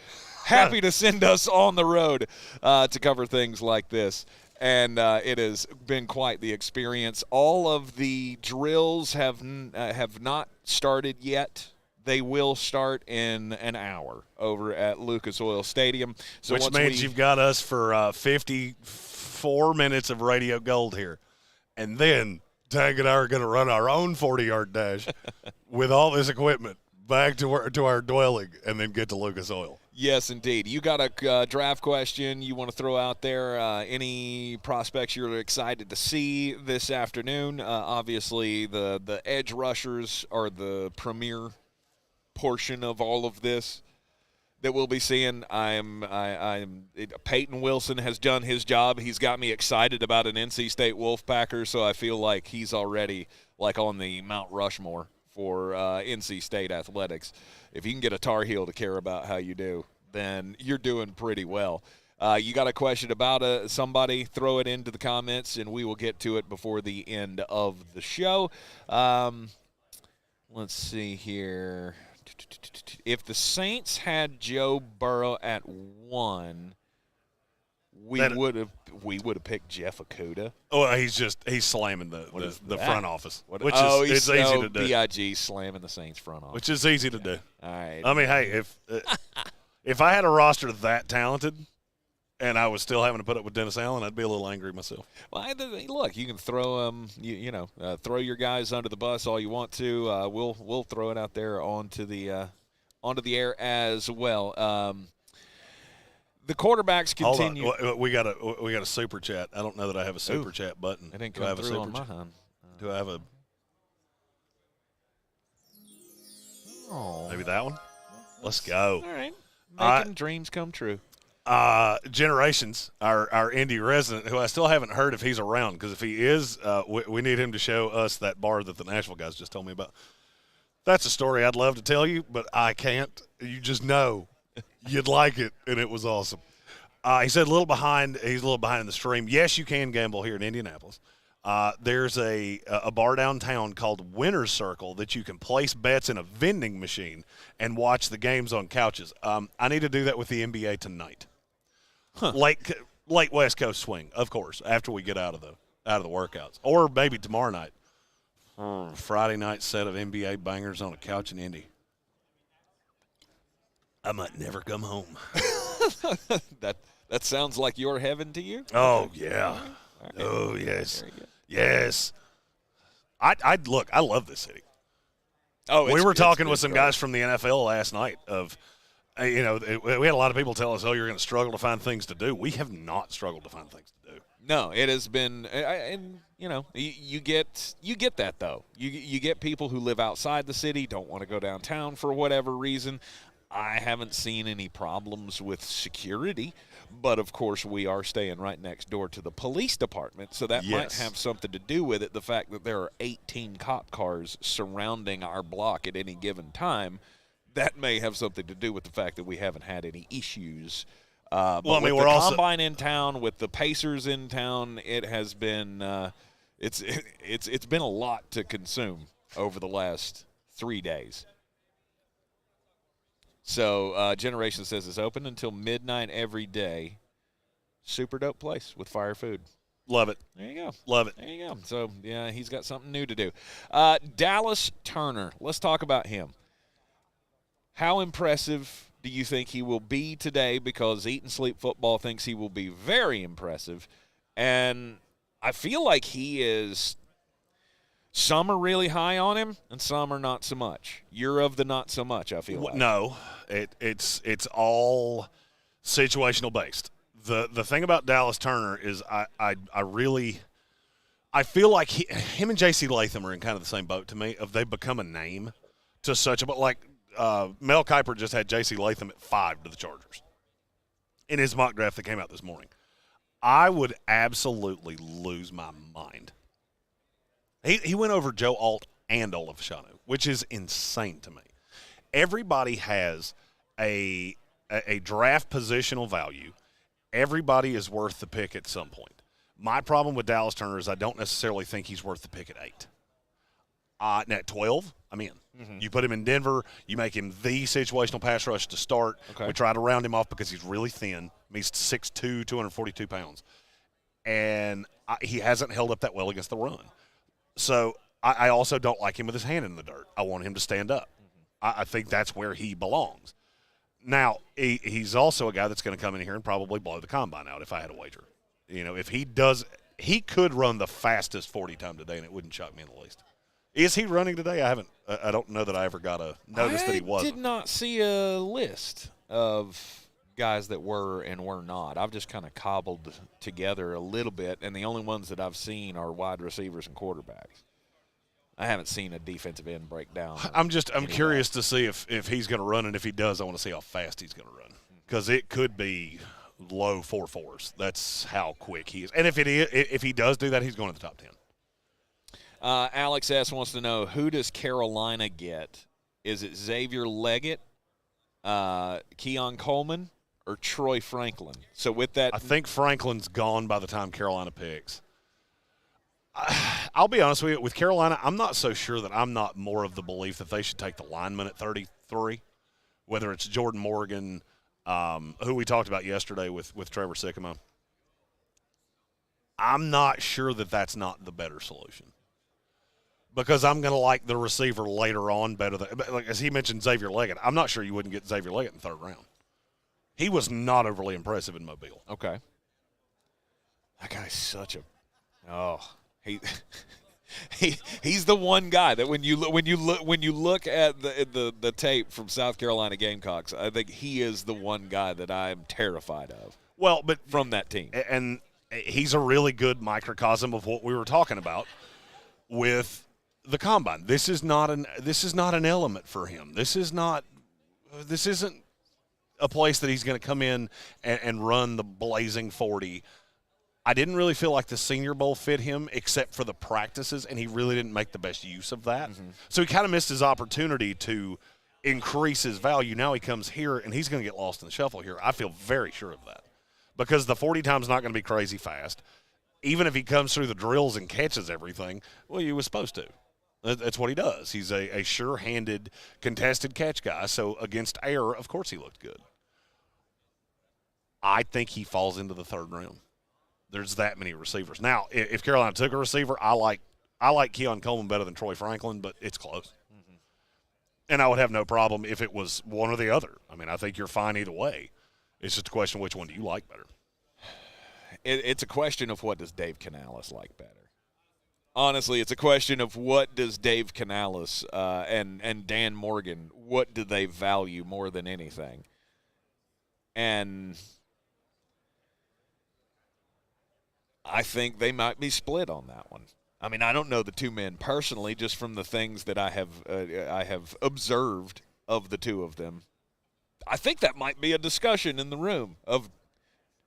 happy to send us on the road to cover things like this. And it has been quite the experience. All of the drills have not started yet. They will start in an hour over at Lucas Oil Stadium. So Which means you've got us for 54 minutes of radio gold here. And then Tag and I are going to run our own 40-yard dash with all this equipment back to our dwelling and then get to Lucas Oil. Yes, indeed. You got a draft question you want to throw out there? Any prospects you're excited to see this afternoon? Obviously, the edge rushers are the premier portion of all of this that we'll be seeing. Peyton Wilson has done his job. He's got me excited about an NC State Wolfpacker, so I feel like he's already like on the Mount Rushmore for NC State athletics. If you can get a Tar Heel to care about how you do, then you're doing pretty well. You got a question about somebody, throw it into the comments, and we will get to it before the end of the show. Let's see here. If the Saints had Joe Burrow at 1, we would have picked Jeff Okudah. Oh, he's slamming the front office, which he's it's easy to do. BIG slamming the Saints front office, Which is easy to do. All right. I mean, hey, if I had a roster that talented and I was still having to put up with Dennis Allen, I'd be a little angry myself. Well, look, you can throw throw your guys under the bus all you want to. We'll throw it out there onto the air as well. The quarterbacks continue. Hold on. We got a super chat. I don't know that I have a super chat button. It didn't come through on mine. Do I have a? Oh, maybe that one. Let's go. All right, making dreams come true. Generations, our Indy resident, who I still haven't heard if he's around, because if he is, we need him to show us that bar that the Nashville guys just told me about. That's a story I'd love to tell you, but I can't. You just know you'd like it, and it was awesome. He said he's a little behind in the stream. Yes, you can gamble here in Indianapolis. There's a bar downtown called Winner's Circle that you can place bets in a vending machine and watch the games on couches. I need to do that with the NBA tonight. Huh. Late West Coast swing, of course, after we get out of the workouts, or maybe tomorrow night. Friday night set of NBA bangers on a couch in Indy. I might never come home. That sounds like your heaven to you. Oh yeah. Right. Oh yes. Yes. I love this city. Oh, we were talking with some guys from the NFL last night of. We had a lot of people tell us, you're going to struggle to find things to do. We have not struggled to find things to do. No, it has been, and you get that though. You get people who live outside the city, don't want to go downtown for whatever reason. I haven't seen any problems with security, but of course we are staying right next door to the police department, so that might have something to do with it. The fact that there are 18 cop cars surrounding our block at any given time. That may have something to do with the fact that we haven't had any issues. But with the Combine in town, with the Pacers in town, it has been it's been a lot to consume over the last 3 days. So Generation says it's open until midnight every day. Super dope place with fire food. Love it. There you go. Love it. There you go. So, yeah, he's got something new to do. Dallas Turner. Let's talk about him. How impressive do you think he will be today? Because Eat and Sleep Football thinks he will be very impressive. And I feel like he is – some are really high on him and some are not so much. You're of the not so much, I feel like. No. It's all situational based. The thing about Dallas Turner is I feel like him and J.C. Latham are in kind of the same boat to me. They've become a name to such a – like Mel Kiper just had J.C. Latham at 5 to the Chargers in his mock draft that came out this morning. I would absolutely lose my mind. He went over Joe Alt and Olaf Shanu, which is insane to me. Everybody has a draft positional value. Everybody is worth the pick at some point. My problem with Dallas Turner is I don't necessarily think he's worth the pick at 8. And at 12, I'm in. Mm-hmm. You put him in Denver. You make him the situational pass rush to start. Okay. We try to round him off because he's really thin. He's 6'2", 242 pounds. And he hasn't held up that well against the run. So I also don't like him with his hand in the dirt. I want him to stand up. Mm-hmm. I think that's where he belongs. Now, he's also a guy that's going to come in here and probably blow the combine out if I had a wager. You know, if he does, he could run the fastest 40 time today, and it wouldn't shock me in the least. Is he running today? I don't know that I ever got a notice that he wasn't. I did not see a list of guys that were and were not. I've just kind of cobbled together a little bit, and the only ones that I've seen are wide receivers and quarterbacks. I haven't seen a defensive end breakdown. I'm curious to see if he's going to run, and if he does, I want to see how fast he's going to run because it could be low 4.4s. That's how quick he is. And if he does do that, he's going to the top 10. Alex S. wants to know, who does Carolina get? Is it Xavier Leggett, Keon Coleman, or Troy Franklin? So with that, I think Franklin's gone by the time Carolina picks. I'll be honest with you. With Carolina, I'm not so sure that I'm not more of the belief that they should take the lineman at 33, whether it's Jordan Morgan, who we talked about yesterday with Trevor Sycamore. I'm not sure that that's not the better solution because I'm going to like the receiver later on better than, like as he mentioned, Xavier Leggett. I'm not sure you wouldn't get Xavier Leggett in the 3rd round. He was not overly impressive in Mobile. Okay. That guy's such a he's the one guy that when you look at the tape from South Carolina Gamecocks, I think he is the one guy that I'm terrified of. Well, but from that team, and he's a really good microcosm of what we were talking about with the combine. This is not an element for him. This isn't a place that he's going to come in and run the blazing 40. I didn't really feel like the Senior Bowl fit him except for the practices, and he really didn't make the best use of that. Mm-hmm. So he kind of missed his opportunity to increase his value. Now he comes here, and he's going to get lost in the shuffle here. I feel very sure of that because the 40 time's not going to be crazy fast. Even if he comes through the drills and catches everything, well, he was supposed to. That's what he does. He's a sure-handed, contested catch guy, so against air, of course he looked good. I think he falls into the 3rd round. There's that many receivers. Now, if Carolina took a receiver, I like Keon Coleman better than Troy Franklin, but it's close. Mm-hmm. And I would have no problem if it was one or the other. I mean, I think you're fine either way. It's just a question of which one do you like better. It's a question of what does Dave Canales like better. Honestly, it's a question of what does Dave Canales and Dan Morgan, what do they value more than anything? And I think they might be split on that one. I mean, I don't know the two men personally, just from the things that I have observed of the two of them. I think that might be a discussion in the room of,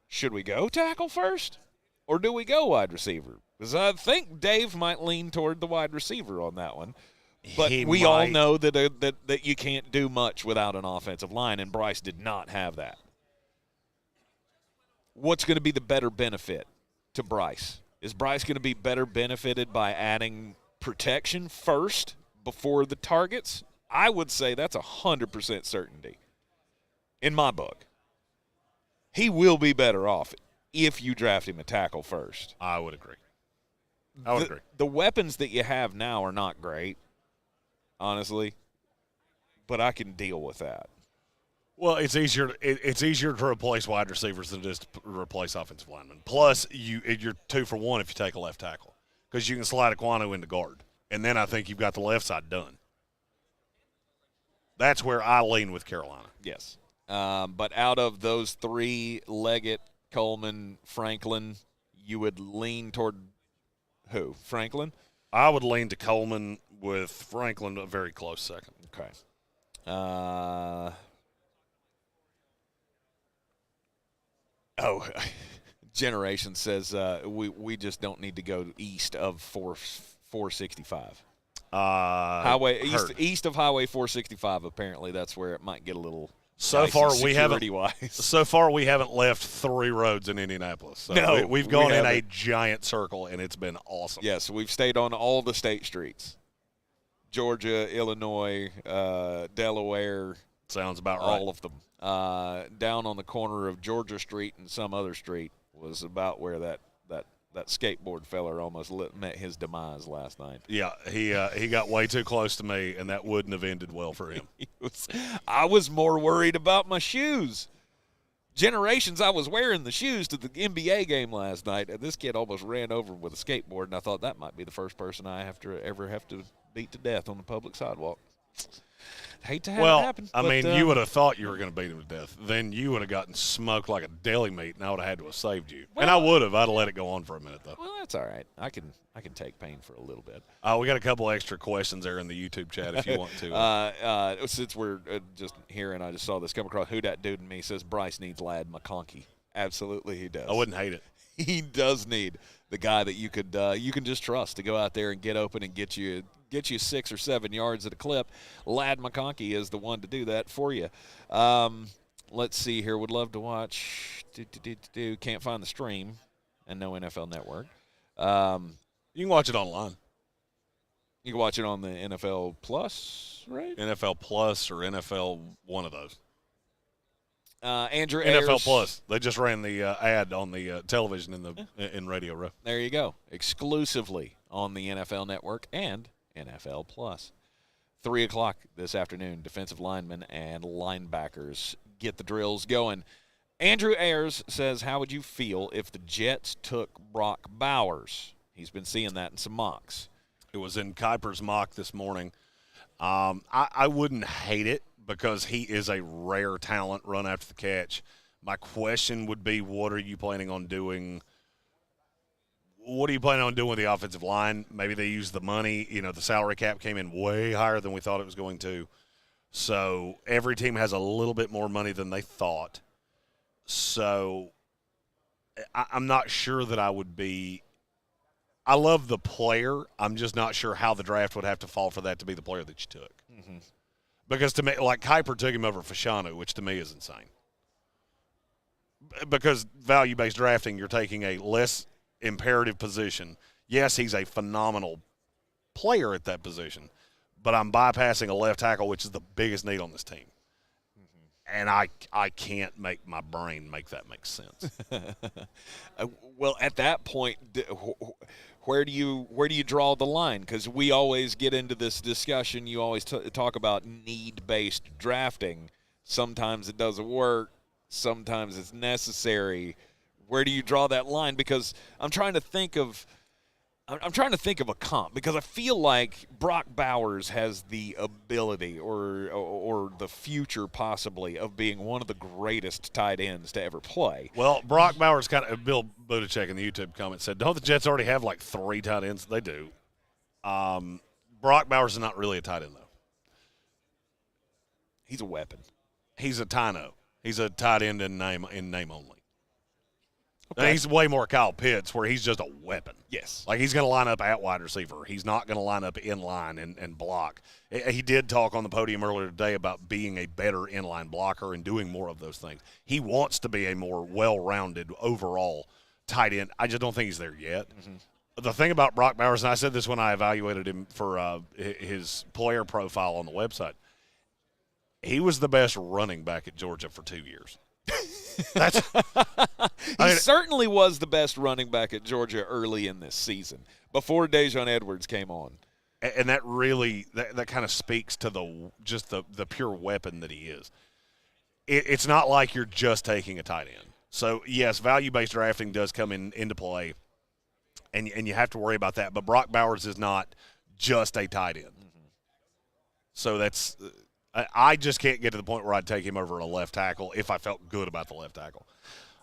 should we go tackle first or do we go wide receiver? Because I think Dave might lean toward the wide receiver on that one. But we all know that you can't do much without an offensive line, and Bryce did not have that. What's going to be the better benefit to Bryce? Is Bryce going to be better benefited by adding protection first before the targets? I would say that's 100% certainty in my book. He will be better off if you draft him a tackle first. I would agree. I would agree. The weapons that you have now are not great, honestly, but I can deal with that. Well, it's easier. It's easier to replace wide receivers than just to replace offensive linemen. Plus, you're 2 for 1 if you take a left tackle because you can slide Aquano into guard, and then I think you've got the left side done. That's where I lean with Carolina. Yes, but out of those three, Leggett, Coleman, Franklin, you would lean toward who? Franklin? I would lean to Coleman with Franklin a very close second. Okay. Generation says we just don't need to go east of 465. Highway east of Highway 465. Apparently, that's where it might get a little. So far, we haven't. Wise. So far, we haven't left 3 roads in Indianapolis. So no, we've gone in a giant circle, and it's been awesome. Yes, we've stayed on all the state streets: Georgia, Illinois, Delaware. Sounds about right. All of them. Down on the corner of Georgia Street and some other street was about where that skateboard feller almost met his demise last night. Yeah, he got way too close to me, and that wouldn't have ended well for him. I was more worried about my shoes. Generations, I was wearing the shoes to the NBA game last night, and this kid almost ran over with a skateboard, and I thought that might be the first person I ever have to beat to death on the public sidewalk. Hate to have it happen. I mean, you would have thought you were going to beat him to death. Then you would have gotten smoked like a deli meat, and I would have had to have saved you. And I would have. I'd have let it go on for a minute, though. Well, that's all right. I can take pain for a little bit. We got a couple extra questions there in the YouTube chat if you want to. Since we're just here, and I just saw this come across, who that dude in me says Bryce needs Ladd McConkey. Absolutely, he does. I wouldn't hate it. He does need the guy that you can just trust to go out there and get open and get you 6 or 7 yards at a clip. Ladd McConkey is the one to do that for you. Let's see here. Would love to watch. Can't find the stream and no NFL Network. You can watch it online. You can watch it on the NFL Plus, right? NFL Plus or NFL one of those. Andrew NFL Ayers. Plus. They just ran the ad on the television in Radio Row. There you go. Exclusively on the NFL Network and NFL Plus. 3 o'clock this afternoon, defensive linemen and linebackers get the drills going. Andrew Ayers says, how would you feel if the Jets took Brock Bowers? He's been seeing that in some mocks. It was in Kuiper's mock this morning. I wouldn't hate it because he is a rare talent run after the catch. My question would be, what are you planning on doing? What are you planning on doing with the offensive line? Maybe they use the money. The salary cap came in way higher than we thought it was going to. So every team has a little bit more money than they thought. So I'm not sure that I would be – I love the player. I'm just not sure how the draft would have to fall for that to be the player that you took. Mm-hmm. Because to me, like Kuiper took him over Fashanu, which to me is insane. Because value-based drafting, you're taking a less imperative position. Yes, he's a phenomenal player at that position, but I'm bypassing a left tackle, which is the biggest need on this team. And I can't make my brain make that make sense. Well, at that point, where do you draw the line? Because we always get into this discussion. You always talk about need-based drafting. Sometimes it doesn't work. Sometimes it's necessary. Where do you draw that line? Because I'm trying to think of a comp, because I feel like Brock Bowers has the ability or the future possibly of being one of the greatest tight ends to ever play. Well, Brock Bowers Bill Buttigieg in the YouTube comment said, don't the Jets already have like 3 tight ends? They do. Brock Bowers is not really a tight end, though. He's a weapon. He's a Tino. He's a tight end in name only. Okay. He's way more Kyle Pitts, where he's just a weapon. Yes. Like, he's going to line up at wide receiver. He's not going to line up in line and block. He did talk on the podium earlier today about being a better inline blocker and doing more of those things. He wants to be a more well-rounded overall tight end. I just don't think he's there yet. Mm-hmm. The thing about Brock Bowers, and I said this when I evaluated him for his player profile on the website, he was the best running back at Georgia for 2 years. That's He certainly was the best running back at Georgia early in this season, before Dejon Edwards came on. and that really that kind of speaks to the pure weapon that he is. It's not like you're just taking a tight end. So yes, value-based drafting does come into play, and you have to worry about that. But Brock Bowers is not just a tight end. So that's I just can't get to the point where I'd take him over a left tackle if I felt good about the left tackle.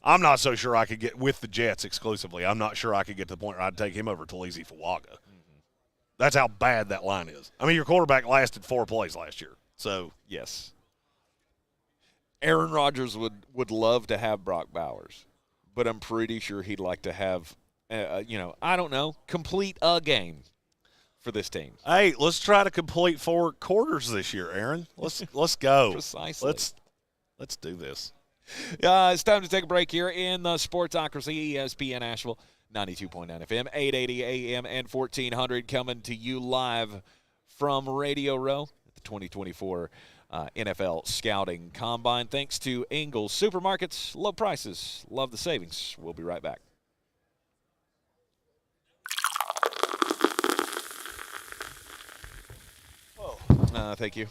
I'm not so sure I could get with the Jets exclusively. I'm not sure I could get to the point where I'd take him over Talise Fuaga. That's how bad that line is. I mean, your quarterback lasted 4 plays last year. So Yes. Aaron Rodgers would love to have Brock Bowers, but I'm pretty sure he'd like to have, I don't know, complete a game for this team. hey, let's try to complete 4 quarters this year, Aaron. Let's go. Precisely. Let's do this. It's time to take a break here in the Sportsocracy, ESPN Asheville, 92.9 FM, 880 AM, and 1400, coming to you live from Radio Row at the 2024 NFL Scouting Combine. Thanks to Ingles Supermarkets. Low prices, love the savings. We'll be right back. Thank you.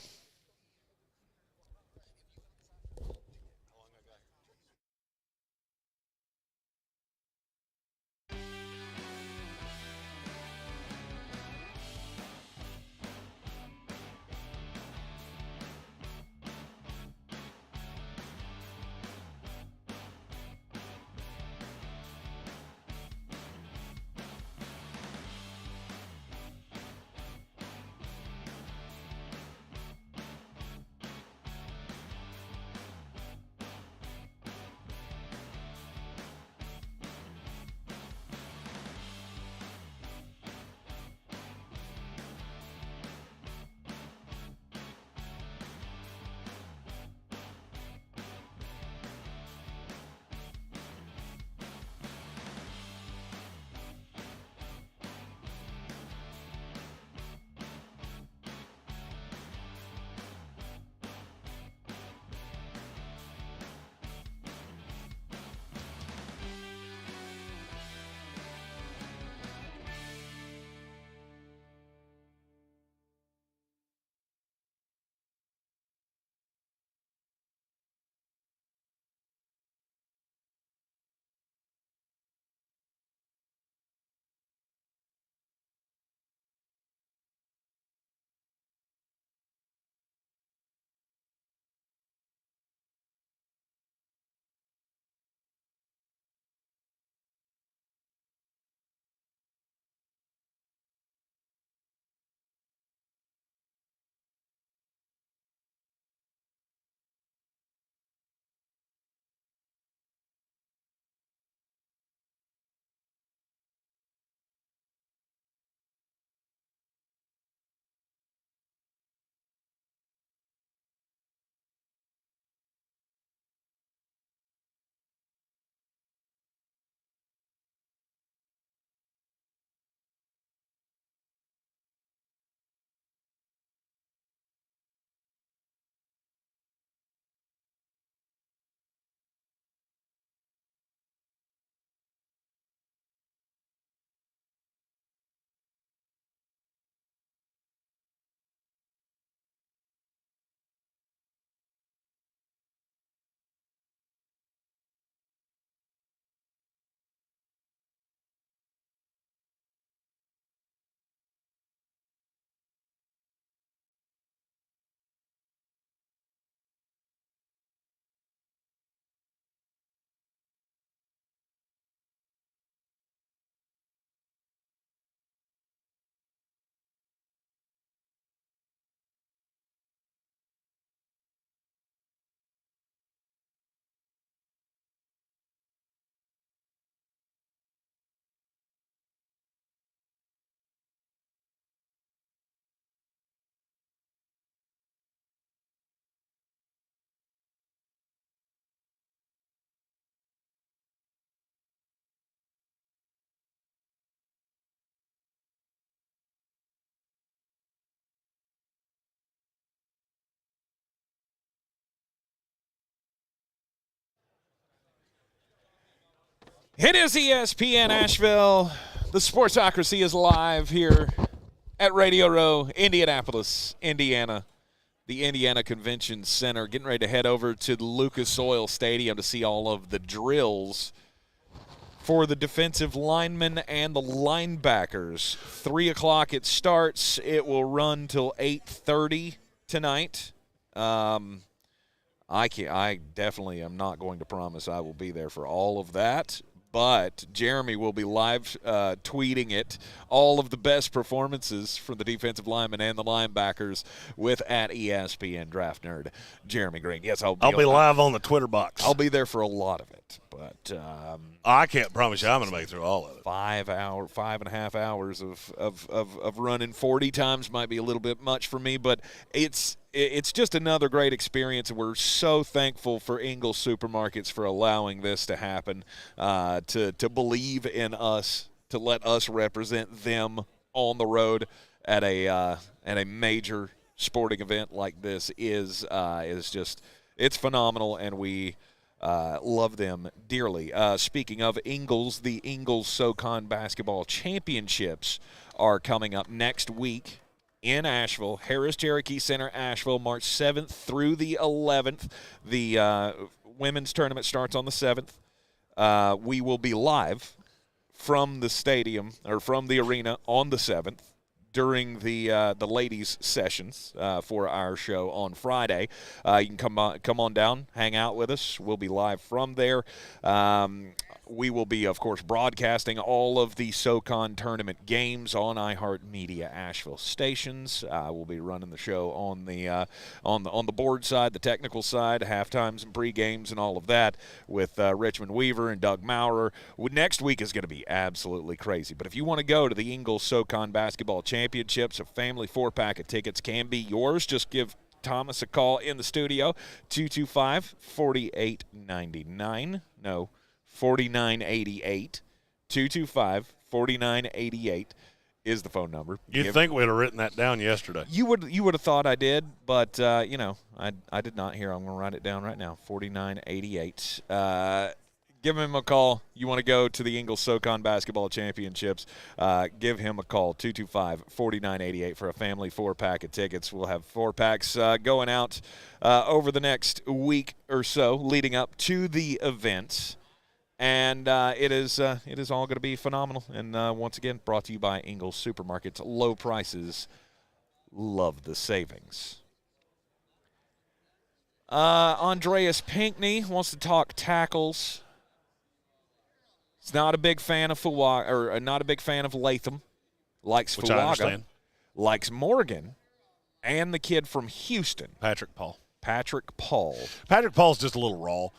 It is ESPN Asheville. The Sportsocracy is live here at Radio Row, Indianapolis, Indiana. The Indiana Convention Center. Getting ready to head over to the Lucas Oil Stadium to see all of the drills for the defensive linemen and the linebackers. 3 o'clock it starts. It will run till 8:30 tonight. I definitely am not going to promise I will be there for all of that. But Jeremy will be live tweeting it, all of the best performances from the defensive linemen and the linebackers with at ESPN Draft Nerd, Jeremy Greene. Yes, I'll be live on the Twitter box. I'll be there for a lot of it. But I can't promise you I'm going to make it through all of it. 5.5 hours of running 40 times might be a little bit much for me, but it's just another great experience, and we're so thankful for Ingles Supermarkets for allowing this to happen, to believe in us, to let us represent them on the road at a major sporting event like this is just, it's phenomenal, and we love them dearly. Speaking of Ingles, the Ingles SoCon Basketball Championships are coming up next week in Asheville, Harris Cherokee Center, Asheville, March 7th through the 11th. The women's tournament starts on the 7th. We will be live from the stadium, or from the arena, on the 7th during the ladies' sessions for our show on Friday. You can come on down, hang out with us. We'll be live from there. We will be, of course, broadcasting all of the SoCon tournament games on iHeartMedia Asheville stations. We'll be running the show on the board side, the technical side, halftimes and pre-games and all of that with Richmond Weaver and Doug Maurer. Next week is going to be absolutely crazy. But if you want to go to the Ingles SoCon Basketball Championships, a family 4-pack of tickets can be yours. Just give Thomas a call in the studio, 225-4899. No, 4988. 225-4988 is the phone number. You'd think we'd have written that down yesterday. You would have thought I did, but I did not hear. I'm going to write it down right now. 4988. Give him a call. You want to go to the Ingles SoCon Basketball Championships, give him a call, 225-4988 for a family 4-pack of tickets. We'll have 4-packs going out over the next week or so leading up to the event. And it is all going to be phenomenal. And once again, brought to you by Ingles Supermarkets. Low prices, love the savings. Andreas Pinkney wants to talk tackles. He's not a big fan of not a big fan of Latham. Likes Which I Fuaga. understand. Likes Morgan, and the kid from Houston, Patrick Paul. Patrick Paul. Patrick Paul's just a little raw.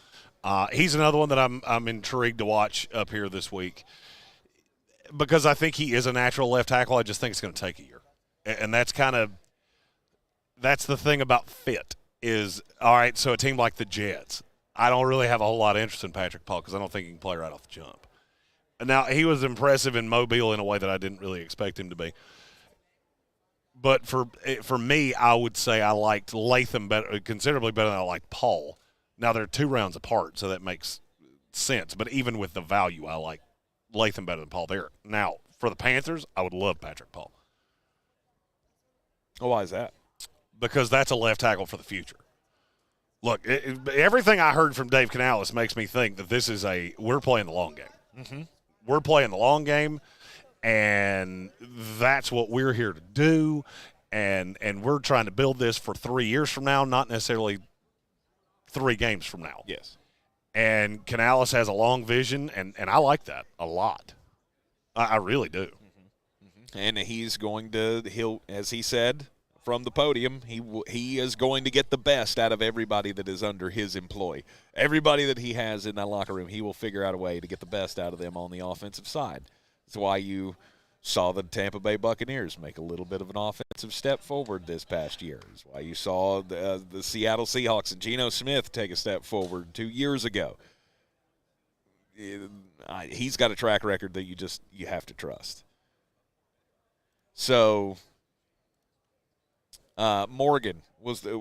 He's another one that I'm intrigued to watch up here this week because I think he is a natural left tackle. I just think it's going to take a year. And that's the thing about fit is, all right, so a team like the Jets, I don't really have a whole lot of interest in Patrick Paul because I don't think he can play right off the jump. Now, he was impressive in Mobile in a way that I didn't really expect him to be. But for me, I would say I liked Latham considerably better than I liked Paul. Now, they're 2 rounds apart, so that makes sense. But even with the value, I like Latham better than Paul there. Now, for the Panthers, I would love Patrick Paul. Oh, why is that? Because that's a left tackle for the future. Look, everything I heard from Dave Canales makes me think that this is we're playing the long game. Mm-hmm. We're playing the long game, and that's what we're here to do. And we're trying to build this for 3 years from now, not necessarily 3 games from now. Yes. And Canales has a long vision, and I like that a lot. I really do. Mm-hmm. And he'll, as he said from the podium, he is going to get the best out of everybody that is under his employ. Everybody that he has in that locker room, he will figure out a way to get the best out of them on the offensive side. That's why you saw the Tampa Bay Buccaneers make a little bit of an offensive step forward this past year. That's why you saw the Seattle Seahawks and Geno Smith take a step forward 2 years ago. He's got a track record that you have to trust. So Morgan was the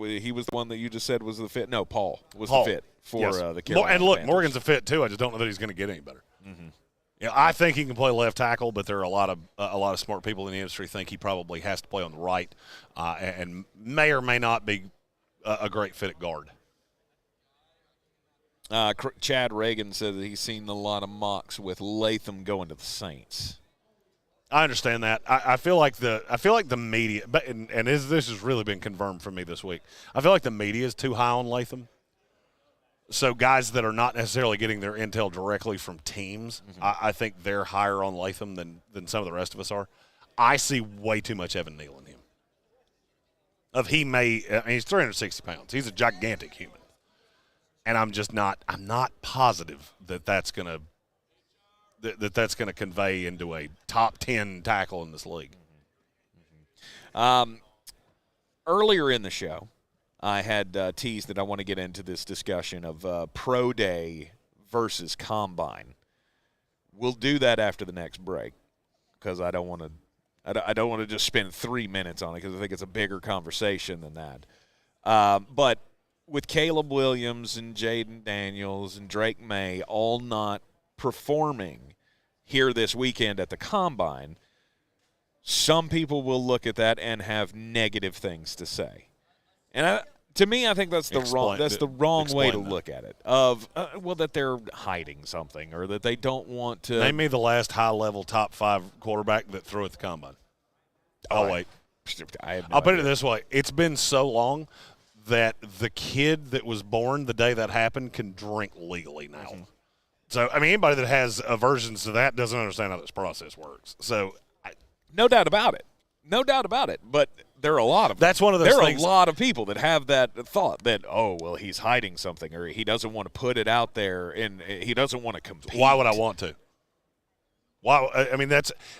one that you just said was the fit. No, Paul was the fit for yes. the Carolina And look, Panthers. Morgan's a fit too. I just don't know that he's going to get any better. You know, I think he can play left tackle, but there are a lot of smart people in the industry think he probably has to play on the right, and may or may not be a great fit at guard. Chad Reagan said that he's seen a lot of mocks with Latham going to the Saints. I understand that. I feel like the media, but and this has really been confirmed for me this week. I feel like the media is too high on Latham. So guys that are not necessarily getting their intel directly from teams, I think they're higher on Latham than some of the rest of us are. I see way too much Evan Neal in him. He's 360 pounds. He's a gigantic human. And I'm not positive that's going to convey into a top 10 tackle in this league. Earlier in the show, I had teased that I want to get into this discussion of pro day versus combine. We'll do that after the next break because I don't want to just spend 3 minutes on it because I think it's a bigger conversation than that. But with Caleb Williams and Jaden Daniels and Drake May all not performing here this weekend at the combine, some people will look at that and have negative things to say. And to me, I think that's the wrong way to look at it. That they're hiding something or that they don't want to. Name me the last high-level top 5 quarterback that threw at the combine. I'll wait. I'll put it this way: it's been so long that the kid that was born the day that happened can drink legally now. So, I mean, anybody that has aversions to that doesn't understand how this process works. So, no doubt about it. No doubt about it. But there are a lot of that's one of those there things. Are a lot of people that have that thought that, oh, well, he's hiding something or he doesn't want to put it out there and he doesn't want to compete. Why would I want to? Why? I mean,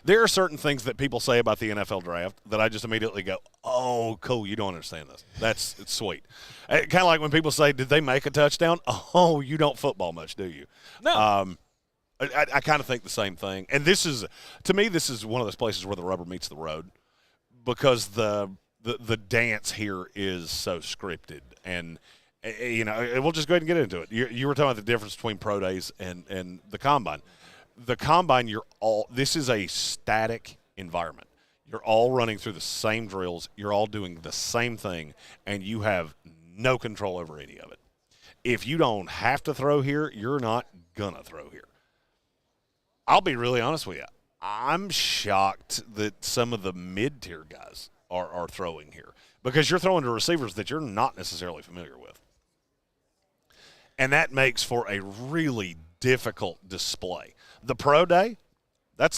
there are certain things that people say about the NFL draft that I just immediately go, oh, cool, you don't understand this. It's sweet. Kind of like when people say, did they make a touchdown? Oh, you don't football much, do you? No. I kind of think the same thing. And to me, this is one of those places where the rubber meets the road because the dance here is so scripted. And, we'll just go ahead and get into it. You were talking about the difference between pro days and the combine. The combine, this is a static environment. You're all running through the same drills. You're all doing the same thing, and you have no control over any of it. If you don't have to throw here, you're not going to throw here. I'll be really honest with you. I'm shocked that some of the mid-tier guys are throwing here because you're throwing to receivers that you're not necessarily familiar with. And that makes for a really difficult display. The pro day, that's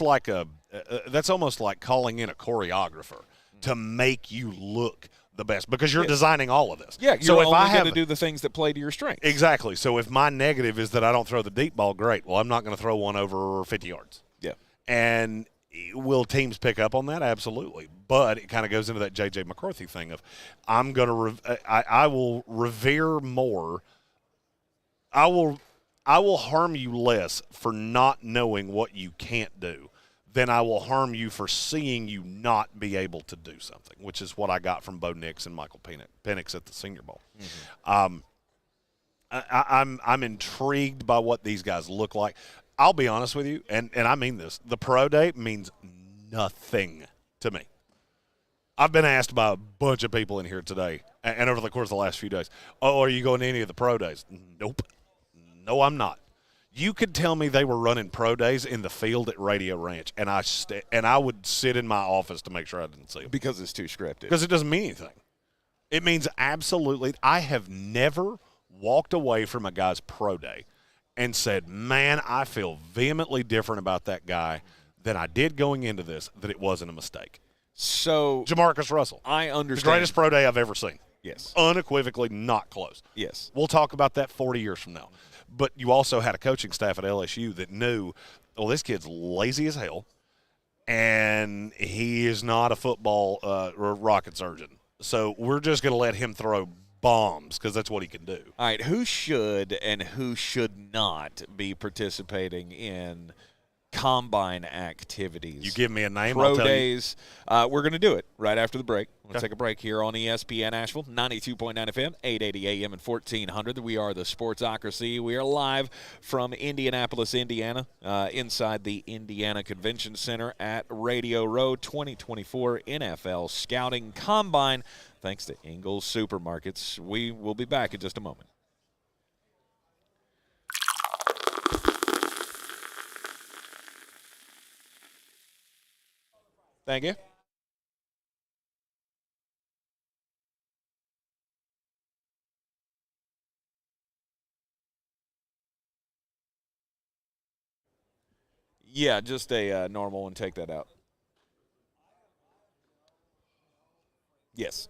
almost like calling in a choreographer to make you look the best because you're designing all of this. Yeah, you're so if only I have to do the things that play to your strengths. Exactly. So if my negative is that I don't throw the deep ball, great. Well, I'm not going to throw one over 50 yards. Yeah. And will teams pick up on that? Absolutely. But it kind of goes into that J.J. McCarthy thing of I will revere more. I will harm you less for not knowing what you can't do than I will harm you for seeing you not be able to do something, which is what I got from Bo Nix and Michael Penix at the Senior Bowl. I'm intrigued by what these guys look like. I'll be honest with you, and I mean this. The pro day means nothing to me. I've been asked by a bunch of people in here today and over the course of the last few days, oh, are you going to any of the pro days? Nope. No, I'm not. You could tell me they were running pro days in the field at Radio Ranch, and I would sit in my office to make sure I didn't see them. Because it's too scripted. Because it doesn't mean anything. It means absolutely – I have never walked away from a guy's pro day and said, man, I feel vehemently different about that guy than I did going into this, that it wasn't a mistake. So Jamarcus Russell. I understand. The greatest pro day I've ever seen. Yes. Unequivocally not close. Yes. We'll talk about that 40 years from now. But you also had a coaching staff at LSU that knew, well, this kid's lazy as hell, and he is not a football rocket surgeon. So we're just going to let him throw bombs because that's what he can do. All right, who should and who should not be participating in combine activities. You give me a name, Pro I'll tell you. days. We're going to do it right after the break. We're going to take a break here on ESPN Asheville, 92.9 FM, 880 AM, and 1400. We are the Sportsocracy. We are live from Indianapolis, Indiana, inside the Indiana Convention Center at Radio Row 2024 NFL Scouting Combine, thanks to Ingles Supermarkets. We will be back in just a moment. Thank you. Yeah, just a normal one. Take that out. Yes.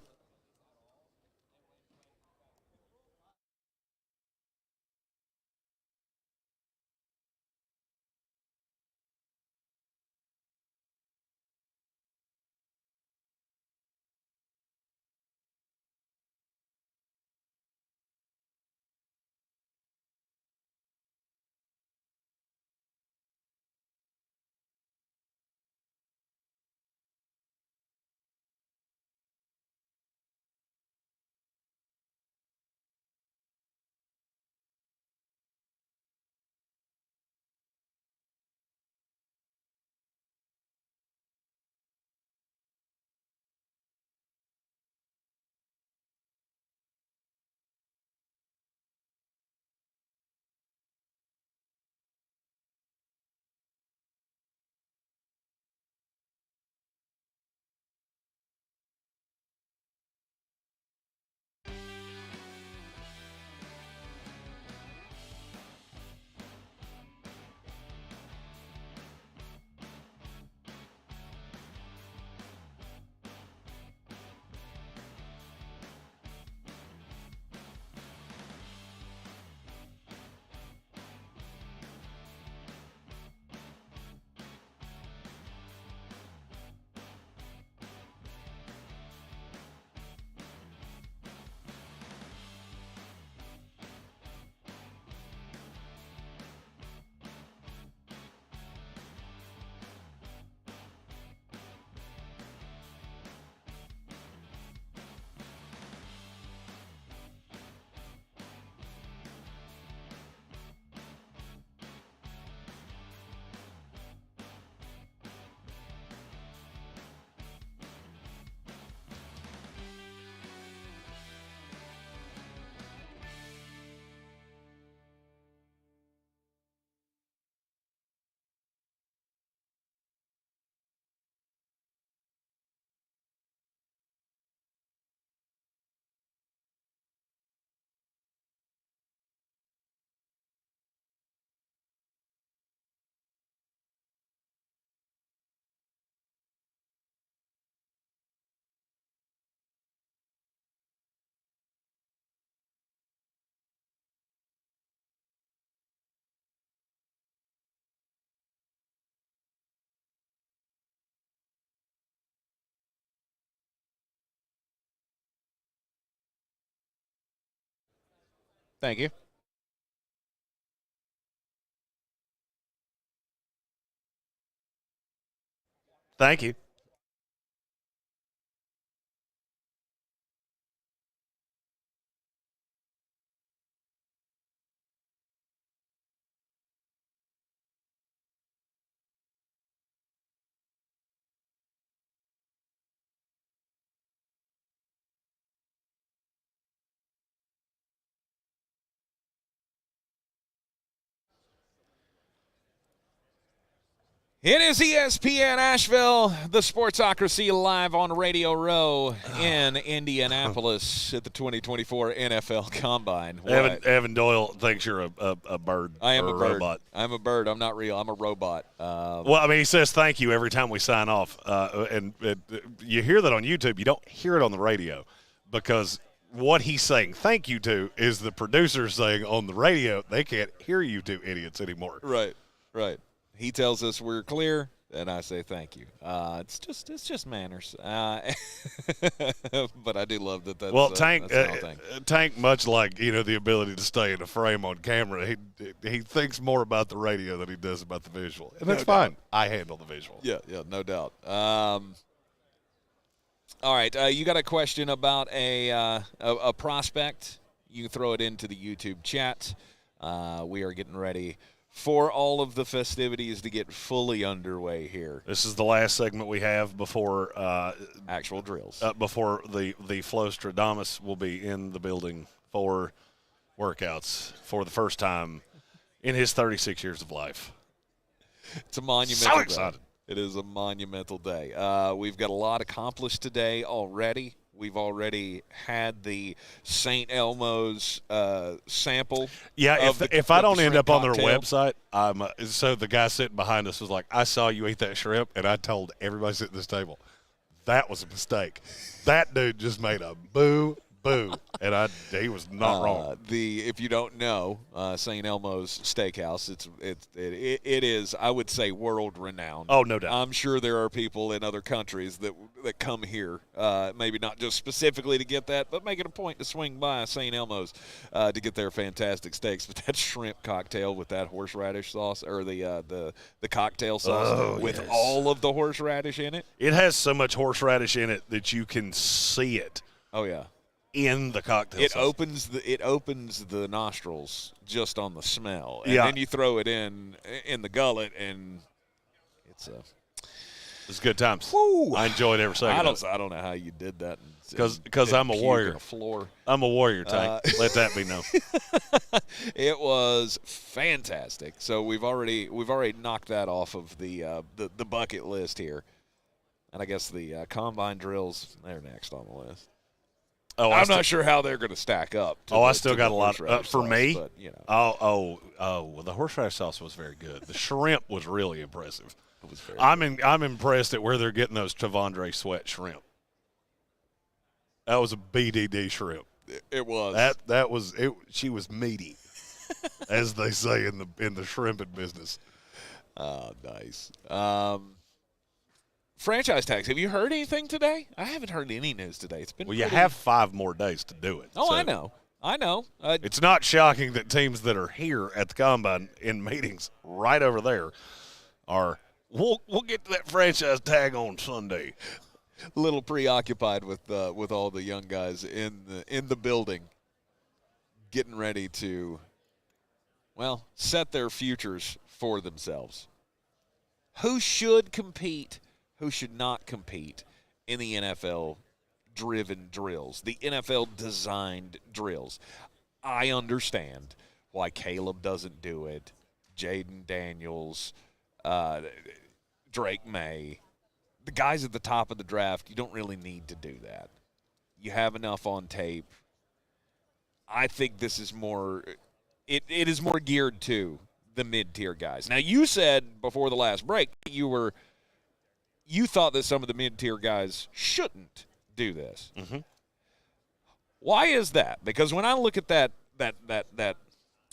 Thank you. Thank you. It is ESPN Asheville, the Sportsocracy live on Radio Row in Indianapolis at the 2024 NFL Combine. Evan Doyle thinks you're a bird. I am or a bird. robot. I'm a bird. I'm not real. I'm a robot. Well, I mean, he says thank you every time we sign off. And you hear that on YouTube. You don't hear it on the radio because what he's saying thank you to is the producer saying on the radio they can't hear you two idiots anymore. Right. He tells us we're clear. And I say thank you. It's just manners. But I do love that. Well, Tank, that's the whole thing. Tank, much like the ability to stay in a frame on camera, he thinks more about the radio than he does about the visual, and that's fine. I handle the visual. Yeah, no doubt. All right, you got a question about a prospect? You can throw it into the YouTube chat. We are getting ready for all of the festivities to get fully underway here. This is the last segment we have before actual drills. Before the Flostradamus will be in the building for workouts for the first time in his 36 years of life. It's a monumental So excited. day. It is a monumental day. We've got a lot accomplished today already. We've already had the St. Elmo's sample. Yeah, if I don't end up on their cocktail. website, so the guy sitting behind us was like, I saw you eat that shrimp, and I told everybody sitting at this table, that was a mistake. That dude just made a boo-boo, and he was not wrong. If you don't know, St. Elmo's Steakhouse, it is, I would say, world renowned. Oh, no doubt. I'm sure there are people in other countries that come here, maybe not just specifically to get that, but make it a point to swing by St. Elmo's to get their fantastic steaks. But that shrimp cocktail with that horseradish sauce, or the cocktail sauce with all of the horseradish in it. It has so much horseradish in it that you can see it. Oh yeah. In the cocktail It sauce. opens the nostrils just on the smell, and Yeah. then you throw it in the gullet, and it's good times. Woo. I enjoyed every second. I don't know how you did that. 'Cause I'm a warrior. On the floor. I'm a warrior, Tank. Let that be known. It was fantastic. So we've already knocked that off of the bucket list here, and I guess the combine drills, they're next on the list. Oh, I'm not sure how they're going to stack up. I still got a lot for sauce, me. But, Well, the horseradish sauce was very good. The shrimp was really impressive. it was very. I'm impressed at where they're getting those Tavondre Sweat shrimp. That was a BDD shrimp. It was. That was it. She was meaty, as they say in the shrimping business. Nice. Franchise tags. Have you heard anything today? I haven't heard any news today. It's been. Well, you have 5 more days to do it. Oh, so I know. It's not shocking that teams that are here at the combine in meetings right over there are. We'll get to that franchise tag on Sunday. A little preoccupied with all the young guys in the building, getting ready to, set their futures for themselves. Who should compete? Who should not compete in the NFL-driven drills, the NFL-designed drills? I understand why Caleb doesn't do it, Jaden Daniels, Drake May. The guys at the top of the draft, you don't really need to do that. You have enough on tape. I think this is more – it is more geared to the mid-tier guys. Now, you said before the last break you thought that some of the mid-tier guys shouldn't do this. Mm-hmm. Why is that? Because when I look at that,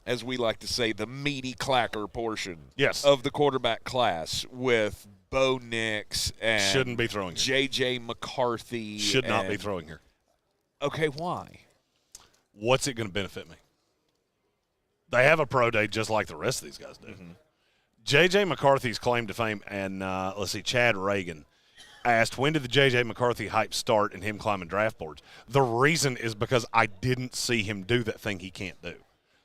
as we like to say, the meaty clacker portion of the quarterback class with Bo Nix and shouldn't be throwing here. J.J. McCarthy. Should not be throwing here. Okay, why? What's it going to benefit me? They have a pro day just like the rest of these guys do. Mm-hmm. J.J. McCarthy's claim to fame, and Chad Reagan asked, when did the J.J. McCarthy hype start and him climbing draft boards? The reason is because I didn't see him do that thing he can't do.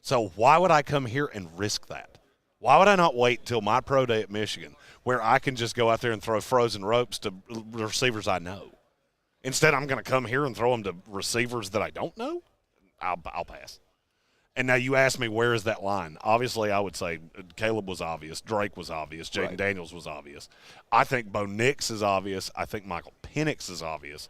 So why would I come here and risk that? Why would I not wait till my pro day at Michigan where I can just go out there and throw frozen ropes to receivers I know? Instead, I'm going to come here and throw them to receivers that I don't know? I'll pass. And now you ask me, where is that line? Obviously, I would say Caleb was obvious. Drake was obvious. Jaden Daniels was obvious. I think Bo Nix is obvious. I think Michael Penix is obvious.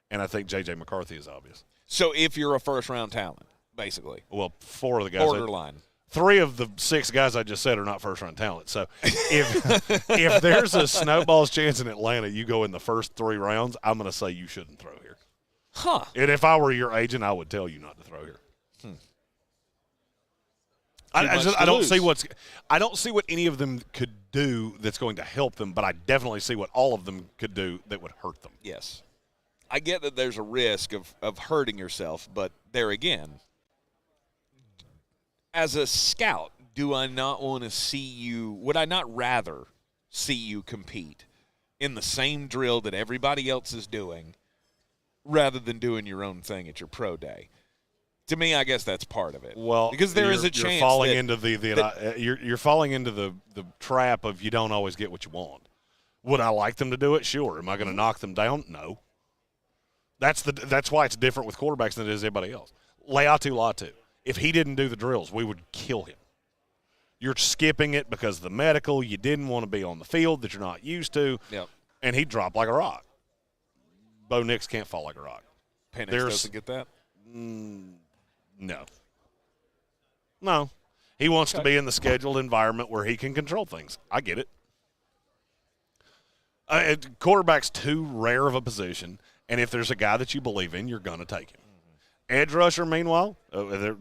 And I think J.J. McCarthy is obvious. So if you're a first-round talent, basically. Well, 4 of the guys. Borderline. 3 of the 6 guys I just said are not first-round talent. So if there's a snowball's chance in Atlanta, you go in the first 3 rounds, I'm going to say you shouldn't throw here. Huh. And if I were your agent, I would tell you not to throw here. I don't see what any of them could do that's going to help them, but I definitely see what all of them could do that would hurt them. Yes. I get that there's a risk of hurting yourself, but there again, as a scout, do I not want to see you – would I not rather see you compete in the same drill that everybody else is doing rather than doing your own thing at your pro day? To me, I guess that's part of it. Well, because there is a chance you're falling into you're falling into the trap of you don't always get what you want. Would I like them to do it? Sure. Am I going to knock them down? No. That's why it's different with quarterbacks than it is everybody else. Latu. If he didn't do the drills, we would kill him. You're skipping it because of the medical. You didn't want to be on the field that you're not used to. Yep. And he'd drop like a rock. Bo Nix can't fall like a rock. Penix doesn't get that? No. He wants to be in the scheduled environment where he can control things. I get it. Quarterback's too rare of a position, and if there's a guy that you believe in, you're going to take him. Edge rusher, meanwhile,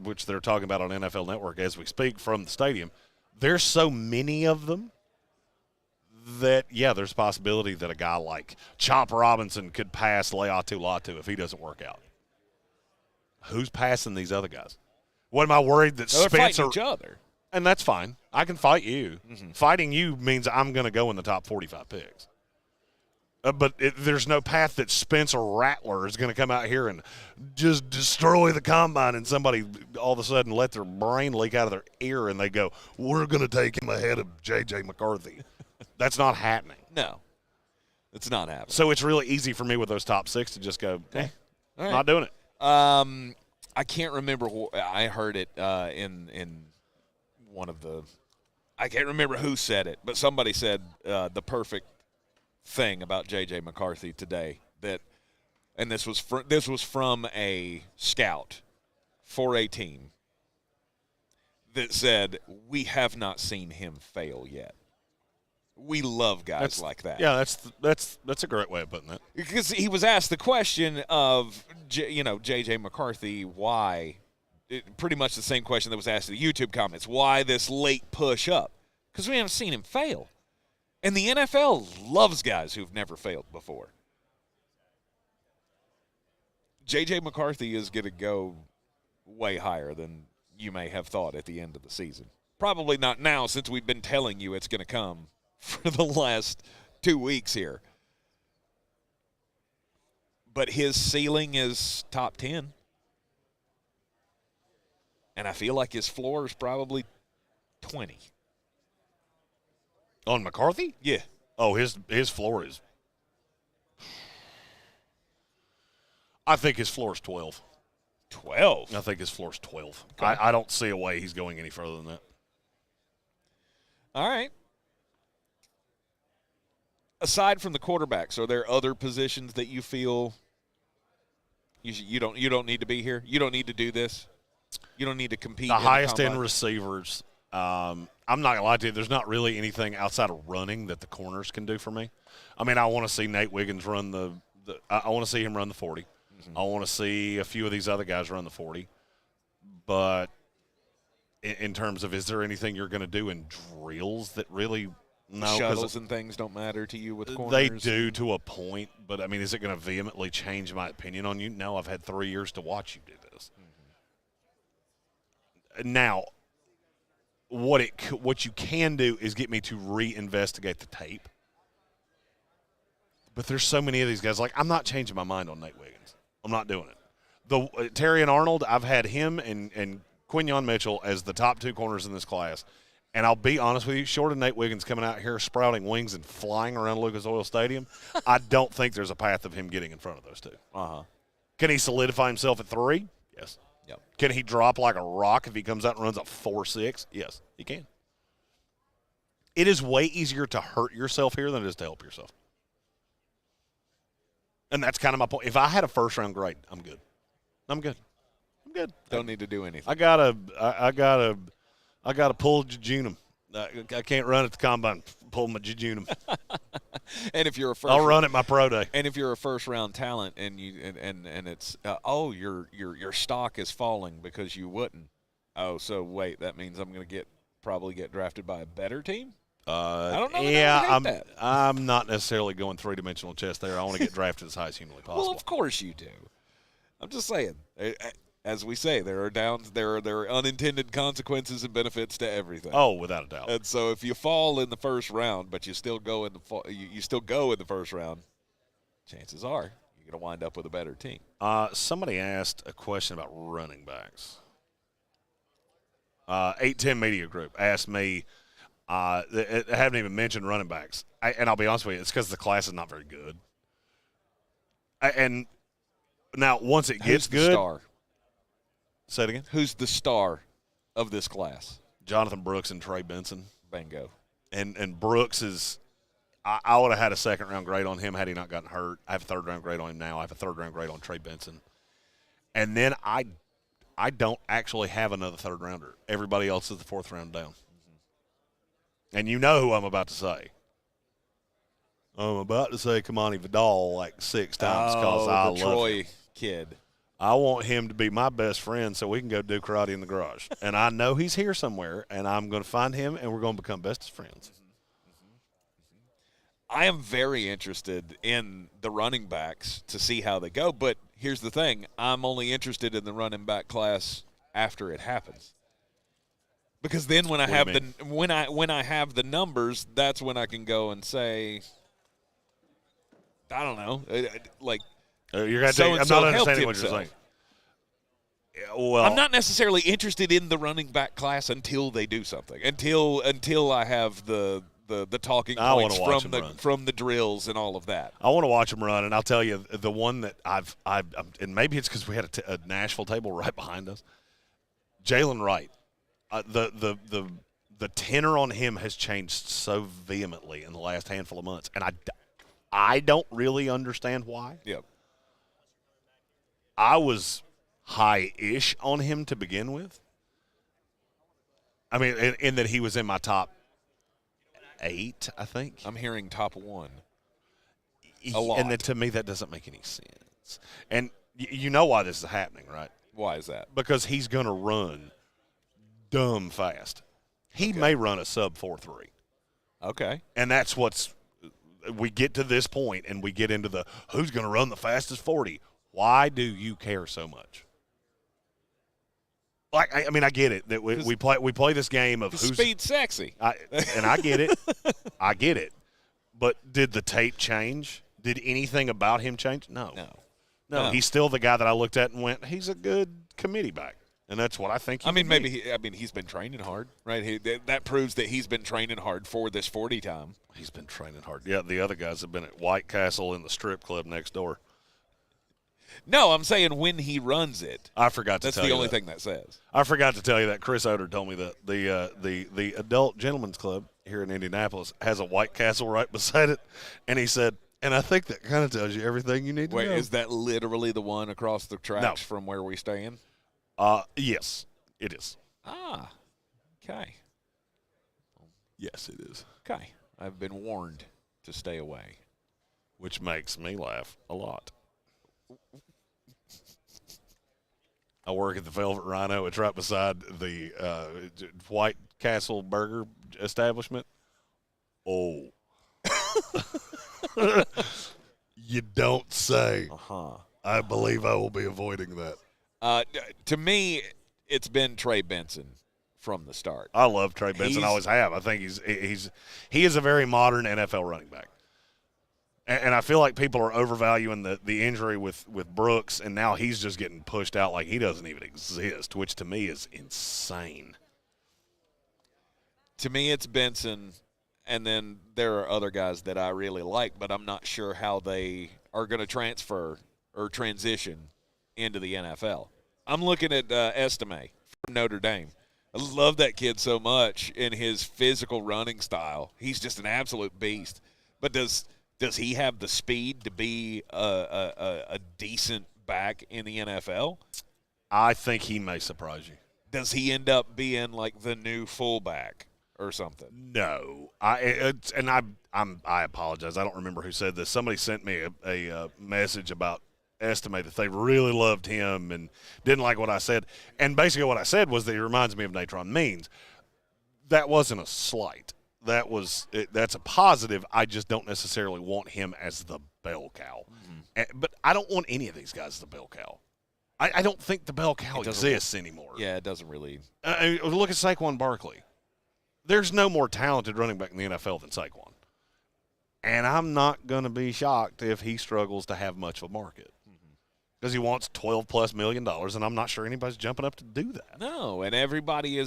which they're talking about on NFL Network as we speak from the stadium, there's so many of them that, there's a possibility that a guy like Chop Robinson could pass Latu if he doesn't work out. Who's passing these other guys? What am I worried that They're Spencer – fighting each other. And that's fine. I can fight you. Mm-hmm. Fighting you means I'm going to go in the top 45 picks. But there's no path that Spencer Rattler is going to come out here and just destroy the combine and somebody all of a sudden let their brain leak out of their ear and they go, we're going to take him ahead of J.J. McCarthy. That's not happening. No, it's not happening. So it's really easy for me with those top six to just go, right. Not doing it. I can't remember. I heard it in one of the – I can't remember who said it, but somebody said the perfect thing about J.J. McCarthy today and this was from a scout for a team that said, we have not seen him fail yet. We love guys like that. Yeah, that's a great way of putting that. Because he was asked the question of, J.J. McCarthy, why, pretty much the same question that was asked in the YouTube comments, why this late push up? Because we haven't seen him fail. And the NFL loves guys who've never failed before. J.J. McCarthy is going to go way higher than you may have thought at the end of the season. Probably not now, since we've been telling you it's going to come for the last 2 weeks here. But his ceiling is top 10. And I feel like his floor is probably 20. On McCarthy? Yeah. Oh, his floor is – I think his floor is 12. 12? I think his floor is 12. Okay. I don't see a way he's going any further than that. All right. Aside from the quarterbacks, are there other positions that you feel you don't need to be here? You don't need to do this? You don't need to compete? The highest end receivers – I'm not going to lie to you. There's not really anything outside of running that the corners can do for me. I mean, I want to see Nate Wiggins run I want to see him run the 40. Mm-hmm. I want to see a few of these other guys run the 40. But in terms of, is there anything you're going to do in drills that really no? Shuttles and things don't matter to you with corners? They do to a point, but, I mean, is it going to vehemently change my opinion on you? No, I've had 3 years to watch you do this. Mm-hmm. Now, what you can do is get me to reinvestigate the tape. But there's so many of these guys. Like, I'm not changing my mind on Nate Wiggins. I'm not doing it. Terry and Arnold, I've had him and Quinyon Mitchell as the top two corners in this class. And I'll be honest with you, short of Nate Wiggins coming out here sprouting wings and flying around Lucas Oil Stadium, I don't think there's a path of him getting in front of those two. Uh-huh. Can he solidify himself at 3? Yes. Yep. Can he drop like a rock if he comes out and runs a 4.6? Yes, he can. It is way easier to hurt yourself here than it is to help yourself. And that's kind of my point. If I had a first-round grade, I'm good. I'm good. Don't need to do anything. I gotta pull jejunum. I can't run at the combine. Pull my jejunum. And if you're I'll run at my pro day. And if you're a first-round talent and you and it's your stock is falling because you wouldn't, Oh, so wait, that means I'm going to probably get drafted by a better team? I don't know. I'm not necessarily going three-dimensional chess there. I want to get drafted as high as humanly possible. Well, of course you do. I'm just saying. As we say, there are unintended consequences and benefits to everything. Oh, without a doubt. And so if you fall in the first round, but you still go in the first round, chances are you're going to wind up with a better team. Somebody asked a question about running backs. 810 Media Group asked me. I haven't even mentioned running backs, and I'll be honest with you, it's because the class is not very good. And now once it gets good, star? Say it again. Who's the star of this class? Jonathan Brooks and Trey Benson. Bingo. And Brooks is I would have had a second-round grade on him had he not gotten hurt. I have a third-round grade on him now. I have a third-round grade on Trey Benson. And then I don't actually have another third-rounder. Everybody else is the fourth round down. Mm-hmm. And you know who I'm about to say. I'm about to say Kamani Vidal like 6 times because I love Troy him. Kid. I want him to be my best friend so we can go do karate in the garage. And I know he's here somewhere, and I'm going to find him, and we're going to become best friends. I am very interested in the running backs to see how they go, but here's the thing. I'm only interested in the running back class after it happens. Because then when I have when I have the numbers, that's when I can go and say, I don't know, like you're gonna I'm not understanding what you're saying. Well, I'm not necessarily interested in the running back class until they do something. Until I have the talking points from the drills and all of that. I want to watch them run, and I'll tell you the one that I've and maybe it's because we had a Nashville table right behind us. Jalen Wright, the tenor on him has changed so vehemently in the last handful of months, and I don't really understand why. Yep. I was high-ish on him to begin with. I mean, in that he was in my top 8, I think. I'm hearing top 1. A lot. And then to me, that doesn't make any sense. And you know why this is happening, right? Why is that? Because he's going to run dumb fast. He may run a sub 4.3. Okay. And that's we get to this point and we get into the who's going to run the fastest 40. Why do you care so much? Like, I mean, I get it that we play this game of who's speed sexy, and I get it, I get it. But did the tape change? Did anything about him change? No. He's still the guy that I looked at and went, he's a good committee back, and that's what I think. He's been training hard, right? That proves that he's been training hard for this 40 time. He's been training hard. Yeah, the other guys have been at White Castle in the strip club next door. No, I'm saying when he runs it. I forgot to That's tell you the only that. thing that says. I forgot to tell you that. Chris Oder told me that the Adult Gentlemen's Club here in Indianapolis has a White Castle right beside it, and he said, and I think that kind of tells you everything you need to know. Wait, is that literally the one across the tracks from where we stay in? Yes, it is. Ah, okay. Yes, it is. Okay. I've been warned to stay away. Which makes me laugh a lot. I work at the Velvet Rhino. It's right beside the White Castle Burger establishment. Oh. You don't say. Uh-huh. I believe I will be avoiding that. To me, it's been Trey Benson from the start. I love Trey Benson. I always have. I think he is a very modern NFL running back. And I feel like people are overvaluing the injury with Brooks, and now he's just getting pushed out like he doesn't even exist, which to me is insane. To me, it's Benson, and then there are other guys that I really like, but I'm not sure how they are going to transfer or transition into the NFL. I'm looking at Estime from Notre Dame. I love that kid so much in his physical running style. He's just an absolute beast. But does he have the speed to be a decent back in the NFL? I think he may surprise you. Does he end up being like the new fullback or something? No. I apologize. I don't remember who said this. Somebody sent me a message about estimate that they really loved him and didn't like what I said. And basically what I said was that he reminds me of Natron Means. That wasn't a slight. That's a positive. I just don't necessarily want him as the bell cow. But I don't want any of these guys as the bell cow. I don't think the bell cow exists anymore. Yeah, it doesn't really. Look at Saquon Barkley. There's no more talented running back in the NFL than Saquon. And I'm not going to be shocked if he struggles to have much of a market. Because he wants $12+ million, and I'm not sure anybody's jumping up to do that. No, and everybody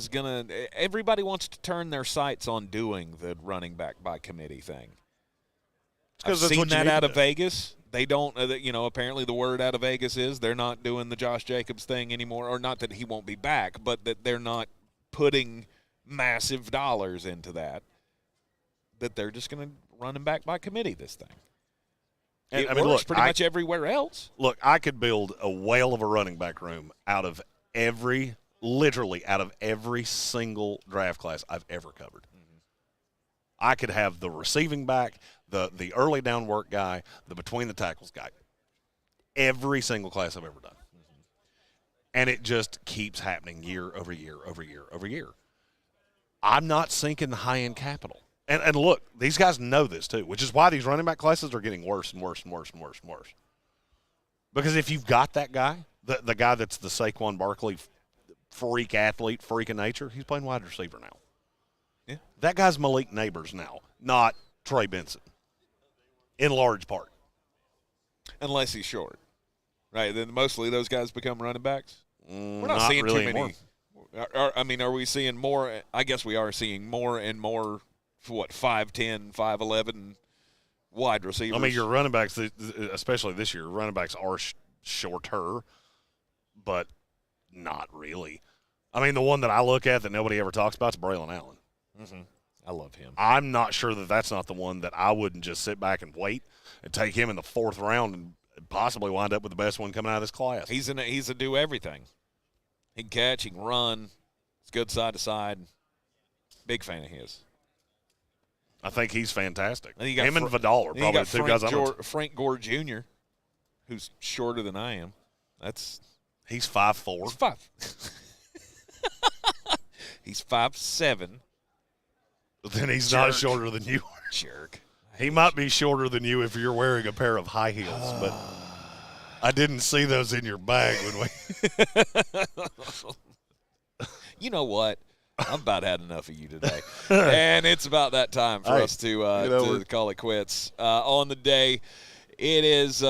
wants to turn their sights on doing the running back by committee thing. I've seen that out of Vegas. They don't, apparently the word out of Vegas is they're not doing the Josh Jacobs thing anymore, or not that he won't be back, but that they're not putting massive dollars into that, that they're just going to run him back by committee this thing. And it works pretty much everywhere else. Look, I could build a whale of a running back room literally out of every single draft class I've ever covered. I could have the receiving back, the early down work guy, the between the tackles guy. Every single class I've ever done. And it just keeps happening year over year over year over year. I'm not sinking the high-end capital. And look, these guys know this too, which is why these running back classes are getting worse and worse and worse and worse and worse. Because if you've got that guy, the guy that's the Saquon Barkley freak athlete, freak of nature, he's playing wide receiver now. Yeah. That guy's Malik Neighbors now, not Trey Benson, in large part. Unless he's short. Right, then mostly those guys become running backs. We're not seeing really too many. Are we seeing more? I guess we are seeing more and more, 5'10", 5'11" wide receivers. I mean, your running backs, especially this year, running backs are shorter, but not really. I mean, the one that I look at that nobody ever talks about is Braylon Allen. I love him. I'm not sure that that's not the one that I wouldn't just sit back and wait and take him in the 4th round and possibly wind up with the best one coming out of this class. He's a do everything. He can catch, he can run. He's good side to side. Big fan of his. I think he's fantastic. And him and Vidal are probably the two guys Frank Gore Jr., who's shorter than I am. He's 5'4". He's 5. He's 5'7". Then he's not shorter than you are. Jerk. He might be shorter than you if you're wearing a pair of high heels, but I didn't see those in your bag when we. You know what? I've about had enough of you today. And it's about that time for us to call it quits on the day. It is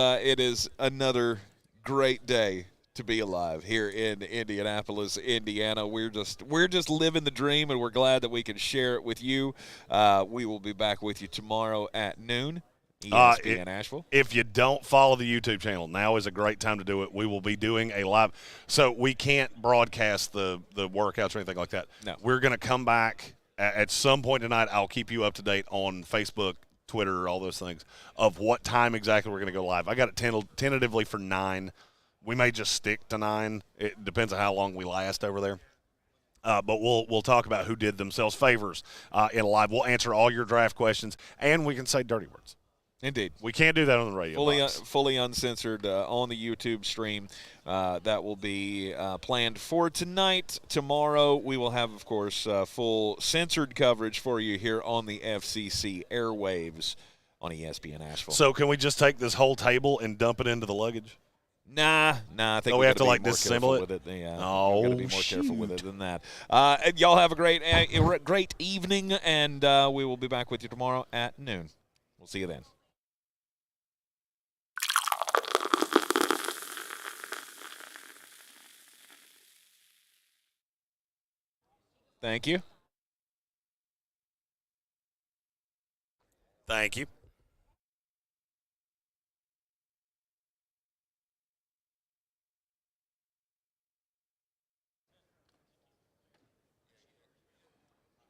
another great day to be alive here in Indianapolis, Indiana. We're just living the dream, and we're glad that we can share it with you. We will be back with you tomorrow at noon. ESPN Asheville. If you don't follow the YouTube channel, now is a great time to do it. We will be doing a live. So we can't broadcast the workouts or anything like that. No. We're going to come back at some point tonight. I'll keep you up to date on Facebook, Twitter, all those things, of what time exactly we're going to go live. I got it tentatively for 9. We may just stick to 9. It depends on how long we last over there. But we'll talk about who did themselves favors in a live. We'll answer all your draft questions, and we can say dirty words. Indeed. We can't do that on the radio. Fully uncensored on the YouTube stream. That will be planned for tonight. Tomorrow we will have, of course, full censored coverage for you here on the FCC airwaves on ESPN Asheville. So can we just take this whole table and dump it into the luggage? Nah. I think we have to disassemble it. With it. Yeah, oh, we've got to be more careful with it than that. Y'all have a great evening, and we will be back with you tomorrow at noon. We'll see you then. Thank you. Thank you.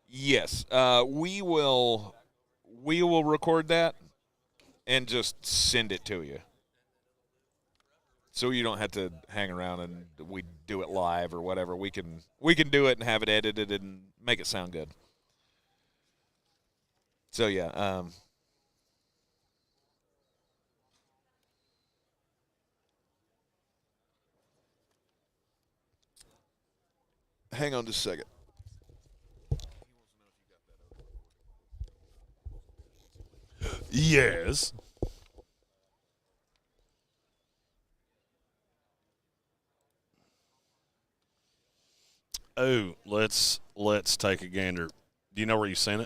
Yes, we will record that and just send it to you, so you don't have to hang around and we do it live or whatever. We can do it and have it edited and make it sound good. So yeah, Hang on just a second. Yes. Oh, let's take a gander. Do you know where you sent it?